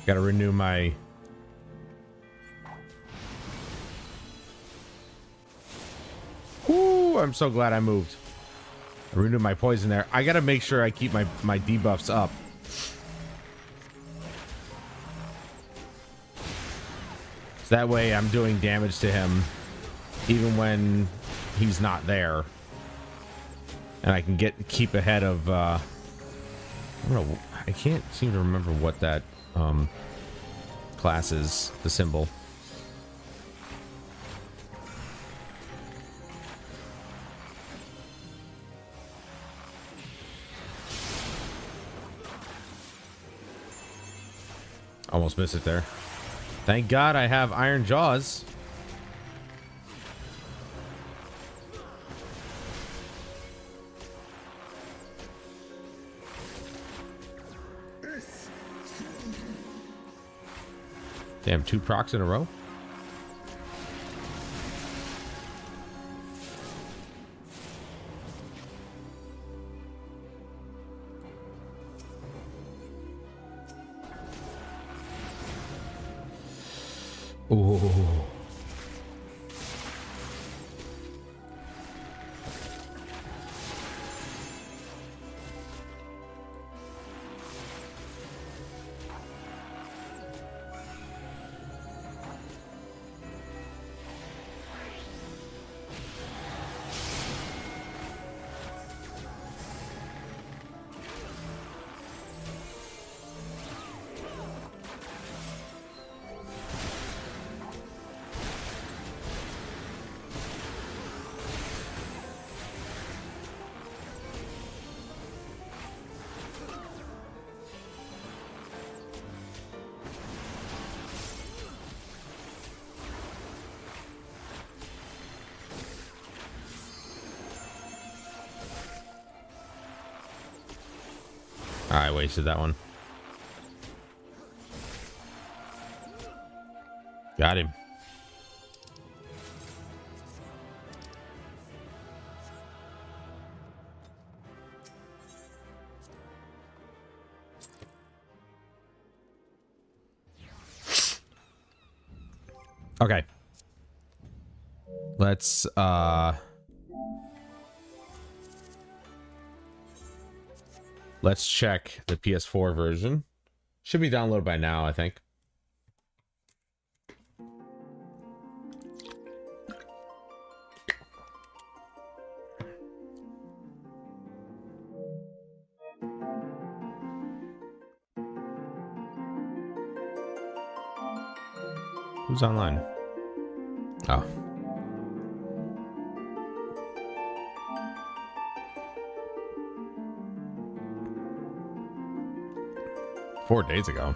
Gotta renew my I'm so glad I moved. I renewed my poison there. I gotta make sure I keep my debuffs up. So that way I'm doing damage to him even when he's not there. And I can keep ahead of I don't know, I can't seem to remember what that class is, the symbol. Almost missed it there. Thank God I have Iron Jaws. Damn, 2 procs in a row. Oh. I wasted that one. Got him. Okay. Let's check the PS4 version. Should be downloaded by now, I think. Who's online? Oh. Four days ago.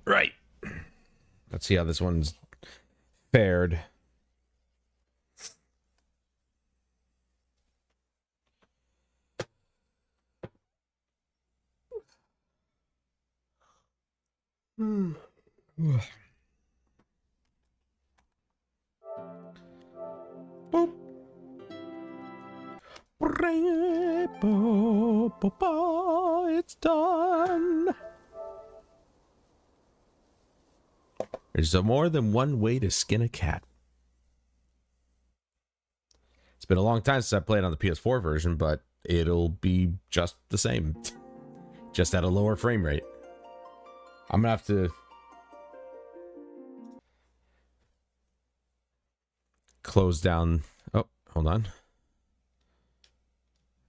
Right. Let's see how this one's fared. Boop. It's done. There's more than one way to skin a cat. It's been a long time since I played on the PS4 version, but it'll be just the same. Just at a lower frame rate. I'm gonna have to close down. Oh, hold on.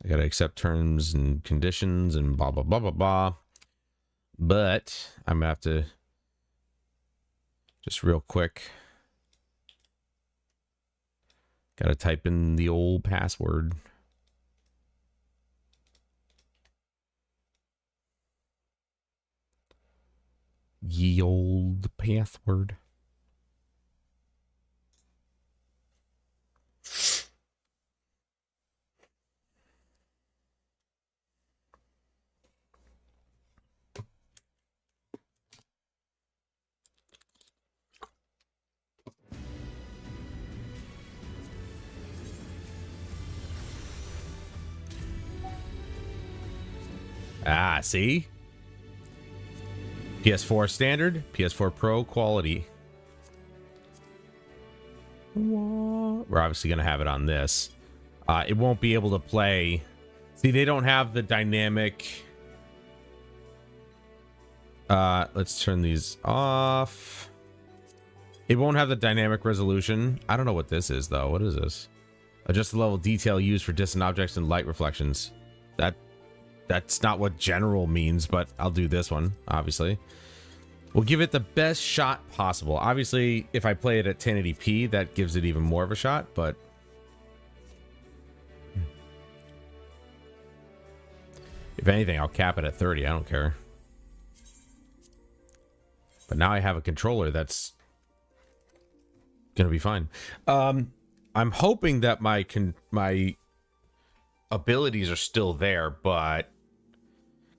I gotta accept terms and conditions and blah, blah, blah, blah, blah. But I'm gonna have to just real quick. Gotta type in the old password. Ye old password. Ah, see? PS4 standard, PS4 Pro quality. We're obviously going to have it on this. It won't be able to play. See, they don't have the dynamic. Let's turn these off. It won't have the dynamic resolution. I don't know what this is, though. What is this? Adjust the level of detail used for distant objects and light reflections. That's not what general means, but I'll do this one, obviously. We'll give it the best shot possible. Obviously, if I play it at 1080p, that gives it even more of a shot, but... if anything, I'll cap it at 30. I don't care. But now I have a controller that's gonna be fine. I'm hoping that my abilities are still there, but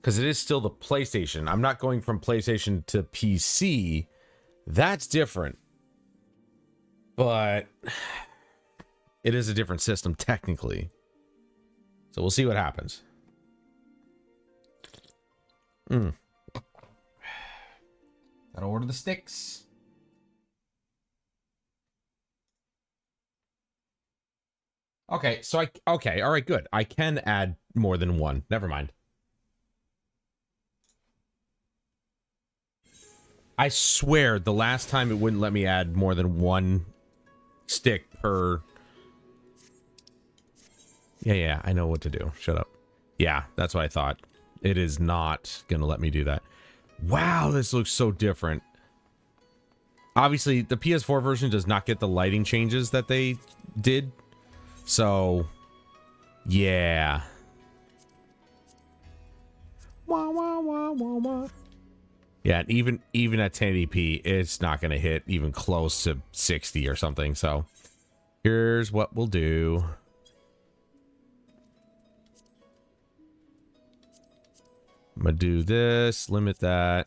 because it is still the PlayStation. I'm not going from PlayStation to PC. That's different. But it is a different system technically. So we'll see what happens. Gotta order the sticks. Okay, so okay, all right, good. I can add more than one. Never mind. I swear the last time it wouldn't let me add more than one stick per... Yeah, I know what to do. Shut up. Yeah, that's what I thought. It is not going to let me do that. Wow, this looks so different. Obviously, the PS4 version does not get the lighting changes that they did. So, yeah. Wah, wah, wah, wah, wah. Yeah, even at 1080p, it's not going to hit even close to 60 or something. So, here's what we'll do. I'm going to do this, limit that.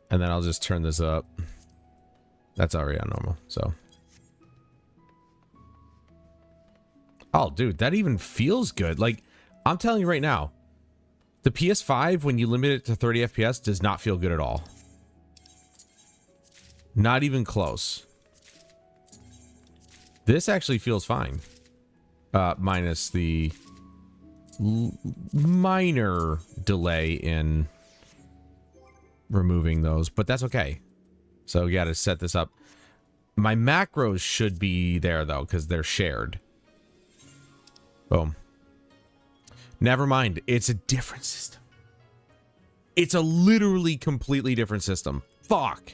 And then I'll just turn this up. That's already on normal, so. Oh, dude, that even feels good. Like, I'm telling you right now, the PS5, when you limit it to 30 FPS, does not feel good at all. Not even close. This actually feels fine. Minus the minor delay in removing those, but that's okay. So you got to set this up. My macros should be there, though, because they're shared. Boom. Never mind. It's a different system. It's a literally completely different system. Fuck.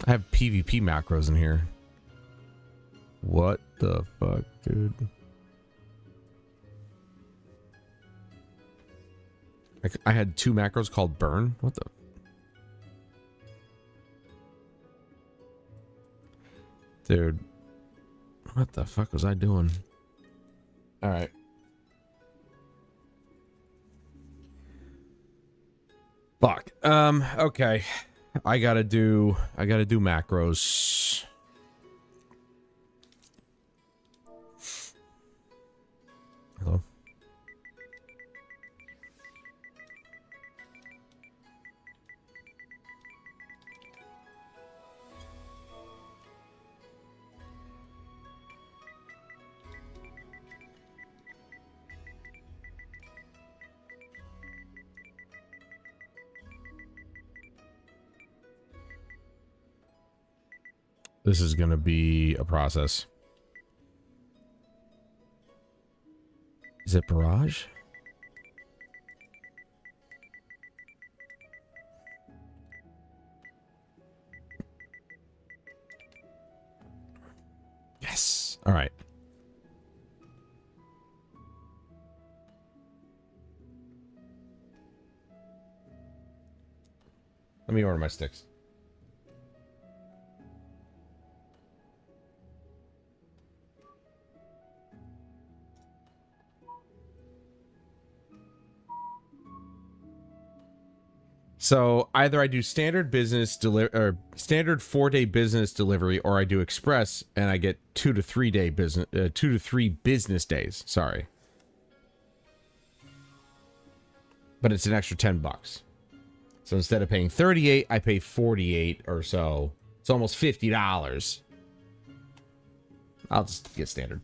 I have PvP macros in here. What the fuck, dude? I had two macros called burn. What the? Dude. What the fuck was I doing? All right. Fuck. Okay. I gotta do macros. Hello? This is gonna be a process. Is it barrage? Yes. All right. Let me order my sticks. So either I do standard business or standard 4-day business delivery, or I do express and I get 2 to 3 day business, 2 to 3 business days. Sorry. But it's an extra $10. So instead of paying 38, I pay 48 or so. It's almost $50. I'll just get standard.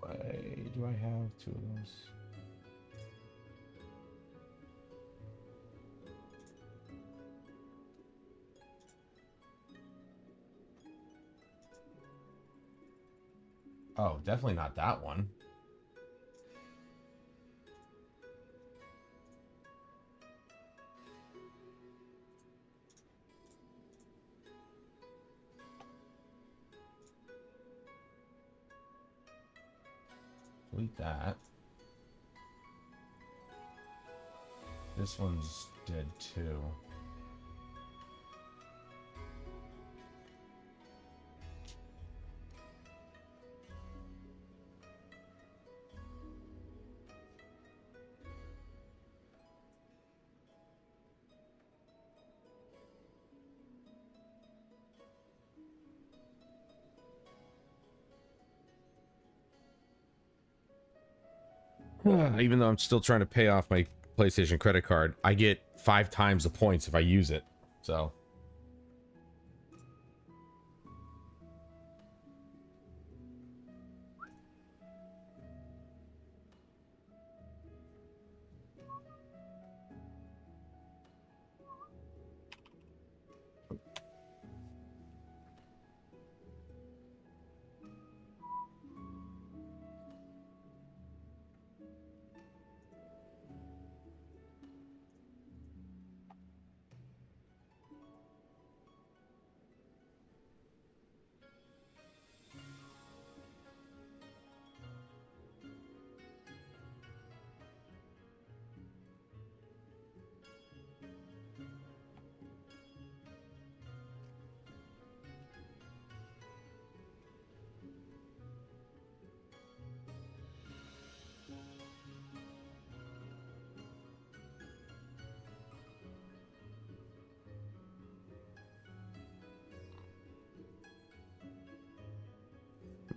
Why do I have 2 of those? Oh, definitely not that one. Delete that. This one's dead too. Even though I'm still trying to pay off my PlayStation credit card, I get 5 times the points if I use it. So.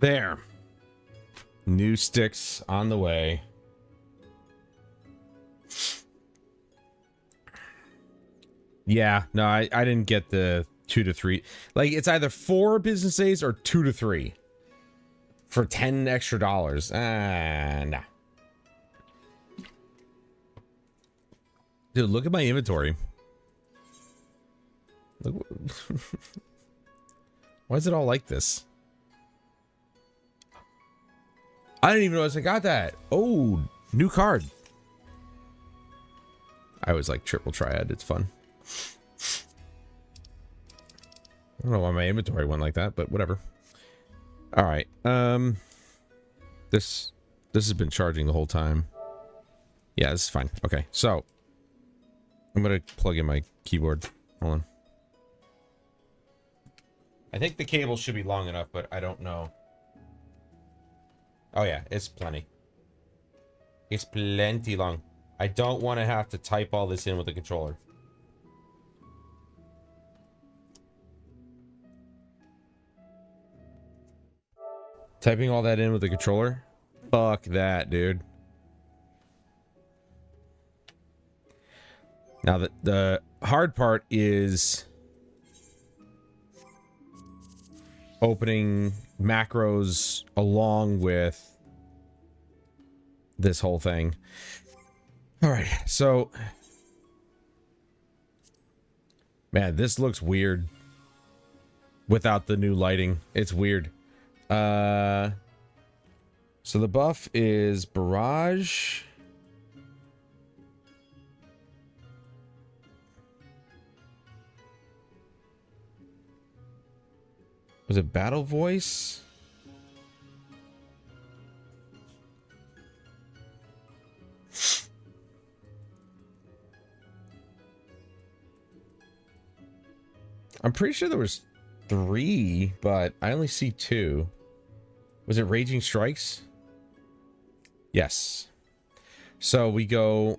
There. New sticks on the way. Yeah, no, I didn't get the 2 to 3. Like, it's either 4 business days or 2 to 3 for $10 extra. Nah. Dude, look at my inventory. Look. Why is it all like this? I didn't even notice I got that. Oh, new card. I always like triple triad. It's fun. I don't know why my inventory went like that, but whatever. All right. This has been charging the whole time. Yeah, this is fine. Okay, so I'm gonna plug in my keyboard. Hold on. I think the cable should be long enough, but I don't know. Oh yeah, it's plenty. It's plenty long. I don't want to have to type all this in with the controller. Typing all that in with the controller? Fuck that, dude. Now the hard part is opening macros along with this whole thing. All right, so man, this looks weird without the new lighting. It's weird. So the buff is barrage. Was it battle voice? I'm pretty sure there was 3, but I only see 2. Was it Raging Strikes? Yes. So we go...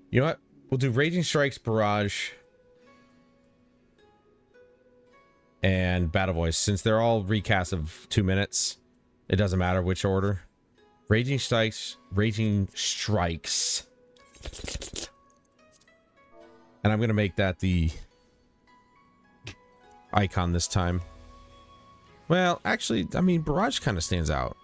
You know what? We'll do Raging Strikes, Barrage, and Battle Voice. Since they're all recasts of 2 minutes, it doesn't matter which order. Raging Strikes. And I'm going to make that the icon this time. Well, actually, I mean, Barrage kind of stands out.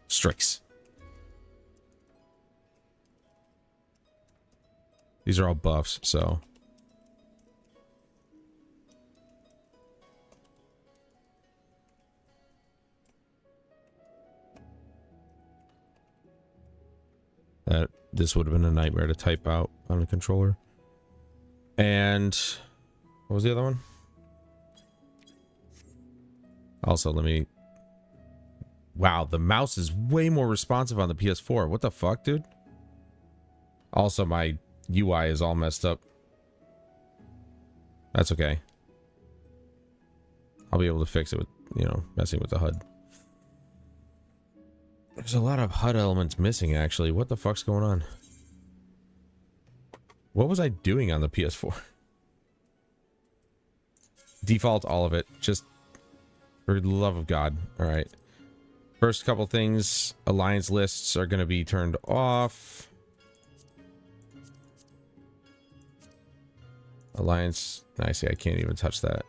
Strix. These are all buffs, so... This would have been a nightmare to type out on a controller. And... what was the other one? Also, let me... Wow, the mouse is way more responsive on the PS4. What the fuck, dude? Also, my UI is all messed up. That's okay. I'll be able to fix it with, you know, messing with the HUD. There's a lot of HUD elements missing, actually. What the fuck's going on? What was I doing on the PS4? Default all of it. Just for the love of God. Alright. First couple things. Alliance lists are going to be turned off. Alliance... I see, I can't even touch that.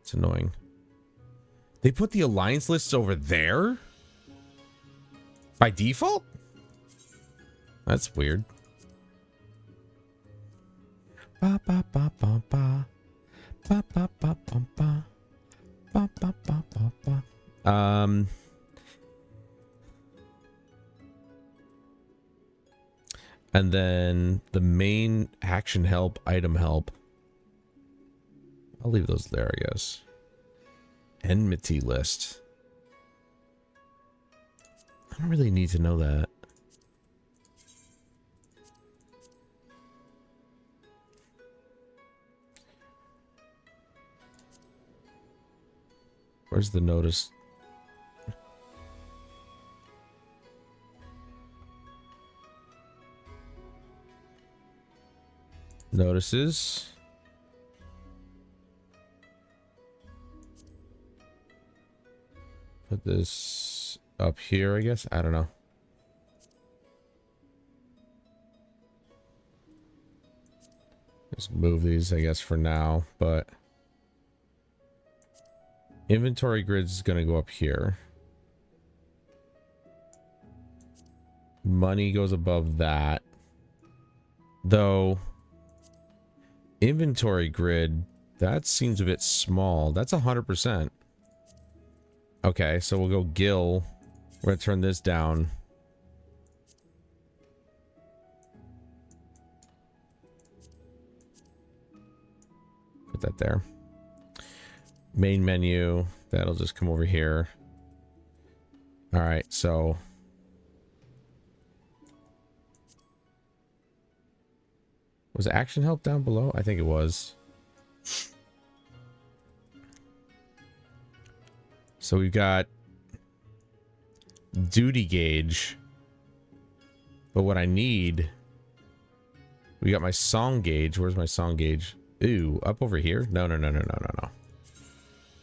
It's annoying. They put the alliance lists over there? By default? That's weird. Ba ba ba ba ba. Ba ba ba ba ba. Ba ba ba ba ba. And then the main action help, item help. I'll leave those there, I guess. Enmity list. I don't really need to know that. Where's the notice? Notices. Put this up here, I guess. I don't know. Just move these, I guess, for now, but inventory grids is going to go up here. Money goes above that. Though inventory grid, that seems a bit small. That's 100%. Okay, so we'll go Gil. We're going to turn this down. Put that there. Main menu. That'll just come over here. All right, so... was action help down below? I think it was. So we've got duty gauge. But what I need... we got my song gauge. Where's my song gauge? Ooh, up over here? No.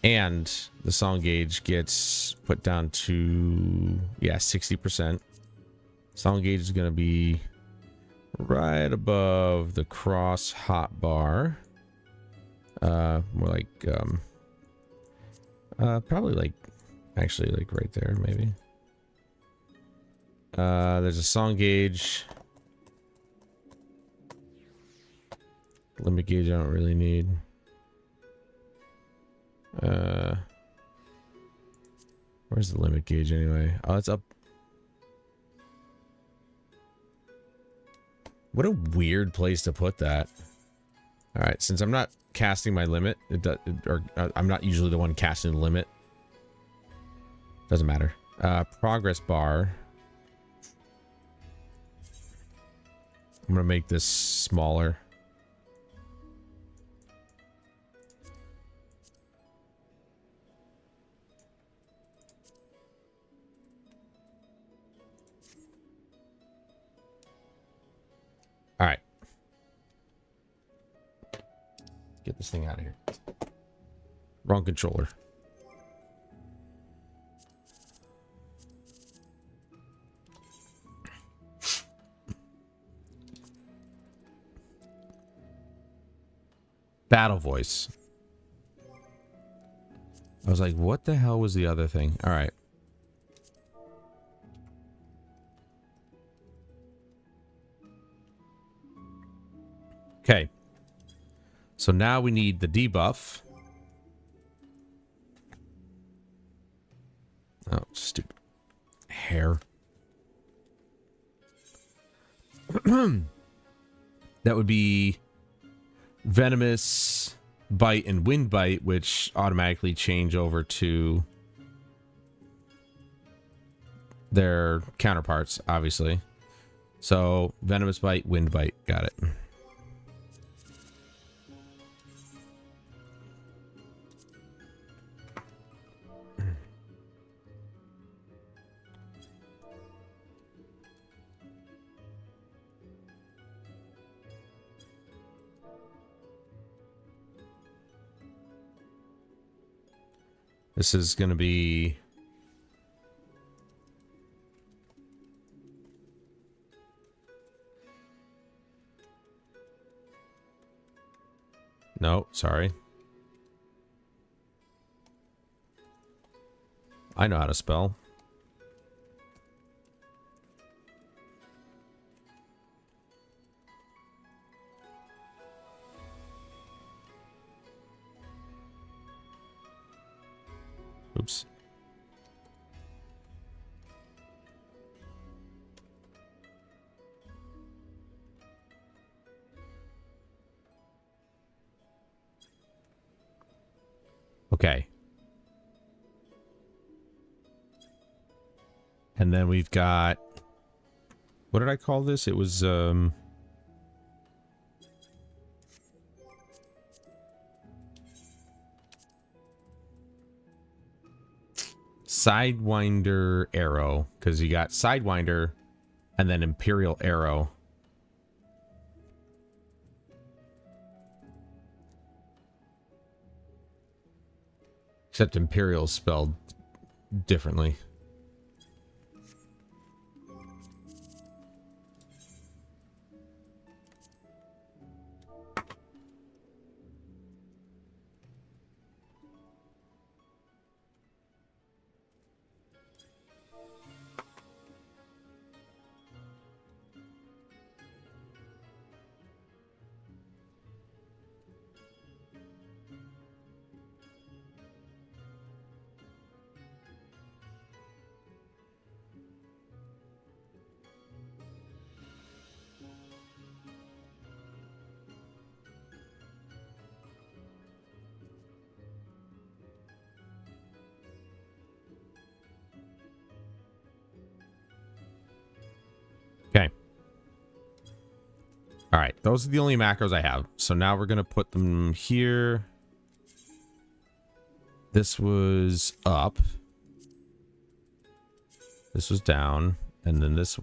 And the song gauge gets put down to... yeah, 60%. Song gauge is going to be right above the cross hotbar. More like... probably like... actually like right there, maybe. There's a song gauge. Limit gauge I don't really need. Where's the limit gauge anyway? Oh, it's up. What a weird place to put that. All right, since I'm not casting my limit, I'm not usually the one casting the limit. Doesn't matter. Progress bar. I'm gonna make this smaller. All right. Get this thing out of here. Wrong controller. Battle voice. I was like, what the hell was the other thing? All right. Okay. So now we need the debuff. Oh, stupid hair. That would be venomous, bite, and wind bite, which automatically change over to their counterparts, obviously. So venomous bite, wind bite, got it. This is going to be... No, sorry. I know how to spell. Oops. Okay. And then we've got... What did I call this? It was, Sidewinder arrow, because you got Sidewinder and then Imperial arrow. Except Imperial spelled differently. Okay. All right. Those are the only macros I have. So now we're going to put them here. This was up. This was down. And then this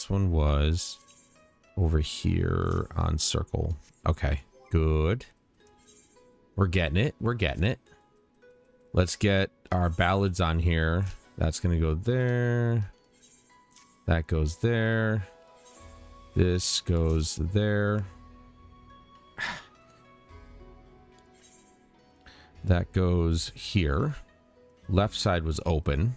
one was over here on circle. Okay. Good. We're getting it. We're getting it. Let's get our ballads on here. That's going to go there. That goes there. This goes there. That goes here. Left side was open.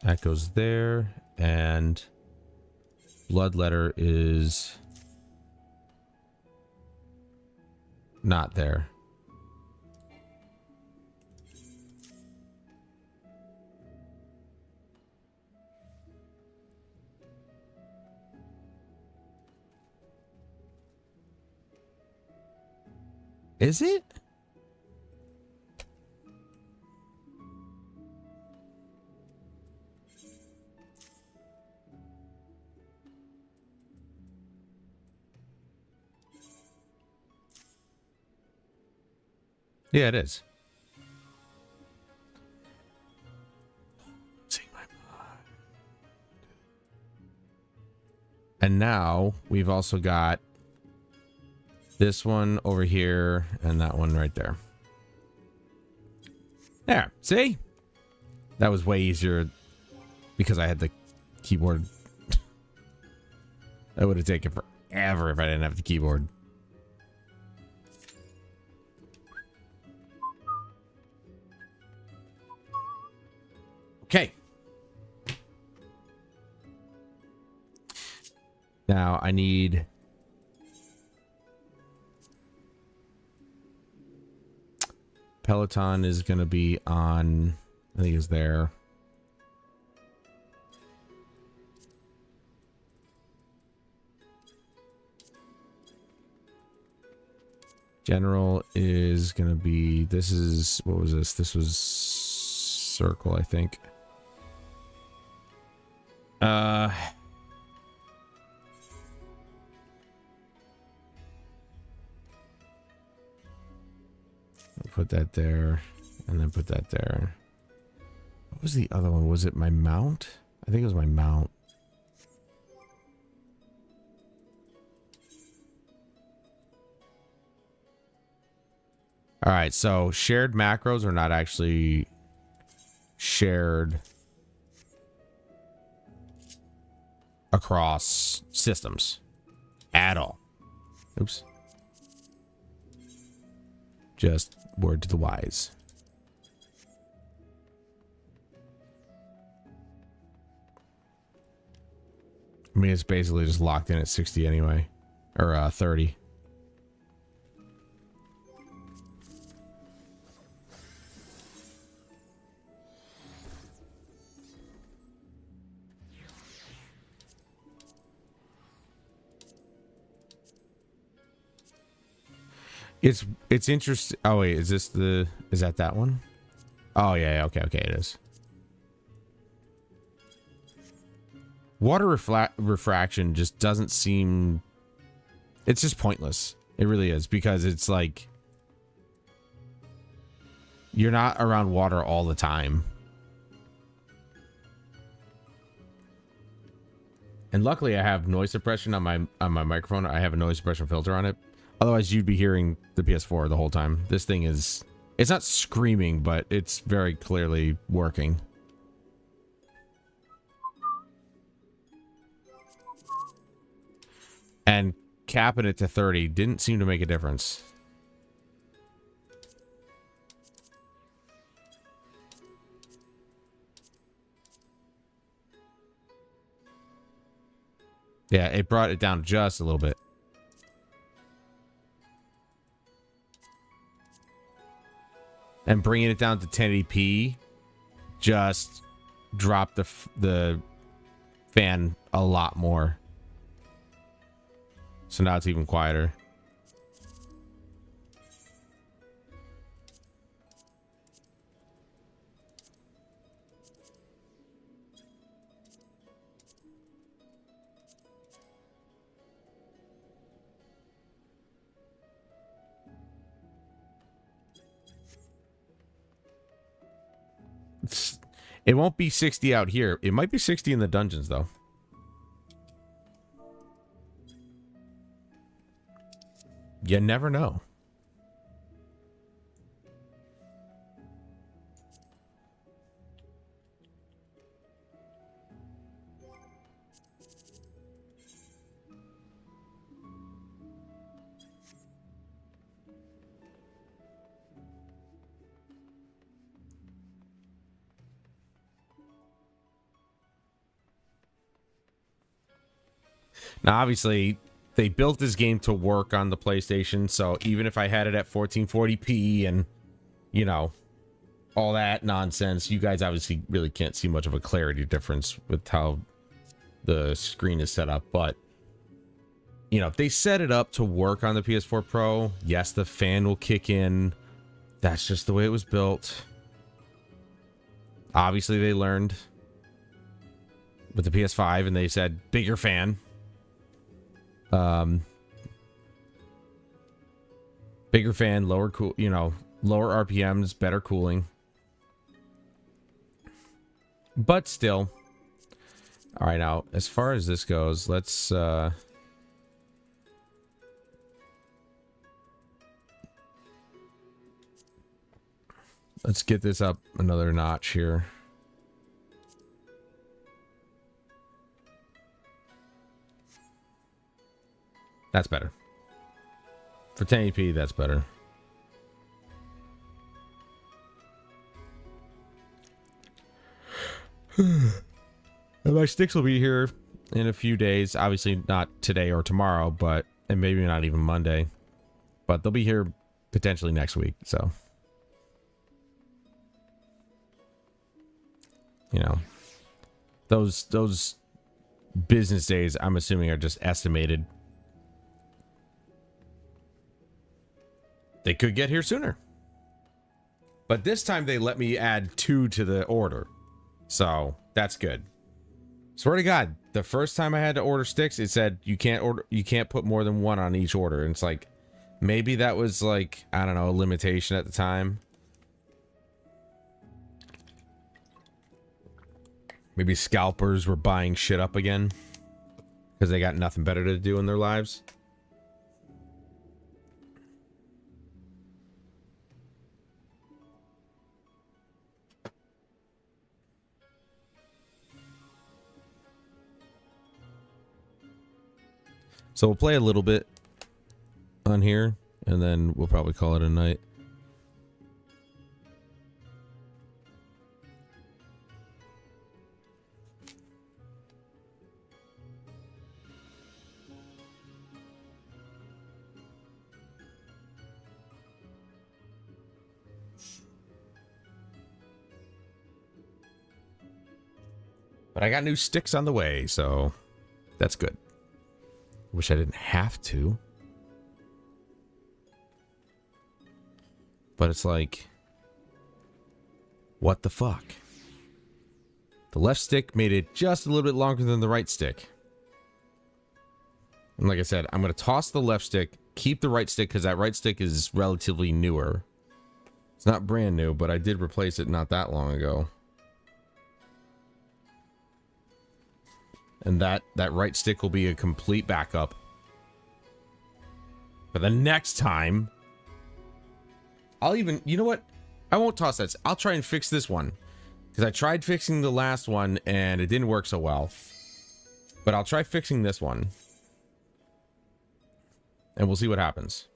That goes there, and bloodletter is not there. Is it? Yeah, it is. And now we've also got this one over here and that one right there. There, see? That was way easier because I had the keyboard. That would have taken forever if I didn't have the keyboard. Okay. Now I need Peloton is going to be on, I think it's there. General is going to be, this is, what was this? This was Circle, I think. Put that there, and then put that there. What was the other one? Was it my mount? I think it was my mount. All right, so shared macros are not actually shared across systems at all. Oops. Just word to the wise. I mean, it's basically just locked in at 60 anyway, or 30. It's interesting. Oh wait, is that one? Oh yeah, okay, it is. Water refraction just doesn't seem, it's just pointless. It really is, because it's like you're not around water all the time. And luckily I have noise suppression on my microphone. I have a noise suppression filter on it. Otherwise, you'd be hearing the PS4 the whole time. This thing is... It's not screaming, but it's very clearly working. And capping it to 30 didn't seem to make a difference. Yeah, it brought it down just a little bit. And bringing it down to 1080p just dropped the fan a lot more. So now it's even quieter. It won't be 60 out here. It might be 60 in the dungeons, though. You never know. Now, obviously, they built this game to work on the PlayStation, so even if I had it at 1440p and, you know, all that nonsense, you guys obviously really can't see much of a clarity difference with how the screen is set up, but you know, they set it up to work on the PS4 Pro. Yes, the fan will kick in. That's just the way it was built. Obviously, they learned with the PS5 and they said bigger fan. Bigger fan, lower lower RPMs, better cooling. But still. All right, now, as far as this goes, let's get this up another notch here. That's better. For 1080p, that's better. And my sticks will be here in a few days. Obviously not today or tomorrow, but and maybe not even Monday. But they'll be here potentially next week, so you know. Those business days, I'm assuming, are just estimated. They could get here sooner. But this time they let me add 2 to the order. So that's good. Swear to God, the first time I had to order sticks, it said you can't put more than 1 on each order. And it's like, maybe that was like, I don't know, a limitation at the time. Maybe scalpers were buying shit up again because they got nothing better to do in their lives. So we'll play a little bit on here, and then we'll probably call it a night. But I got new sticks on the way, so that's good. Wish I didn't have to. But it's like, what the fuck? The left stick made it just a little bit longer than the right stick. And like I said, I'm going to toss the left stick, keep the right stick, because that right stick is relatively newer. It's not brand new, but I did replace it not that long ago. And that right stick will be a complete backup. For the next time, I'll even... You know what? I won't toss that. I'll try and fix this one. Because I tried fixing the last one, and it didn't work so well. But I'll try fixing this one. And we'll see what happens.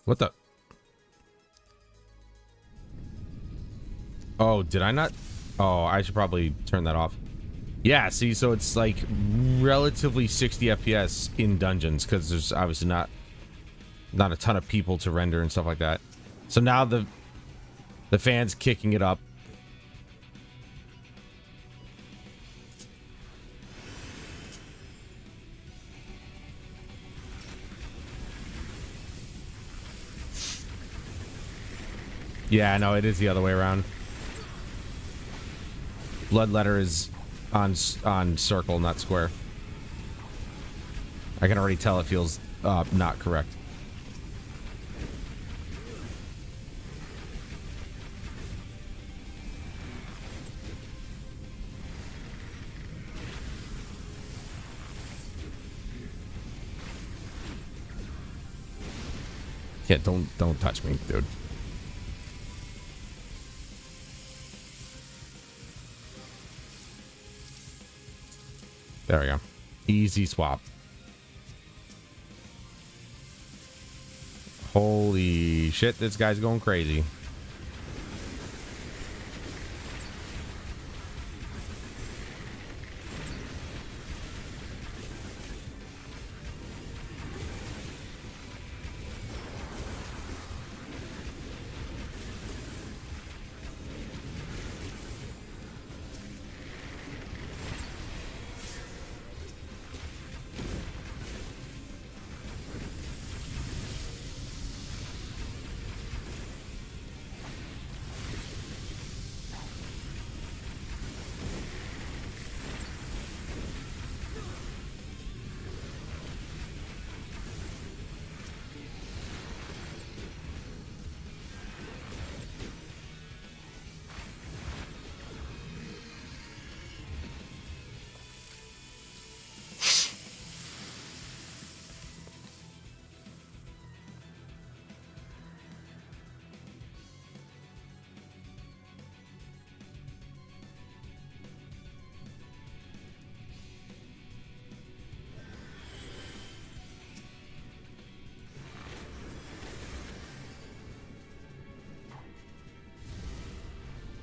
What the... Oh, did I not? Oh, I should probably turn that off. Yeah, see, so it's like relatively 60 FPS in dungeons because there's obviously not a ton of people to render and stuff like that. So now the fan's kicking it up. Yeah, no, it is the other way around. Bloodletter is on circle, not square. I can already tell it feels not correct. Yeah, don't touch me, dude. There we go. Easy swap. Holy shit, this guy's going crazy.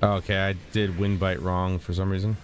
Okay, I did wind bite wrong for some reason.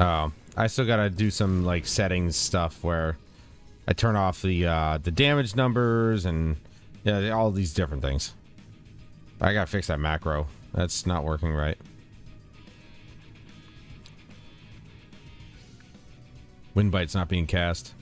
Oh, I still gotta do some like settings stuff where I turn off the damage numbers and yeah, all these different things. I gotta fix that macro. That's not working right. Wind bite's not being cast.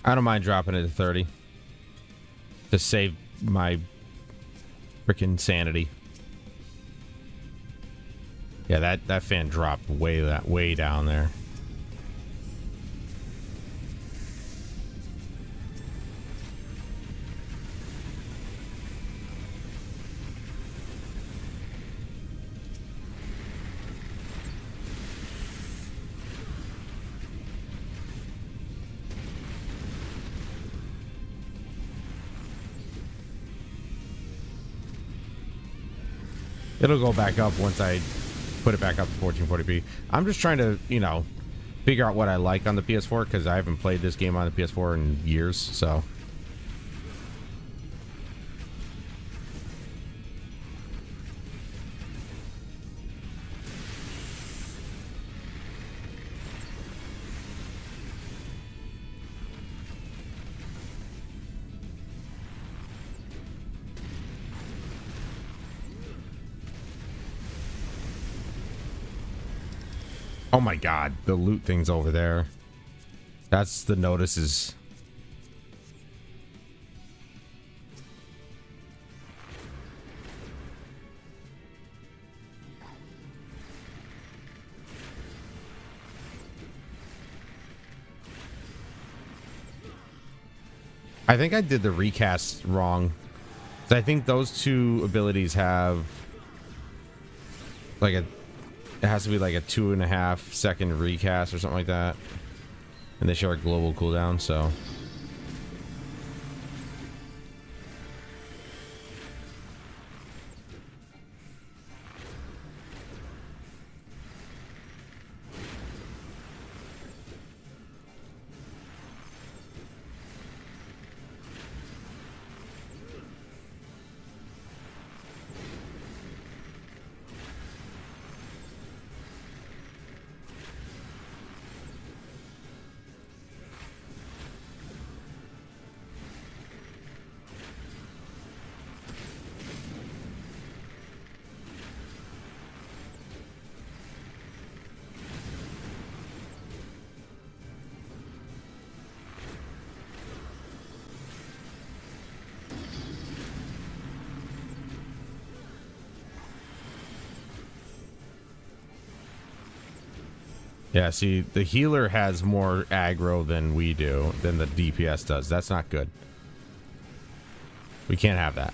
I don't mind dropping it to 30 to save my freaking sanity. Yeah, that fan dropped way down there. It'll go back up once I put it back up to 1440p. I'm just trying to, you know, figure out what I like on the PS4 because I haven't played this game on the PS4 in years, so. Oh my god, the loot thing's over there. That's the notices. I think I did the recast wrong. I think those two abilities have like it has to be like a 2.5 second recast or something like that, and they show a global cooldown. So Yeah, see, the healer has more aggro than we do, than the DPS does. That's not good. We can't have that.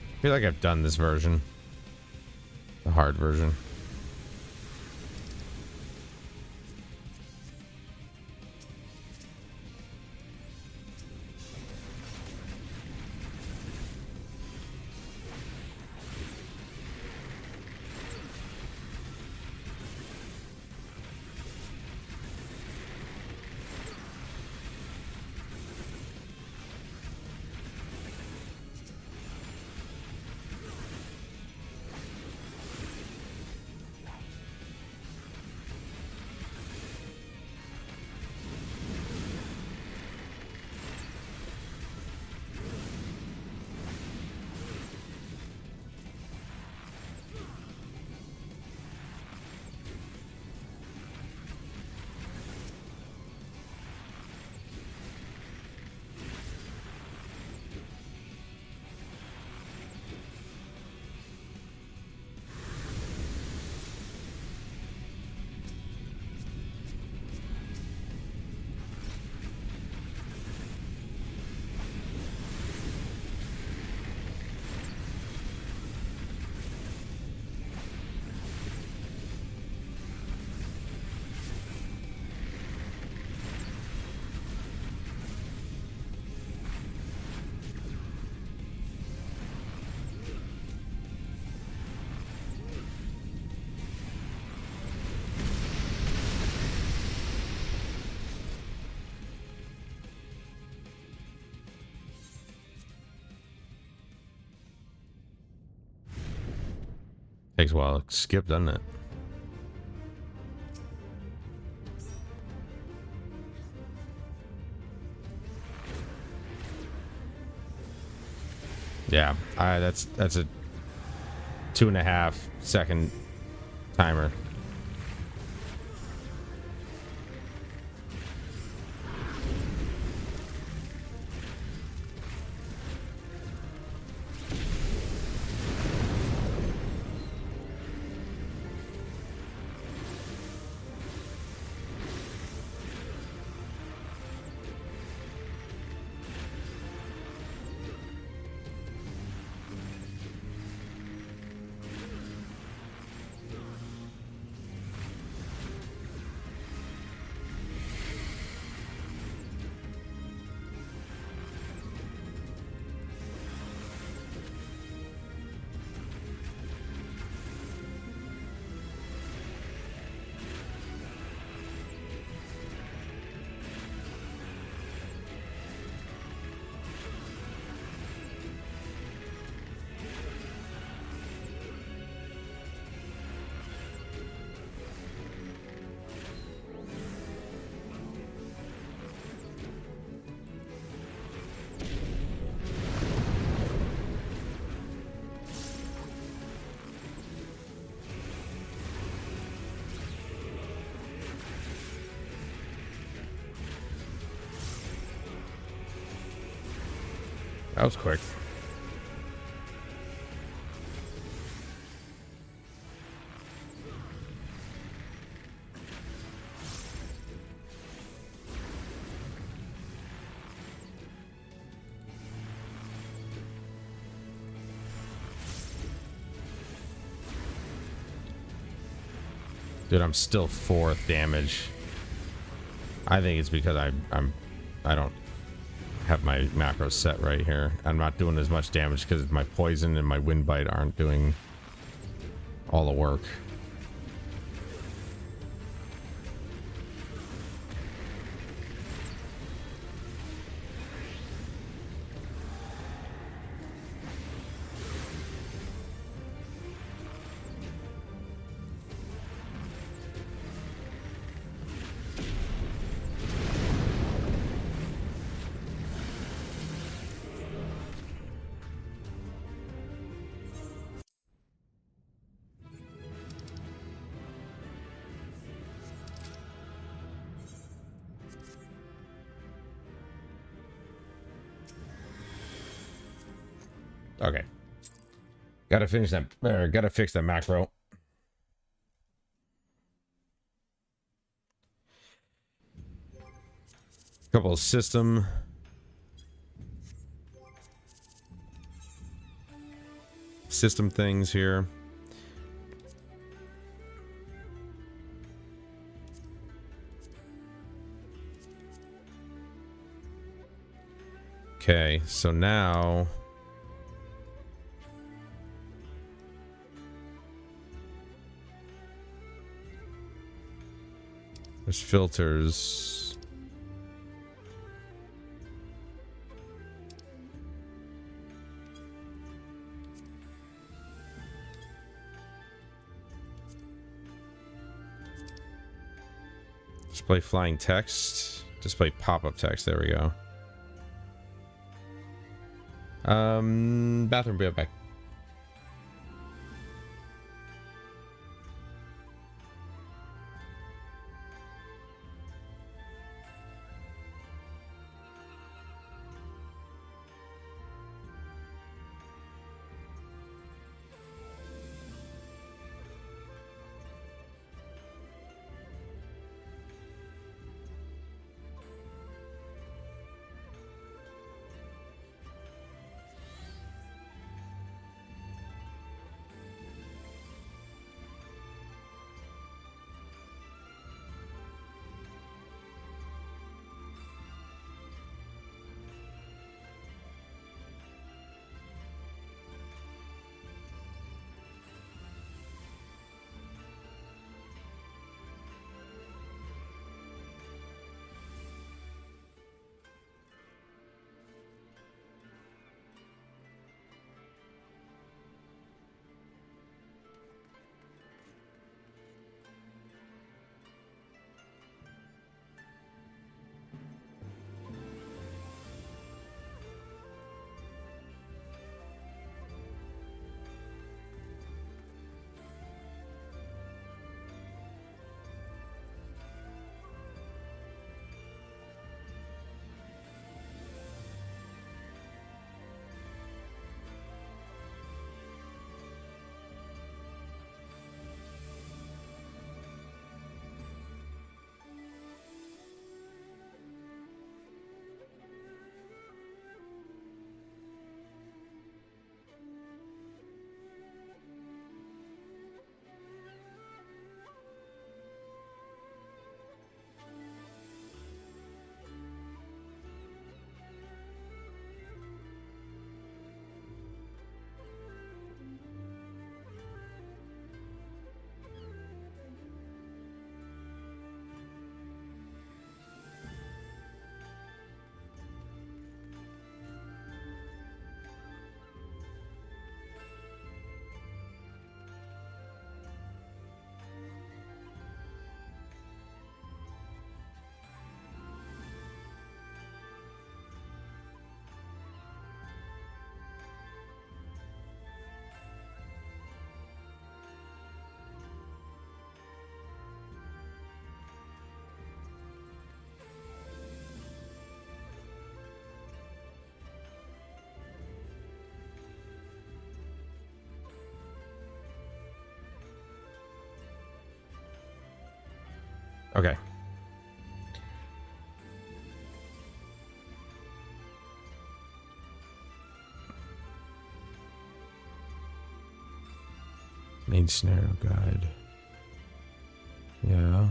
I feel like I've done this version. The hard version. Takes a while to skip, doesn't it? Yeah, that's a 2.5 second timer. That was quick. Dude, I'm still 4th damage. I think it's because I don't have my macros set right here. I'm not doing as much damage because my poison and my wind bite aren't doing all the work. Okay. Gotta finish that, or gotta fix that macro. Couple of system things here. Okay, so now there's filters. Display flying text. Display pop-up text. There we go. Bathroom, be right back. Okay. Main scenario guide. Yeah.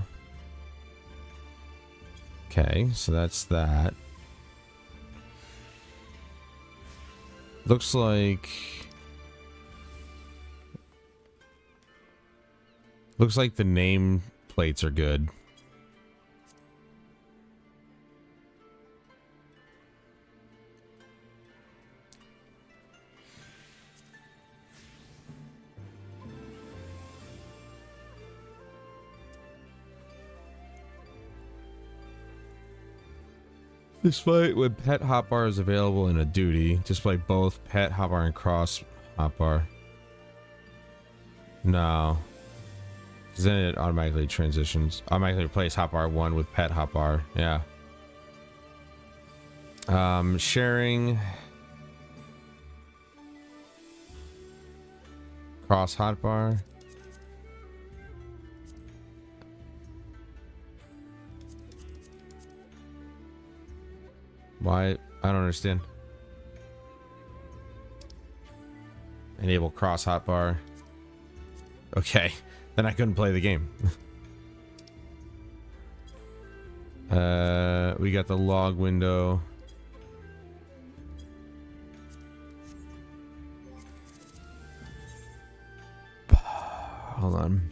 Okay, so that's that. Looks like the name plates are good. Display when pet hotbar is available in a duty. Display both pet hotbar and cross hotbar. No. Because then it automatically transitions. Automatically replace hotbar 1 with pet hotbar. Yeah. Sharing. Cross hotbar. Why? I don't understand. Enable cross hotbar. Okay, then I couldn't play the game. We got the log window. Hold on.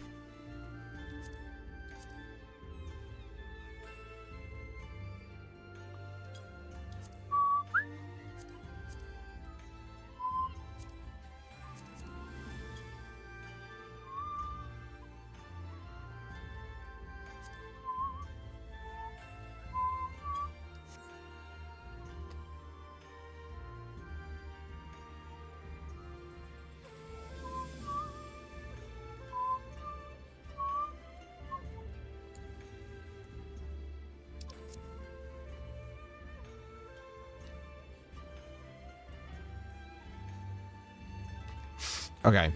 Okay.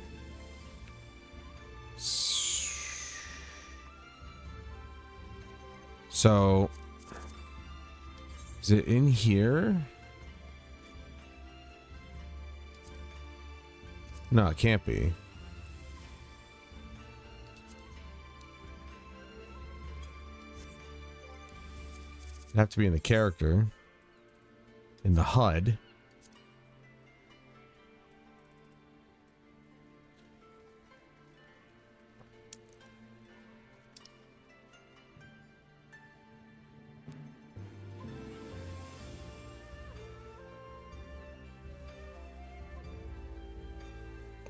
So, is it in here? No, it can't be. It'd have to be in the character, in the HUD.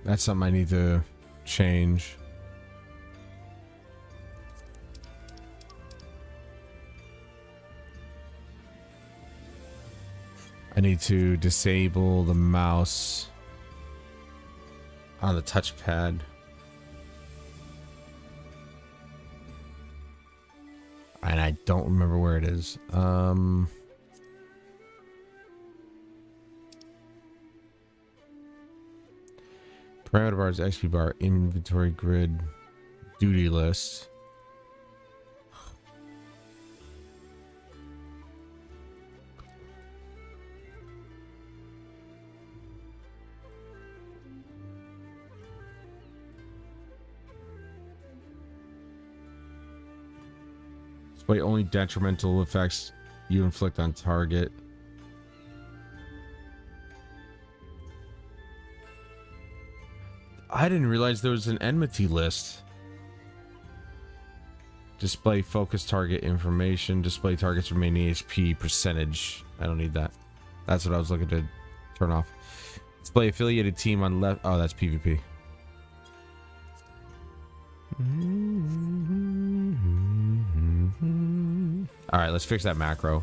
That's something I need to change. I need to disable the mouse on the touchpad. And I don't remember where it is. Parameter bars, XP bar, inventory grid, duty list. Display only detrimental effects you inflict on target. I didn't realize there was an enmity list. Display focus target information. Display targets remaining HP percentage. I don't need that. That's what I was looking to turn off. Display affiliated team on left. Oh, that's PvP. All right, let's fix that macro.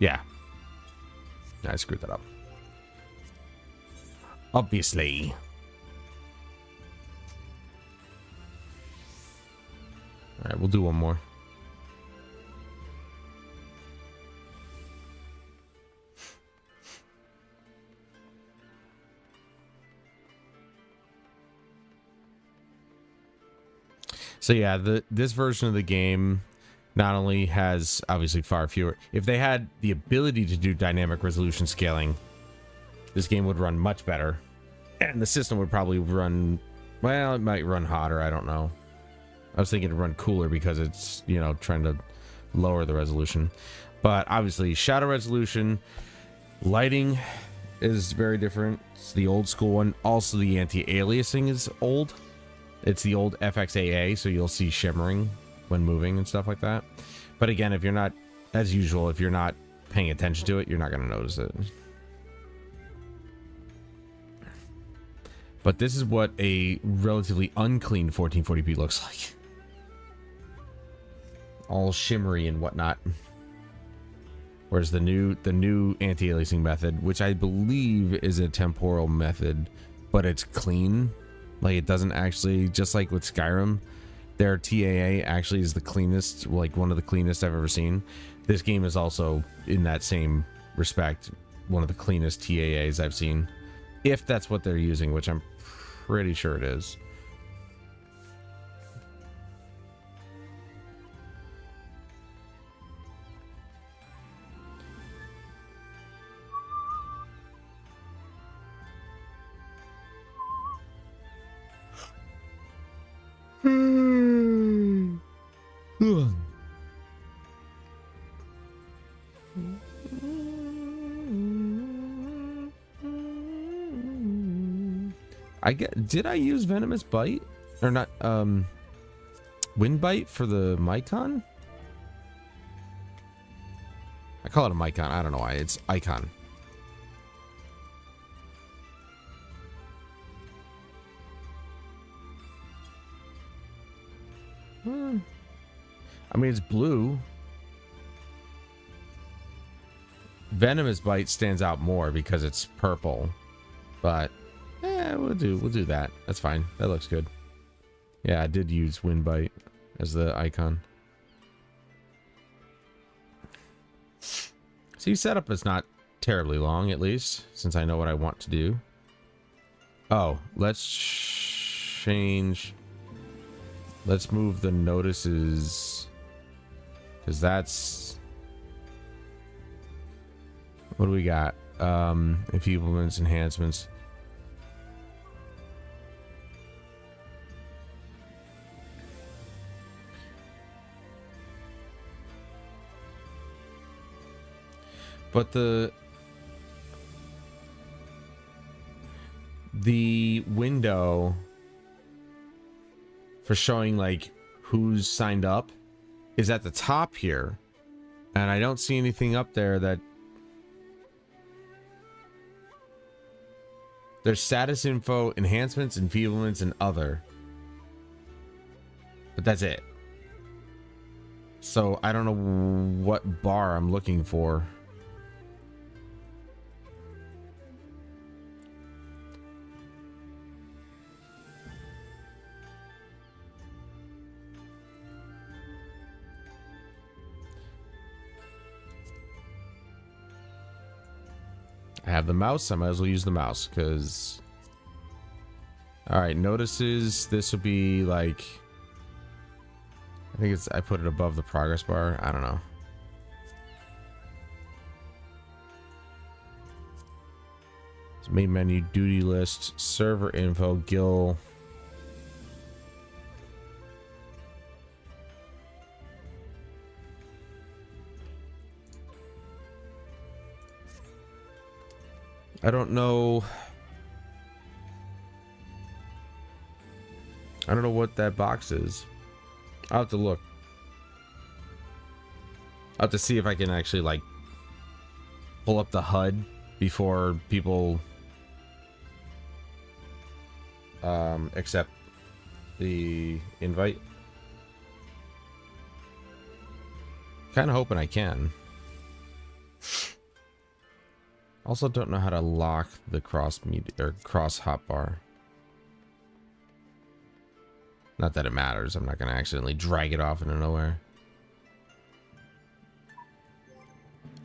Yeah. I screwed that up. Obviously. right, we'll do one more. So yeah, this version of the game not only has obviously far fewer. If they had the ability to do dynamic resolution scaling, this game would run much better, and the system would probably run. Well, it might run hotter. I don't know. I was thinking it'd run cooler because it's, you know, trying to lower the resolution. But obviously, shadow resolution, lighting is very different. It's the old school one. Also, the anti-aliasing is old. It's the old FXAA, so you'll see shimmering when moving and stuff like that. But again, if you're not, as usual, if you're not paying attention to it, you're not going to notice it. But this is what a relatively unclean 1440p looks like. All shimmery and whatnot. Whereas the new anti-aliasing method, which I believe is a temporal method, but it's clean. Like, it doesn't actually, just like with Skyrim, their TAA actually is the cleanest, like one of the cleanest I've ever seen. This game is also, in that same respect, one of the cleanest TAAs I've seen. If that's what they're using, which I'm pretty sure it is. Did I use Venomous Bite? Or not, Wind Bite for the Mycon? I call it a Mycon, I don't know why, it's Icon. I mean, it's blue. Venomous Bite stands out more because it's purple, but we'll do that. That's fine. That looks good. Yeah, I did use Wind Bite as the icon. See, setup is not terribly long, at least, since I know what I want to do. Oh, let's change. Let's move the notices, because that's, what do we got? Enfeeblements, enhancements. But the window for showing like who's signed up is at the top here, and I don't see anything up there. That there's status info, enhancements, enfeeblements, and other, but that's it. So I don't know what bar I'm looking for. I have the mouse, I might as well use the mouse, because... Alright, notices, this would be like... I think it's, I put it above the progress bar, I don't know. It's main menu, duty list, server info, guild... I don't know. I don't know what that box is. I'll have to look. I'll have to see if I can actually like pull up the HUD before people accept the invite. Kind of hoping I can. Also don't know how to lock the cross hotbar. Not that it matters. I'm not going to accidentally drag it off into nowhere.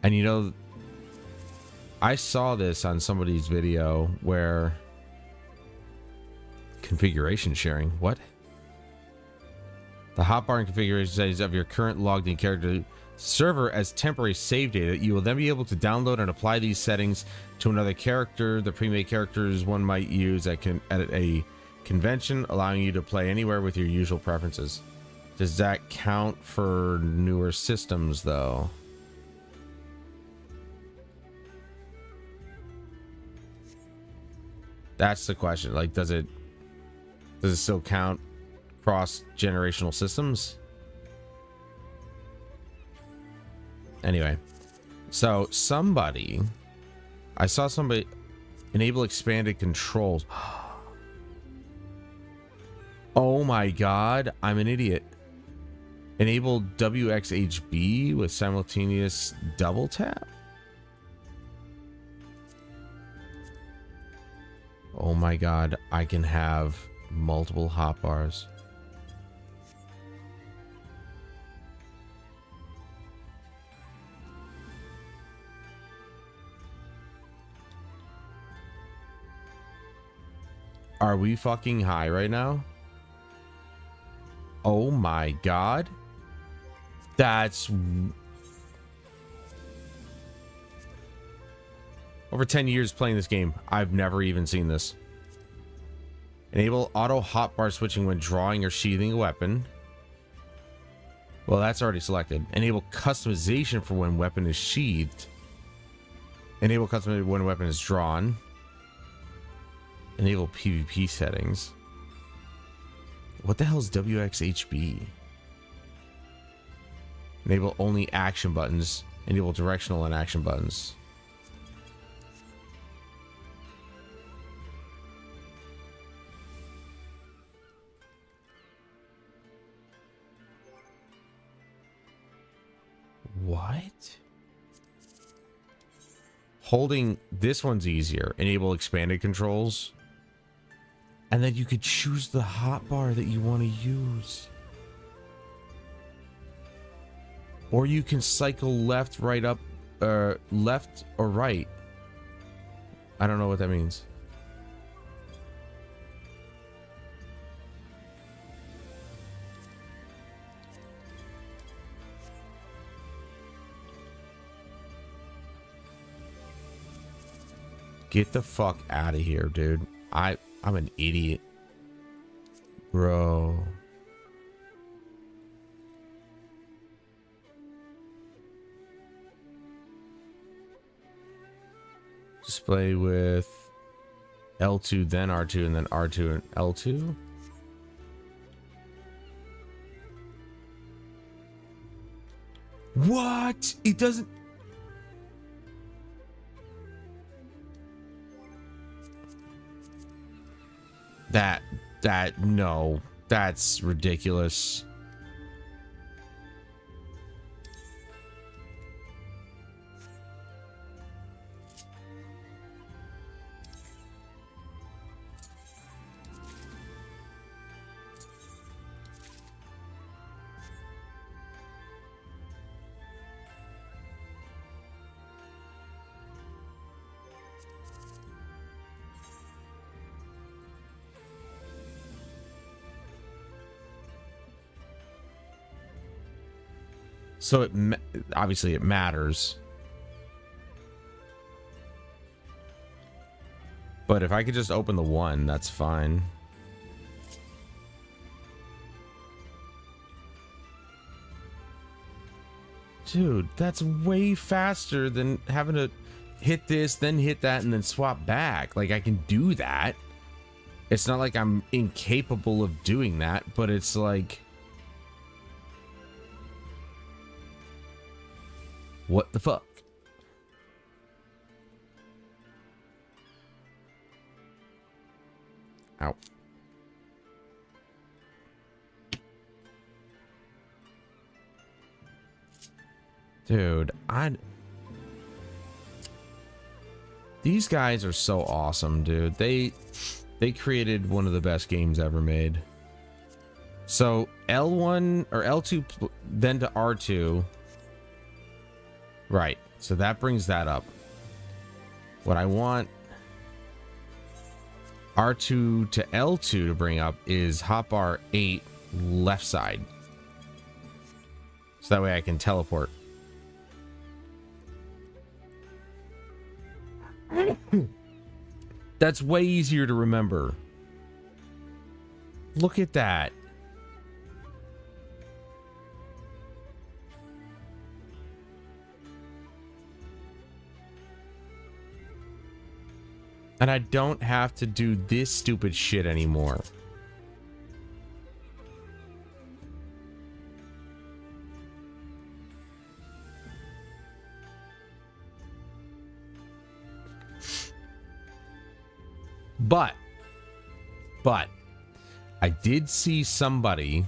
And you know, I saw this on somebody's video where configuration sharing. What? The hotbar and configuration settings of your current logged in character server as temporary save data. You will then be able to download and apply these settings to another character. The pre-made characters one might use at a convention, allowing you to play anywhere with your usual preferences. Does that count for newer systems though? That's the question. Like, does it still count cross-generational systems? Anyway, so I saw somebody enable expanded controls. Oh my god, I'm an idiot. Enable WXHB with simultaneous double tap? Oh my god, I can have multiple hotbars. Are we fucking high right now? Oh my god. That's... Over 10 years playing this game, I've never even seen this. Enable auto hotbar switching when drawing or sheathing a weapon. Well, that's already selected. Enable customization for when weapon is sheathed. Enable customization when weapon is drawn. Enable PvP settings. What the hell is WXHB? Enable only action buttons. Enable directional and action buttons. What? Holding this one's easier. Enable expanded controls. And then you could choose the hotbar that you want to use. Or you can cycle left, right, up, left or right. I don't know what that means. Get the fuck out of here, dude. I'm an idiot. Bro. Display with L2, then R2, and then R2 and L2. What? It doesn't... No, that's ridiculous. So obviously it matters. But if I could just open the one, that's fine. Dude, that's way faster than having to hit this, then hit that, and then swap back. Like, I can do that. It's not like I'm incapable of doing that, but it's like... What the fuck? Ow. Dude, these guys are so awesome, dude. They created one of the best games ever made. So L1 or L2, then to R2. Right. So that brings that up. What I want R2 to L2 to bring up is hotbar 8 left side. So that way I can teleport. That's way easier to remember. Look at that. And I don't have to do this stupid shit anymore. But I did see somebody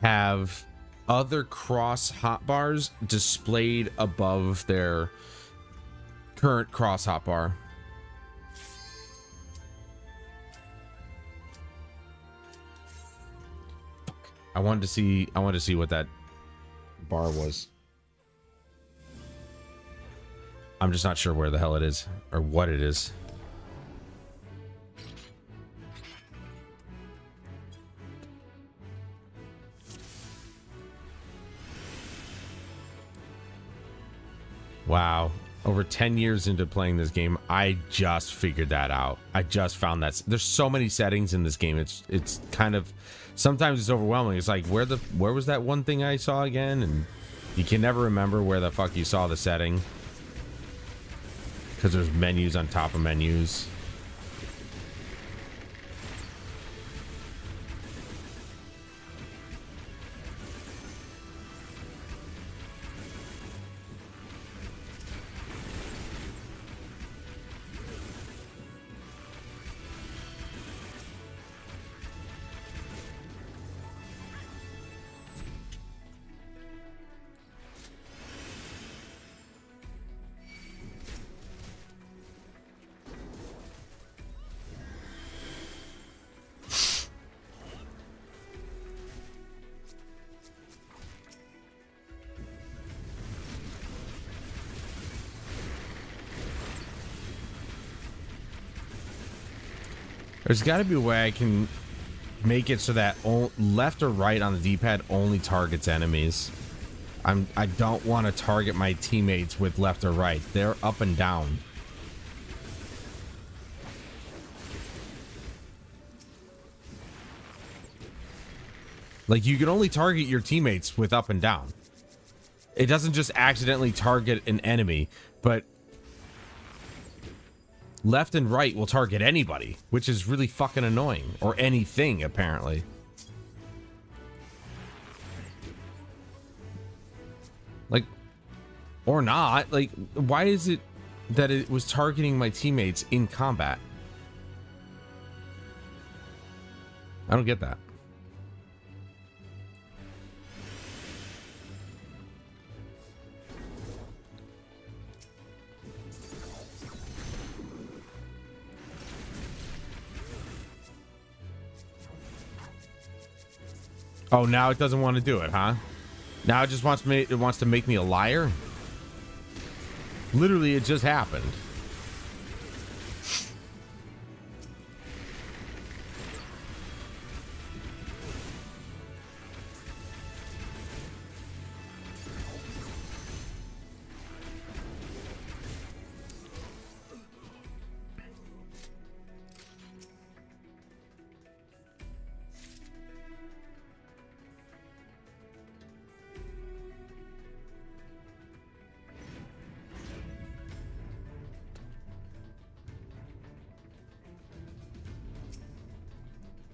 have other cross hotbars displayed above their current cross hotbar. I wanted to see what that bar was. I'm just not sure where the hell it is or what it is. Wow. Over 10 years into playing this game, I just figured that out. I just found that there's so many settings in this game. It's kind of, sometimes it's overwhelming. It's like, where was that one thing I saw again? And you can never remember where the fuck you saw the setting. Because there's menus on top of menus. There's got to be a way I can make it so that left or right on the D-pad only targets enemies. I don't want to target my teammates with left or right. They're up and down. Like, you can only target your teammates with up and down. It doesn't just accidentally target an enemy, but left and right will target anybody, which is really fucking annoying. Or anything, apparently. Like, or not. Like, why is it that it was targeting my teammates in combat? I don't get that. Oh, now it doesn't want to do it, huh? Now it just wants to make me a liar? Literally, it just happened.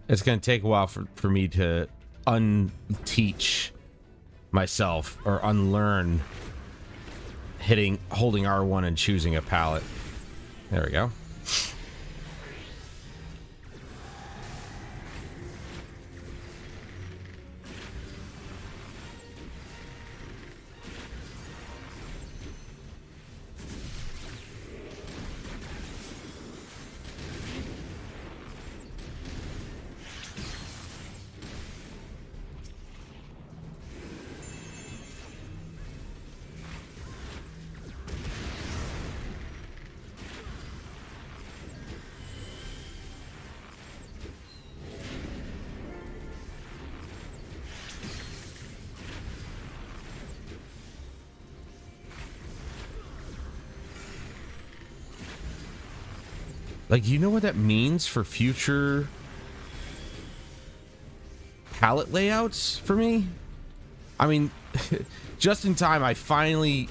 It's going to take a while for me to unteach myself or unlearn holding R1 and choosing a palette. There we go. Like, you know what that means for future palette layouts for me? I mean, just in time, I finally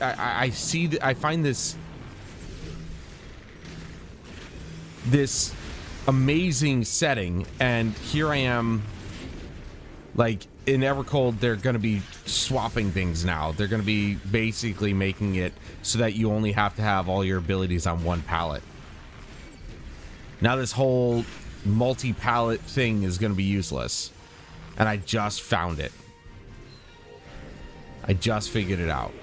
I see I find this amazing setting, and here I am, like, in Evercold, they're going to be swapping things now. They're going to be basically making it so that you only have to have all your abilities on one palette. Now this whole multi-palette thing is going to be useless. And I just found it. I just figured it out.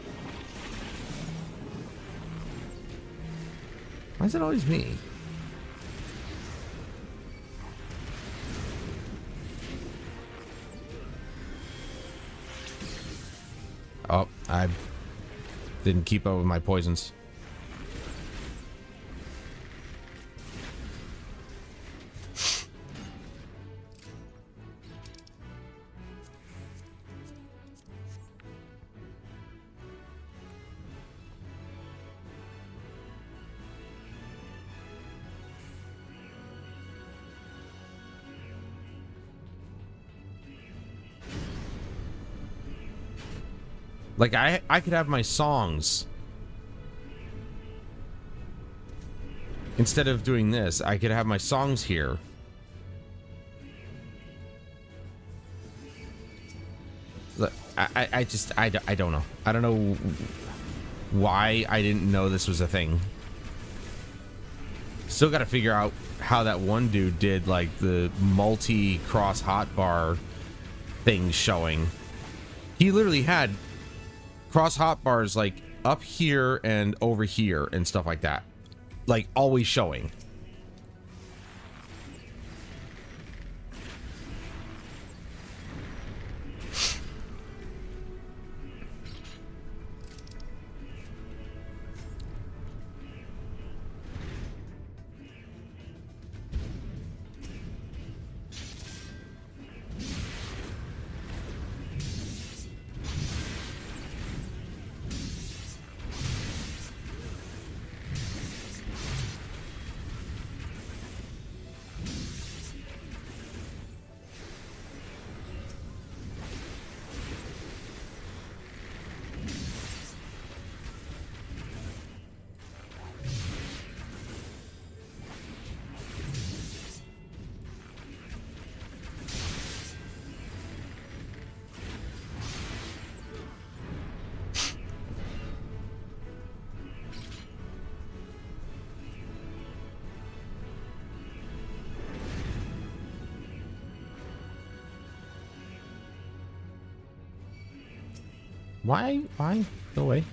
Why is it always me? Oh, I didn't keep up with my poisons. Like, I could have my songs. Instead of doing this, I could have my songs here. Look, I don't know. I don't know why I didn't know this was a thing. Still got to figure out how that one dude did, like, the multi-cross hotbar thing showing. He literally had cross hotbars, like, up here and over here and stuff like that. Like, always showing. Why? Go away.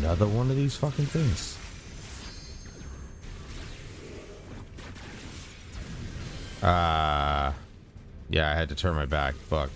Another one of these fucking things. Yeah, I had to turn my back. Fuck.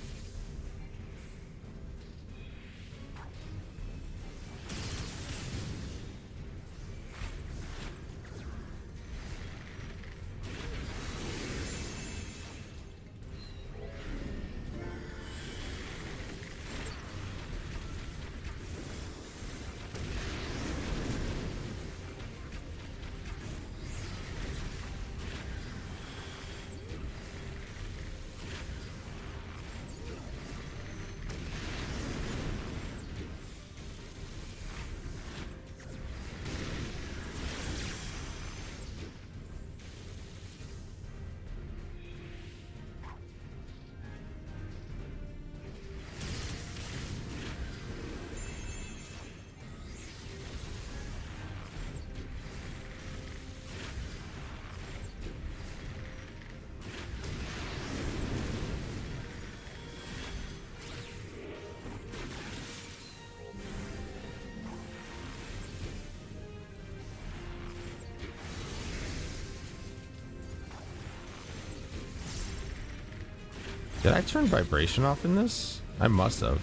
Did I turn vibration off in this? I must have.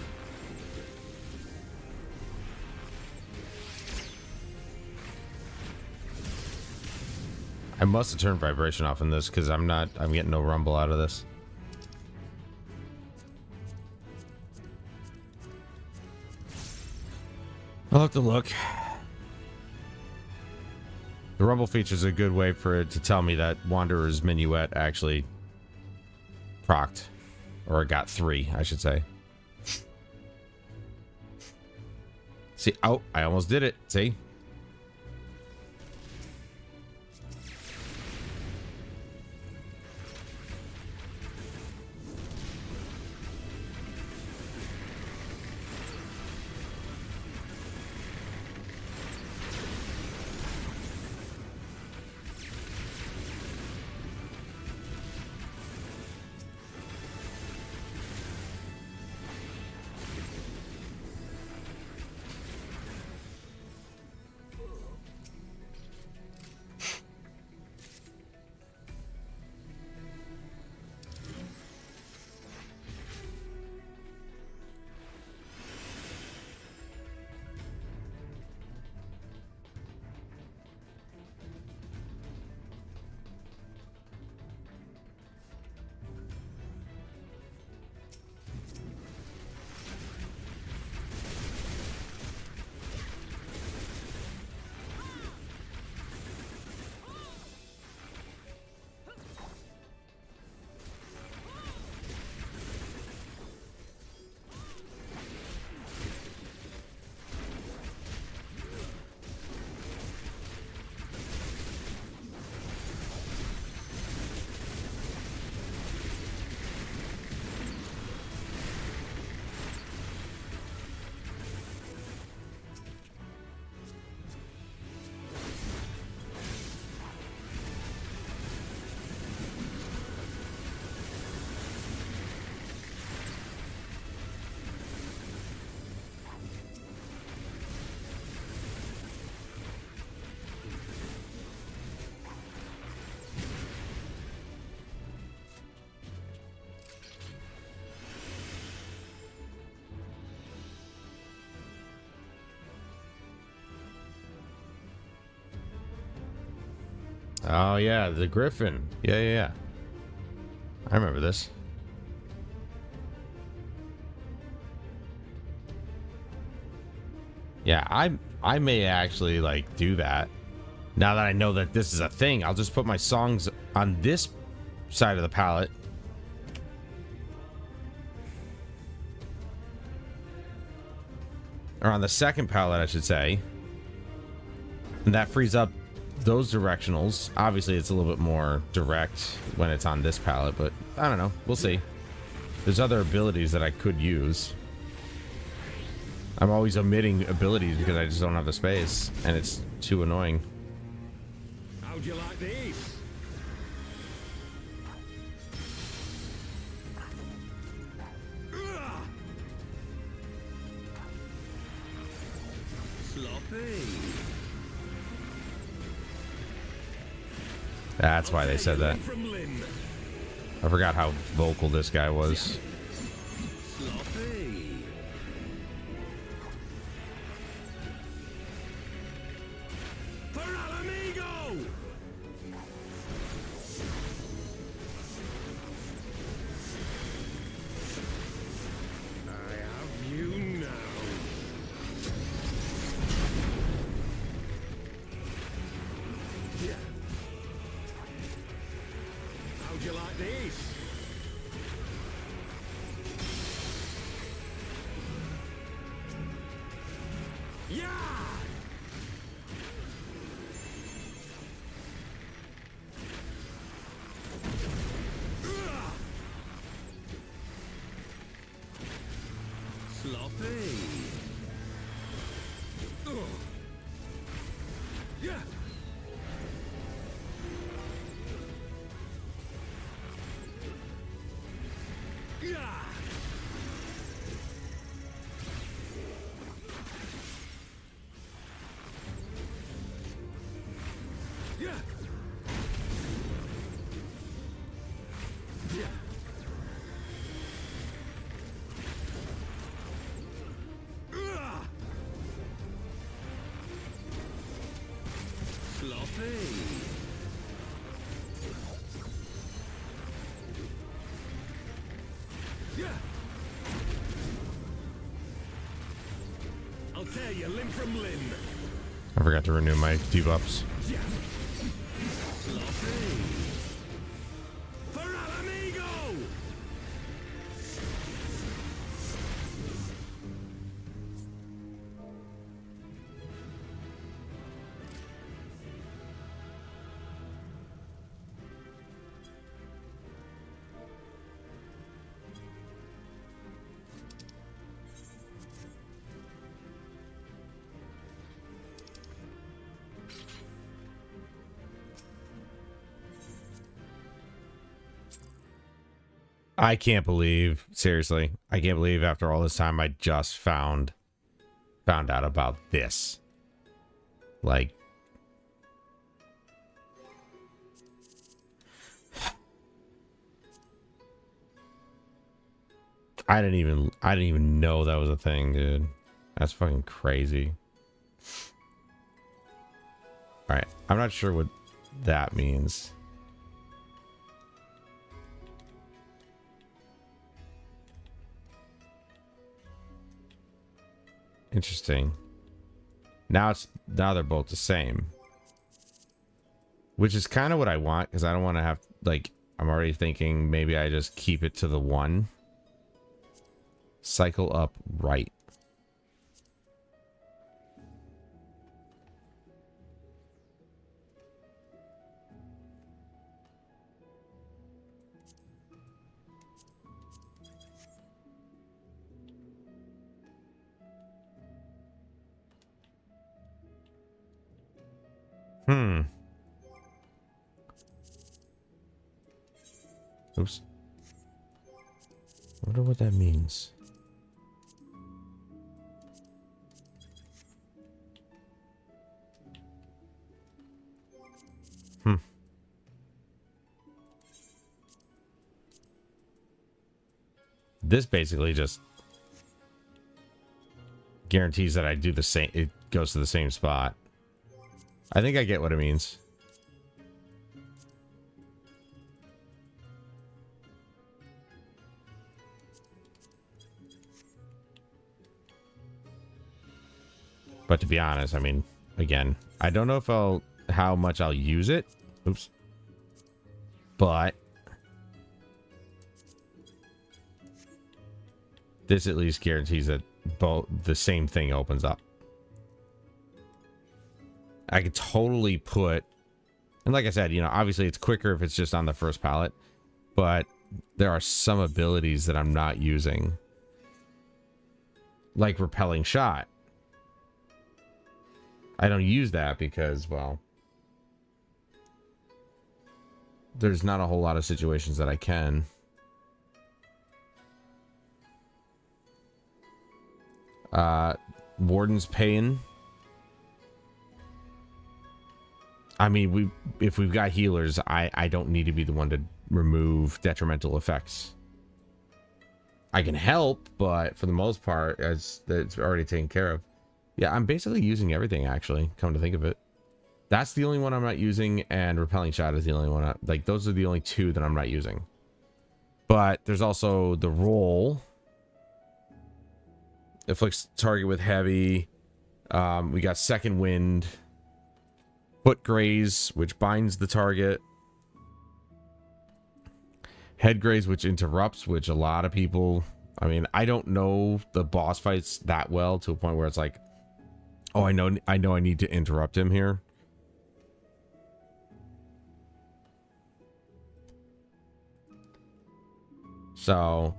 I must have turned vibration off in this because I'm getting no rumble out of this. I'll have to look. The rumble feature is a good way for it to tell me that Wanderer's Minuet actually procced. Or got 3, I should say. See, oh, I almost did it. See? Oh yeah, the Griffin. Yeah. I remember this. Yeah, I may actually like do that. Now that I know that this is a thing, I'll just put my songs on this side of the palette. Or on the second palette, I should say. And that frees up those directionals. Obviously, it's a little bit more direct when it's on this palette, but I don't know. We'll see. There's other abilities that I could use. I'm always omitting abilities because I just don't have the space, and it's too annoying. How'd you like these? Slop. That's why they said that. From Lynn. I forgot how vocal this guy was. Sloppy. For Alamigo. I have you now. Yeah. How'd you like these? Yeah! Sloppy. Yeah. Yeah. Yeah. Yeah. Sloppy. Yeah. I'll tear you limb from limb. I forgot to renew my debuffs. Yeah. Sloppy. For Alamigo. I can't believe, seriously, I can't believe after all this time I just found out about this. Like, I didn't even know that was a thing, dude. That's fucking crazy. All right, I'm not sure what that means. Interesting. Now they're both the same. Which is kind of what I want, because I don't want to have, like, I'm already thinking maybe I just keep it to the one. Cycle up right. Oops. I wonder what that means. This basically just guarantees that I do the same. It goes to the same spot. I think I get what it means. But to be honest, I mean, again, I don't know if how much I'll use it. Oops. But this at least guarantees that both the same thing opens up. I could totally put, and like I said, you know, obviously it's quicker if it's just on the first palette, but there are some abilities that I'm not using, like repelling shot. I don't use that because, well, there's not a whole lot of situations that I can. Warden's Pain I mean, if we've got healers, I don't need to be the one to remove detrimental effects. I can help, but for the most part, it's already taken care of. Yeah, I'm basically using everything, actually, come to think of it. That's the only one I'm not using, and Repelling Shot is the only one. Like, those are the only two that I'm not using. But there's also the roll. Afflicts target with heavy. We got Second Wind. Foot Graze, which binds the target. Head Graze, which interrupts, which a lot of people... I mean, I don't know the boss fights that well to a point where it's like, oh, I know I need to interrupt him here. So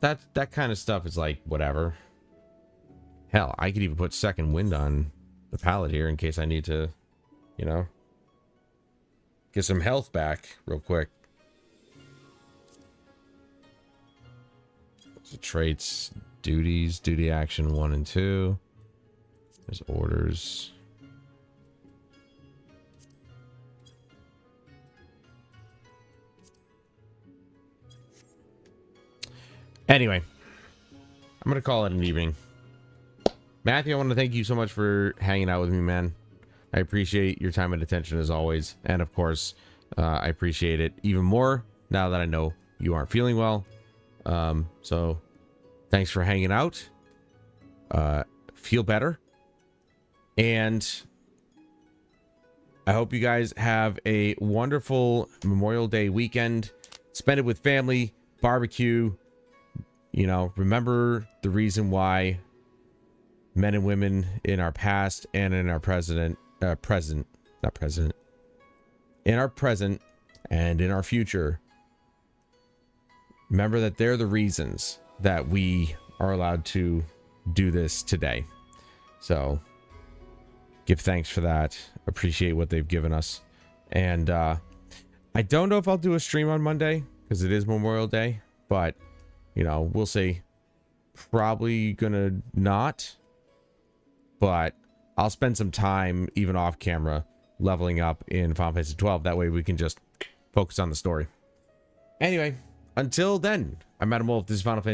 that kind of stuff is like whatever. Hell, I could even put Second Wind on the pallet here in case I need to, you know, get some health back real quick. So traits, duties, duty action 1 and 2. There's orders. Anyway, I'm going to call it an evening. Matthew, I want to thank you so much for hanging out with me, man. I appreciate your time and attention as always. And of course, I appreciate it even more now that I know you aren't feeling well. So thanks for hanging out. Feel better. And I hope you guys have a wonderful Memorial Day weekend. Spend it with family, barbecue. You know, remember the reason why men and women in our past and in our in our present and in our future, remember that they're the reasons that we are allowed to do this today. So give thanks for that. Appreciate what they've given us. And I don't know if I'll do a stream on Monday because it is Memorial Day, but you know, we'll see. Probably gonna not, but I'll spend some time even off camera leveling up in Final Fantasy XII. That way we can just focus on the story. Anyway, until then, I'm Adam Wolf. This is Final Fantasy.